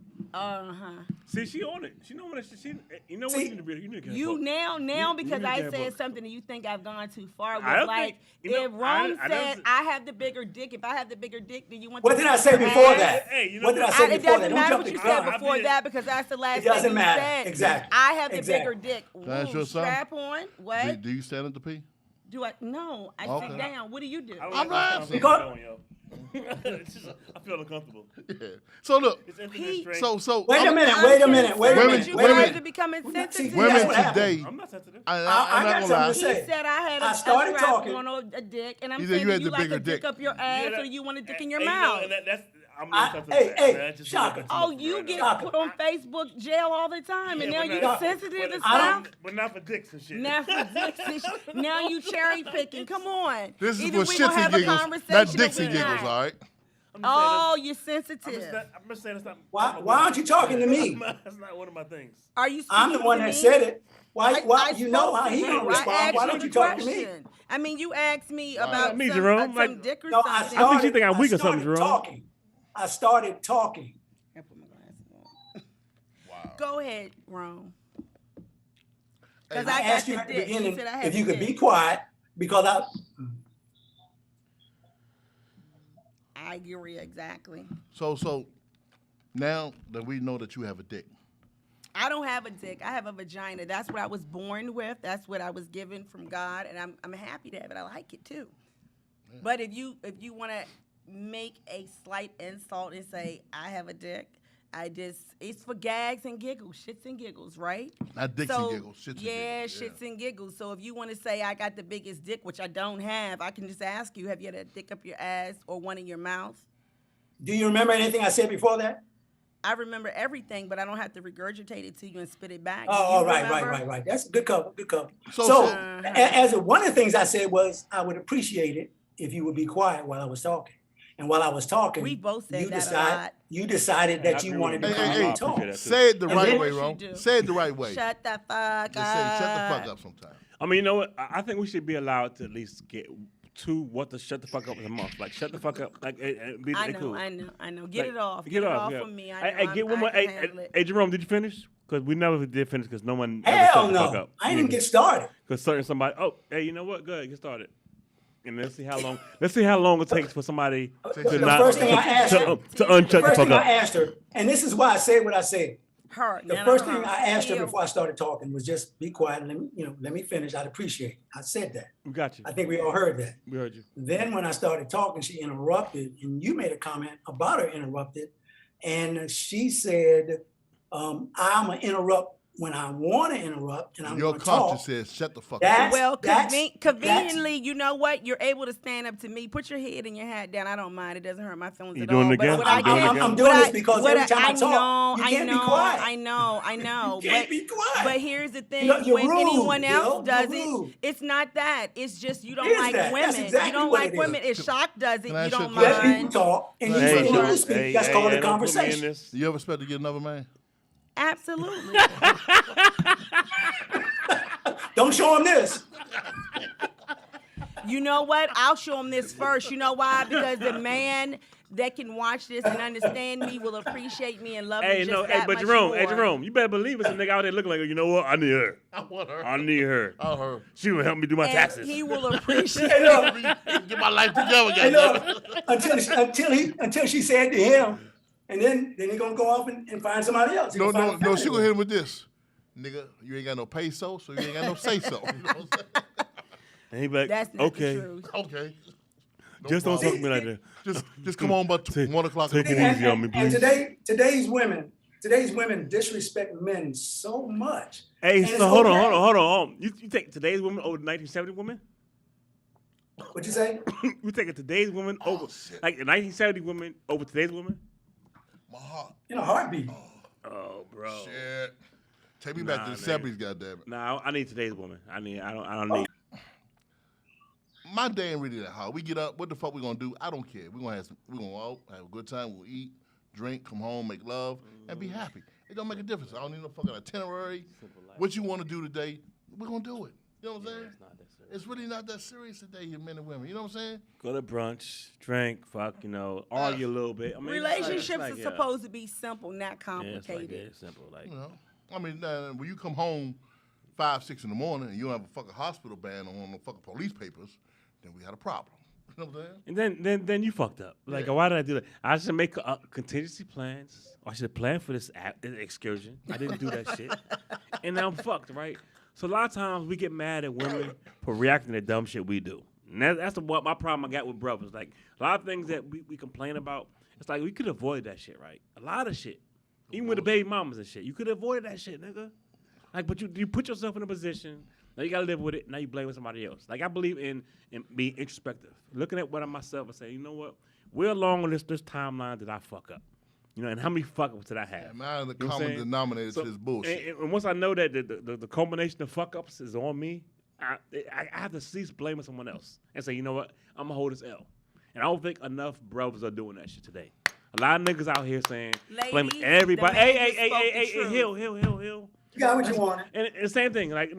D: See, she on it. She know what she. You know what
C: See,
D: you need to be. You need to get a
E: You
D: book.
E: now because
D: need to
E: I
D: get a
E: said
D: book.
E: something and you think I've gone too far.
D: I
E: Was
D: don't
E: like
D: think- you know,
E: if Rome
D: I
E: said
D: don't-
E: I have the bigger dick, if I have the bigger dick, then you want.
C: What
E: to
C: did
E: kick
C: I say
E: your
C: before
E: ass?
C: that?
D: Hey, you know
C: What did I
D: what?
C: say
E: It
C: before that?
E: doesn't
C: Don't
E: matter
C: jump
E: what
C: the
E: you
C: gun.
E: said
D: I
E: before
D: did.
E: that because that's the last
C: It doesn't
E: thing you
C: matter.
E: said.
C: Exactly.
E: I have the
C: Exactly.
E: bigger dick.
B: Can I ask you
E: Ooh,
B: something?
E: strap on. What?
B: Do you stand up to pee?
E: Do I? No, I
B: Okay.
E: sit down. What do you do?
D: I don't
B: I'm
D: like
B: not-
D: this conversation
C: Because-
D: going, yo. It's just- I feel uncomfortable.
B: Yeah. So look.
D: It's infinite
E: He-
D: strength.
B: So
C: Wait a
B: I'm-
C: minute.
E: I'm
C: Wait a minute. Wait a
E: concerned
C: minute.
E: that you
C: Wait a
E: guys
B: minute.
E: are becoming
C: See,
E: sensitive.
B: Women
C: That's what happened.
B: today.
D: I'm not sensitive.
B: I'm
C: I
B: not
C: got
B: gonna
C: something
B: lie.
C: to
E: He
C: say.
E: said I had
C: I
E: a
C: started
E: strap
C: talking.
E: on a dick, and I'm
B: He said
E: saying,
B: you
E: do
B: had
E: you
B: the
E: like
B: bigger
E: a dick
B: dick.
E: up your ass, or do you want a dick in your mouth?
D: I'm
C: Hey, Shaka.
E: Oh, you get
C: Shaka.
E: put on Facebook jail all the time, and now you're sensitive and
C: I
E: stuff.
D: But not for dicks and shit.
E: Now for dicks and shit. Now you cherry picking. Come on.
B: This is
E: Either
B: for
E: we
B: Shitz
E: gonna have
B: and
E: a
B: Giggles,
E: conversation
B: not
E: or
B: Dicks
E: we
B: and Giggles,
E: not.
B: all right?
E: Oh, you're
D: I'm
E: sensitive.
D: just saying it's not.
C: Why aren't you talking to me?
D: That's not one of my things.
E: Are you?
C: I'm the
E: speaking
C: one
E: to
C: that
E: me?
C: said it. Why?
E: I
C: You know how
E: spoke
C: he
E: to
C: gonna
E: you.
C: respond?
E: I
C: Why
E: asked
C: don't
E: you
C: you
E: the
C: talk to me?
E: question. I mean, you asked me about
D: Me,
E: some,
D: Jerome,
E: some
D: like-
E: dick or
C: No,
E: something.
D: I think you think I'm weak or something,
C: started
D: Jerome.
C: talking. I started talking.
E: I put my glasses on. Go ahead, Rome. Because
C: I
E: I
C: asked
E: got
C: you
E: the
C: at the
E: dick. He
C: beginning
E: said I had
C: if you
E: the
C: could be
E: dick.
C: quiet because
E: I agree exactly.
B: So now that we know that you have a dick,
E: I don't have a dick. I have a vagina. That's what I was born with. That's what I was given from God, and I'm happy to have it. I like it too. Yeah. But if you want to make a slight insult and say I have a dick, it's for gags and giggles, shits and giggles, right?
B: not dicks and giggles, shits and
E: Yeah,
B: giggles.
E: shits and giggles. So if you want to say I got the biggest dick, which I don't have, I can just ask you, have you had a dick up your ass or one in your mouth?
C: do you remember anything I said before that?
E: I remember everything, but I don't have to regurgitate it to you and spit it back.
C: Oh,
E: Do you
C: right.
E: remember?
C: That's a good cover. Good cover.
B: So-
C: As one of the things I said was I would appreciate it if you would be quiet while I was talking. And while I was talking,
E: We both said
C: you
E: that a lot.
C: you decided
D: I
C: that you
D: agree
C: wanted to
D: with
C: come
D: you.
C: in
B: Hey,
C: and talk.
D: appreciate that.
B: Say it the
C: And
B: right
C: then-
B: way,
E: Yes, you
B: Ron.
E: do.
B: Say it the right way.
E: Shut the fuck
B: Just
E: up.
B: say shut the fuck up sometimes.
D: I mean, you know what? I think we should be allowed to at least get to what the shut the fuck up is a month. Like, shut the fuck up. Like, be
E: I know,
D: cool.
E: I know. Get
D: Like,
E: it off.
D: Get it off.
E: off
D: Yeah.
E: from me. I
D: Hey,
E: know
D: get one more.
E: I can
D: Hey,
E: handle it.
D: hey, Jerome, did you finish? Because we never did finish because no one ever
C: Hell
D: shut the fuck
C: no.
D: up.
C: I didn't even get started.
D: Because certain somebody, oh, hey, you know what? Go ahead, get started. And let's see how long. Let's see how long it takes for somebody to
C: The
D: not
C: first thing I asked her,
D: to unshut the
C: first
D: fuck
C: thing I
D: up.
C: asked her, and this is why I said what I said.
E: Her.
C: The first thing I asked her before I started talking was just be quiet and let me finish. I'd appreciate it. I said that.
D: We got you.
C: I think we all heard that.
D: We heard you.
C: Then when I started talking, she interrupted, and you made a comment about her interrupted, and she said, "I'm gonna interrupt when I want to interrupt, and I'm
B: Your
C: gonna talk."
B: conscience says shut the fuck up.
C: That's-
E: Well,
C: that's-
E: conveniently, you know what? You're able to stand up to me. Put your head and your hat down. I don't mind. It doesn't hurt my feelings
D: You
E: at
D: doing
E: all.
D: it again?
E: But
D: You
E: what
D: doing it
E: I
D: again?
E: can,
C: I'm doing this because
E: what
C: every time I talk, you
E: I
C: can't be
E: know,
C: quiet.
E: I know.
C: You can't be quiet.
E: But here's the thing:
C: You're
E: when
C: rude,
E: anyone else
C: Gil.
E: does
C: You're
E: it,
C: rude.
E: it's not that. It's just you don't
C: It is
E: like
C: that. That's
E: women.
C: exactly
E: You don't
C: what
E: like
C: it
E: women.
C: is.
E: If Shock does it,
B: Can I
E: you
B: ask you a
E: don't
B: question?
C: Let people
E: mind.
C: talk, and you
B: Hey,
C: say
B: Jerome.
C: you speak. That's called a
D: don't put me in
C: conversation.
D: this.
B: You ever expect to get another man?
E: Absolutely.
C: Don't show them this.
E: You know what? I'll show him this first. You know why? Because the man that can watch this and understand me will appreciate me and love me
D: Hey,
E: just
D: no, hey,
E: that
D: but
E: much
D: Jerome,
E: more.
D: hey, Jerome, you better believe it's a nigga out there looking like, you know what? I need her.
B: I want her.
D: I need her.
B: I her.
D: She will help me do my
E: And
D: taxes.
E: he will appreciate
C: Hey, look,
B: Get my life together,
C: hey,
B: goddamn.
C: look, until she said to him, and then he gonna go off and find somebody else. He
B: No,
C: gonna
B: no,
C: find
B: no.
C: a
B: She
C: family.
B: gonna hit him with this, nigga. You ain't got no peso, so you ain't got no say so. You know what I'm saying?
D: And he be like,
E: That's not
D: okay,
E: the truth.
B: Okay. No
D: just don't talk
B: problem.
D: to me like that.
B: Just come on, but 1 o'clock.
D: take
B: in
D: it
B: the morning.
D: easy on me,
C: And
D: please.
C: today's women disrespect men so much.
D: Hey,
C: And
D: so
C: it's
D: hold on,
C: okay.
D: hold on. You take today's women over the 1970 women?
C: What'd you say?
D: You taking today's women over,
B: shit.
D: like the 1970 women over today's women?
B: My heart.
C: In a heartbeat.
D: Oh, bro.
B: Shit. Take me back
D: Nah,
B: to the
D: man.
B: 70s, goddammit.
D: Nah, I need today's woman. I don't need.
B: My day ain't really that hard. We get up, what the fuck we gonna do? I don't care. We gonna go out, have a good time, we'll eat, drink, come home, make love, and be happy. It don't make a difference. I don't need no fucking itinerary. What you wanna do today, we're gonna do it. You know what I'm saying? It's really not that serious today, you men and women. You know what I'm saying?
D: Go to brunch, drink, fuck, argue a little bit. I mean, it's
E: Relationships
D: like,
E: are
D: yeah.
E: supposed to be simple, not
D: Yeah, it's
E: complicated.
D: like it's simple. Like,
B: You know? I mean, when you come home 5, 6 in the morning and you don't have a fucking hospital ban on the fucking police papers, then we had a problem. You know what I'm saying?
D: and then you fucked up. Like,
B: Yeah.
D: why did I do that? I should make contingency plans. I should have planned for this excursion. I didn't do that shit, and now I'm fucked, right? So a lot of times we get mad at women for reacting to dumb shit we do. And that's what my problem I got with brothers. Like, a lot of things that we complain about, it's like we could avoid that shit, right? A lot of shit. Even with the baby mamas and shit. You could avoid that shit, nigga. Like, but you put yourself in a position, now you gotta live with it, now you blame somebody else. Like, I believe in being introspective. Looking at what I myself and saying, you know what? We're along on this timeline that I fuck up. And how many fuck ups did I have?
B: And mine the
D: You know what I'm
B: common
D: saying?
B: denominator
D: So-
B: to this bullshit.
D: And once I know that the culmination of fuck ups is on me, I have to cease blaming someone else and say, you know what? I'm gonna hold this L. And I don't think enough brothers are doing that shit today. A lot of niggas out here saying, blaming
E: Ladies,
D: everybody.
E: the man
D: Hey,
E: just spoke the
D: hey,
E: truth.
D: Hill.
C: You got what you wanted.
D: And the same thing, like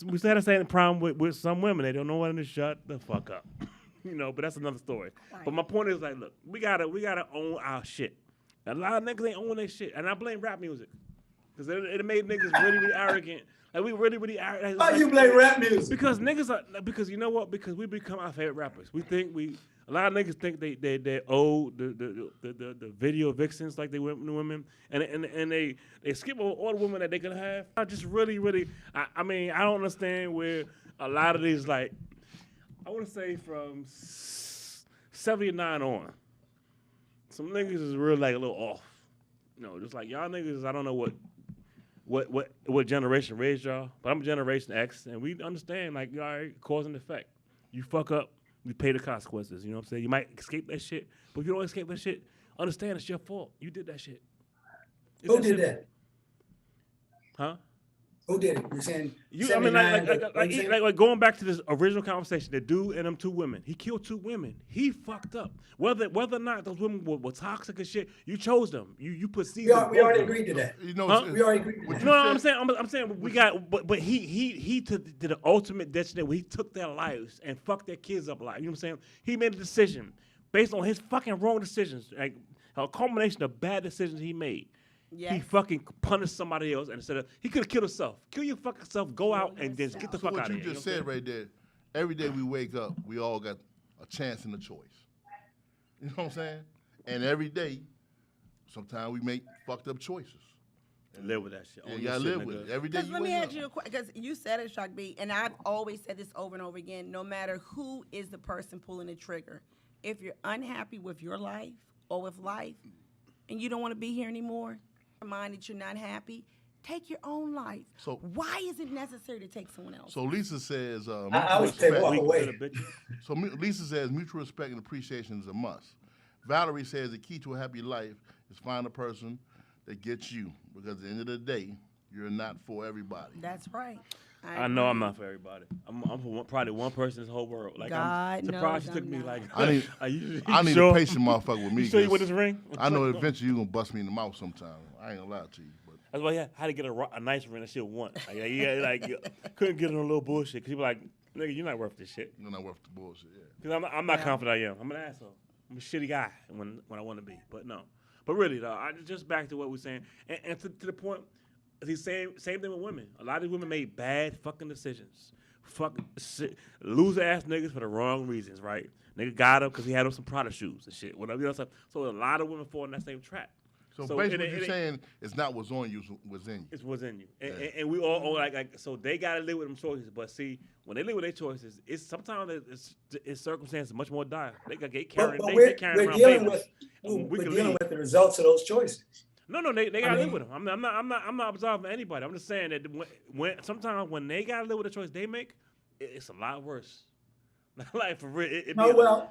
D: we said the same problem with some women. They don't know when to shut the fuck up. But that's another story. But my point is, like, look, we gotta own our shit. A lot of niggas ain't own their shit. And I blame rap music. Because it made niggas really arrogant. Like, we really arrogant.
C: Why you blame rap music?
D: Because niggas are, because you know what? Because we become our favorite rappers. A lot of niggas think they owe the video vixens like they women, and they skip over all the women that they could have. I just really, I mean, I don't understand where a lot of these, like, I want to say from 79 on, some niggas is real, like, a little off. Just like y'all niggas, I don't know what generation raised y'all, but I'm Generation X, and we understand, like, all right, cause and effect. You fuck up, you pay the consequences. You know what I'm saying? You might escape that shit, but if you don't escape that shit, understand it's your fault. You did that shit. It's
C: Who did
D: simple.
C: that?
D: Huh?
C: Who did it? You're saying
D: I mean,
C: 79, what you saying?
D: like going back to this original conversation, the dude and them 2 women, he killed 2 women. He fucked up. Whether or not those women were toxic and shit, you chose them. You put seeds.
C: We already agreed to that.
B: You know,
C: We already agreed to that.
D: No, I'm saying we got, but he did the ultimate destiny where he took their lives and fucked their kids up alive. You know what I'm saying? He made a decision based on his fucking wrong decisions, like a culmination of bad decisions he made.
E: Yes.
D: He fucking punished somebody else, and instead of he could have killed himself. Kill your fucking self. Go out and just get the fuck
B: what
D: out of
B: you
D: here.
B: just said right there, every day we wake up, we all got a chance and a choice. You know what I'm saying? And every day, sometimes we make fucked up choices.
D: And live with that shit.
B: And you gotta live with it. Every day you
E: Let me
B: wake
E: ask
B: up.
E: you a question, because you said it, Shock B, and I've always said this over and over again, no matter who is the person pulling the trigger, if you're unhappy with your life or with life, and you don't want to be here anymore, mind that you're not happy, take your own life.
B: So
E: why is it necessary to take someone else?
B: So Lisa says,
C: I would say walk away.
B: So Lisa says mutual respect and appreciation is a must. Valerie says the key to a happy life is find a person that gets you, because at the end of the day, you're not for everybody.
E: That's right.
D: I know I'm not for everybody. I'm for probably one person in this whole world. Like
E: God
D: I'm surprised
E: knows
D: it took
E: I'm
D: me
E: not.
D: like.
B: I need a patient motherfucker with me.
D: You sure you
B: 'cause
D: with this ring?
B: I know eventually you're gonna bust me in the mouth sometime. I ain't gonna lie to you, but
D: That's why I had to get a nice ring that shit once. Couldn't get on a little bullshit because people like, nigga, you're not worth this shit.
B: you're not worth the bullshit. Yeah.
D: Because I'm not confident I am. I'm an asshole. I'm a shitty guy when I want to be. But no. But really, though, I just back to what we're saying. And to the point, the same thing with women. A lot of these women made bad fucking decisions. Loser ass niggas for the wrong reasons, right? Nigga got him because he had on some Prada shoes and shit. Whatever, you know, so a lot of women fall in that same trap.
B: So basically, what you're saying is not what's on you, what's in you.
D: It's what's in you, and we all like so they gotta live with them choices. But see, when they live with their choices, it's sometimes it's circumstances much more dire. They carrying
C: we're
D: around
C: dealing
D: babies.
C: we're dealing with the results of those choices.
D: No, they gotta live with them. I'm not absolving anybody. I'm just saying that when sometimes when they gotta live with the choice they make, it's a lot worse. Like for real.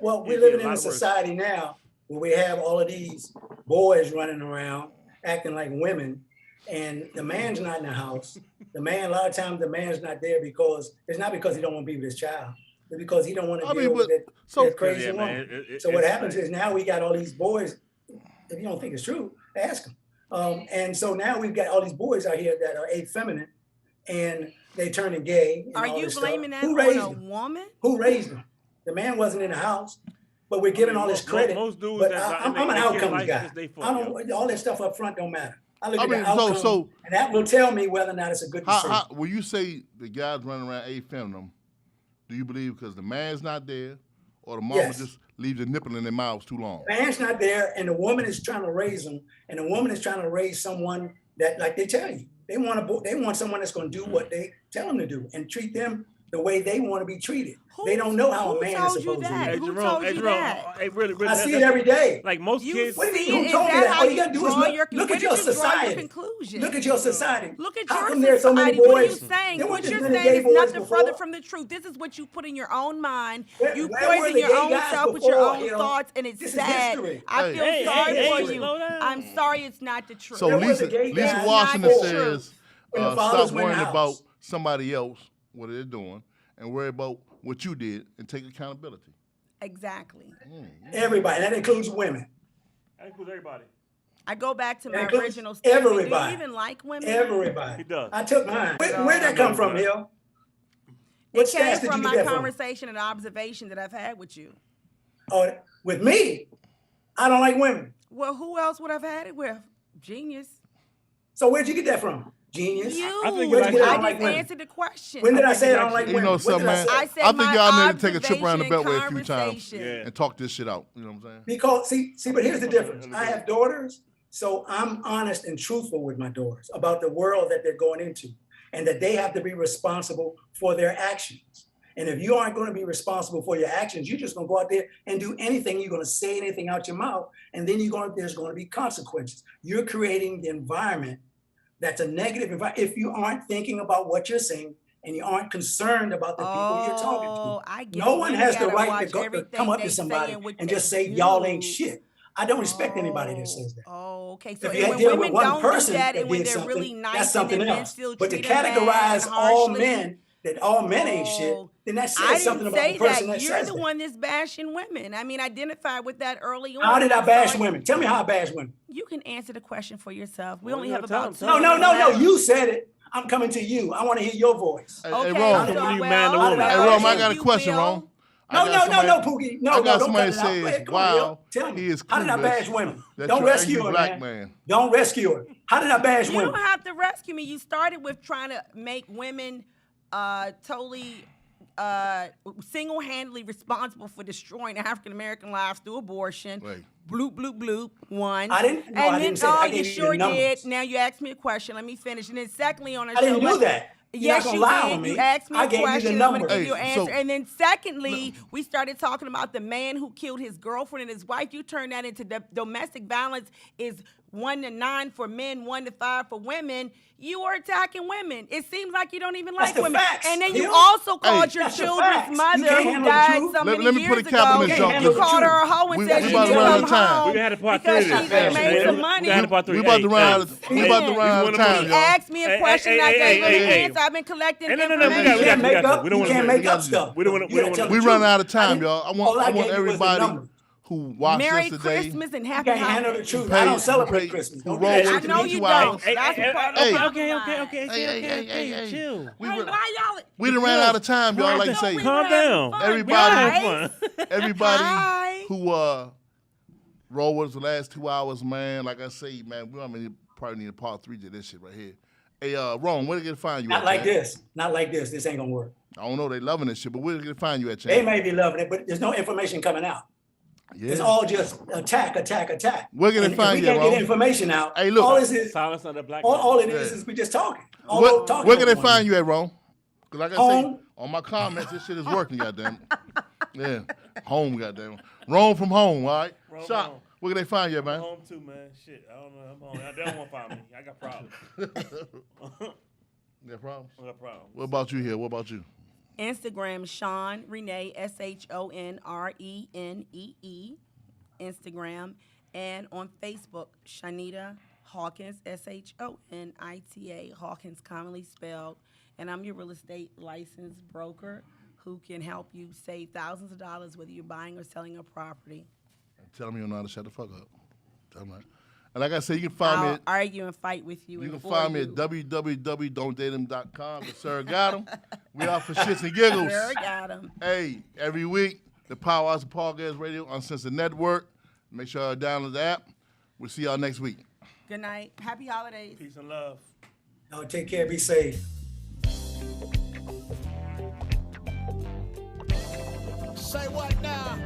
C: We're living in a society now where we have all of these boys running around acting like women, and the man's not in the house. A lot of times the man's not there because it's not because he don't want to be with his child. It's because he don't want to deal with that crazy woman. So what happens is now we got all these boys. If you don't think it's true, ask them. And so now we've got all these boys out here that are effeminate and they turning gay. And
E: are
C: all
E: you
C: this
E: blaming
C: stuff.
E: that
C: Who raised
E: on a
C: them?
E: woman?
C: Who raised them? The man wasn't in the house. But we're giving all this credit.
D: Most dudes
C: but I'm an outcomes guy. All that stuff up front don't matter. I look at the outcome, and that will tell me whether or not it's a good decision.
B: When you say the guys running around effeminate, do you believe because the man's not there, or the mama just leaves the nipple in their mouths too long?
C: The man's not there, and the woman is trying to raise them, and the woman is trying to raise someone that, like they tell you, they want someone that's going to do what they tell them to do and treat them the way they want to be treated. They don't know how a man is supposed to be.
E: Who told you that?
D: Really,
C: I see it every day.
D: Like most kids.
C: What do you mean? Who told me that? All you got to do is look at your society. Look at your society.
E: Look at
C: how
E: your
C: come there's so many
E: society.
C: boys?
E: What are you saying? What you're saying is nothing further from the truth. This is what you put in your own mind. You poison your own self with your own thoughts, and it's sad. I feel sorry for you. I'm sorry it's not the truth.
B: So Lisa Washington says, stop worrying about somebody else, what they're doing, and worry about what you did and take accountability.
E: Exactly.
C: Everybody. That includes women.
D: That includes everybody.
E: I go back to my original statement.
C: Everybody.
E: Do you even like women?
C: Everybody.
D: He does.
C: I took mine. Where'd that come from, Hill?
E: It came from my conversation and observation that I've had with you.
C: Oh, with me? I don't like women.
E: Well, who else would I've had it with? Genius.
C: So where'd you get that from? Genius.
E: You.
C: I
E: just answered the question.
C: When did I say I don't like women?
B: You know something, man?
E: I said
B: I think y'all need to take a trip around the
E: observation
B: beltway a few times and talk this shit out. You know what I'm saying?
C: Because see, but here's the difference. I have daughters, so I'm honest and truthful with my daughters about the world that they're going into, and that they have to be responsible for their actions. And if you aren't going to be responsible for your actions, you're just going to go out there and do anything. You're going to say anything out your mouth, and then there's going to be consequences. You're creating the environment that's a negative environment if you aren't thinking about what you're saying and you aren't concerned about the people you're talking to. No one has the right to come up to somebody and just say, y'all ain't shit. I don't respect anybody that says that.
E: Oh, okay. So
C: If you
E: and when
C: deal with
E: women
C: one
E: don't
C: person
E: do that,
C: that
E: and when
C: did
E: they're really
C: something,
E: nice,
C: that's something
E: and then men
C: else.
E: still
C: But to
E: treat a man
C: categorize all
E: harshly,
C: men that all men ain't shit, then that
E: I
C: says something
E: didn't
C: about
E: say
C: the person
E: that.
C: that
E: You're
C: says
E: the
C: that.
E: one that's bashing women. I mean, identify with that early on.
C: How did I
E: I'm
C: bash
E: sorry.
C: women? Tell me how I bash women.
E: You can answer the question for yourself. We
D: Well,
E: only
D: you
E: have
D: gotta tell
E: about 2
D: them,
C: No,
E: minutes left.
C: you said it. I'm coming to you. I want to hear your voice.
B: Hey,
E: Okay,
B: Rome.
E: so,
D: When you
E: well,
D: man to woman.
B: Hey,
C: Well,
B: Rome, I
C: if
B: got a
E: you
B: question,
E: will-
B: Rome.
C: No,
B: I got somebody-
C: Pookie. No,
B: I got
C: don't
B: somebody
C: cut it out. Go
B: says,
C: ahead, come on,
B: wow,
C: Hill. Tell me.
B: he is
C: How did I
B: clueless
C: bash women?
B: that
C: Don't
B: you're an
C: rescue
B: angry
C: her,
B: black
C: man.
B: man.
C: Don't rescue her. How did I bash
E: You
C: women?
E: don't have to rescue me. You started with trying to make women totally single-handedly responsible for destroying African American lives through abortion.
B: Right.
E: Bloop, bloop, bloop. One.
C: I didn't- no,
E: And
C: I
E: then,
C: didn't say that. I
E: you
C: gave you the
E: sure did.
C: numbers.
E: Now you asked me a question. Let me finish. And then secondly on the
C: I
E: show.
C: didn't do that. You're
E: Yes,
C: not
E: you
C: gonna lie
E: did.
C: on me.
E: You asked me
C: I
E: a
C: gave you the
E: question. I'm going to
C: numbers.
E: give you an
B: Hey,
E: answer.
B: so-
E: And then secondly, we started talking about the man who killed his girlfriend and his wife. You turned that into domestic violence is 1 to 9 for men, 1 to 5 for women. You are attacking women. It seems like you don't even
C: That's
E: like
C: the
E: women.
C: facts.
E: And then you
C: Hill.
E: also called
B: Hey.
E: your
C: That's the
E: children's
C: facts. You
E: mother
C: can't
E: who
C: handle the
E: died
C: truth.
E: so many
B: Let me
E: years
B: put a cap on
E: ago.
B: this
C: jump.
E: You
C: Handle the
E: called her a
C: truth.
E: hoe and
B: We
E: said
B: about
E: she
B: to
E: didn't
B: run out
E: come
B: of time.
E: home
D: We had a part
E: because
D: 3
E: she
D: of
C: this.
E: made
C: Hey,
E: some
C: we
E: money.
D: We had a part 3.
B: We about to run out of
E: Hey,
B: we about to run out of time,
E: He
B: y'all.
E: asked me a question and I gave him an answer. I've been collecting
D: No,
E: information.
D: we got
C: You can't make
D: you.
C: up.
D: We don't
C: You
D: wanna
C: can't
D: say-
C: make up stuff.
D: we don't wanna-
C: You
D: we
C: gotta
D: don't
C: tell
D: wanna-
C: the
B: We
C: truth.
B: run out of time,
C: didn't-
B: y'all. I
C: all
B: want
C: gave you was the
B: everybody
C: numbers.
B: who watched
E: Merry
B: us today.
E: Christmas and
C: You
E: happy
C: can't handle the
E: holidays.
C: truth.
B: Who
C: I don't
B: paid-
C: celebrate
B: who paid-
C: Christmas.
B: who
C: Don't do
B: rolled
C: that.
E: I
B: with
E: know
B: me
E: you
B: 2
E: don't.
B: hours.
E: That's the part
B: hey.
E: of
D: Okay. Chill.
B: We
E: Hey,
B: run-
E: why y'all?
B: We done ran out of time, y'all. Like I say,
E: we
D: Calm
E: were having
D: down.
E: fun,
B: Everybody-
E: guys.
B: everybody
E: Hi.
B: who rolled with us the last 2 hours, man. Like I say, man, we probably need a part 3 to this shit right here. Hey, Rome, where they gonna find you
C: Not
B: at,
C: like
B: man?
C: this. Not like this. This ain't gonna work.
B: I don't know. They loving this shit, but where they gonna find you at,
C: They
B: Chan?
C: may be loving it, but there's no information coming out.
B: Yeah.
C: It's all just attack.
B: Where can they
C: And
B: find
C: we
B: you,
C: can't get
B: Rome?
C: information out.
B: Hey, look.
C: All this is
D: Silence on the black
C: all it
B: Yeah.
C: is we just talking. All
B: Where
C: talking
B: can they
C: over one
B: find you at, Rome? Because like I say,
C: Home.
B: on my comments, this shit is working, goddamn it. Yeah, home, goddamn it. Rome from home, all right?
D: Rome
B: Shop.
D: home.
B: Where can they find you,
D: I'm
B: man?
D: home too, man. Shit, I don't know. I'm home. They don't want to find me. I got problems.
B: Yeah, problems.
D: I got problems.
B: What about you here? What about you?
E: Instagram, Sean Renee, SHONRENEE, Instagram, and on Facebook, Shanita Hawkins, SHONITA, Hawkins commonly spelled. And I'm your real estate licensed broker who can help you save thousands of dollars whether you're buying or selling a property.
B: Tell me you don't know how to shut the fuck up. Tell me that. And like I said, you can find me
E: I'll
B: at
E: argue and fight with you.
B: You can
E: and
B: find
E: for
B: me at
E: you.
B: www.don'tdate'em.com. The Sir got him. We are for Shits and Giggles.
E: Sure got 'em.
B: Hey, every week, the Power Hours of Podcast Radio on Uncensored Network. Make sure y'all download the app. We'll see y'all next week.
E: Good night. Happy holidays.
D: Peace and love.
C: Y'all take care. Be safe.
I: Say what now?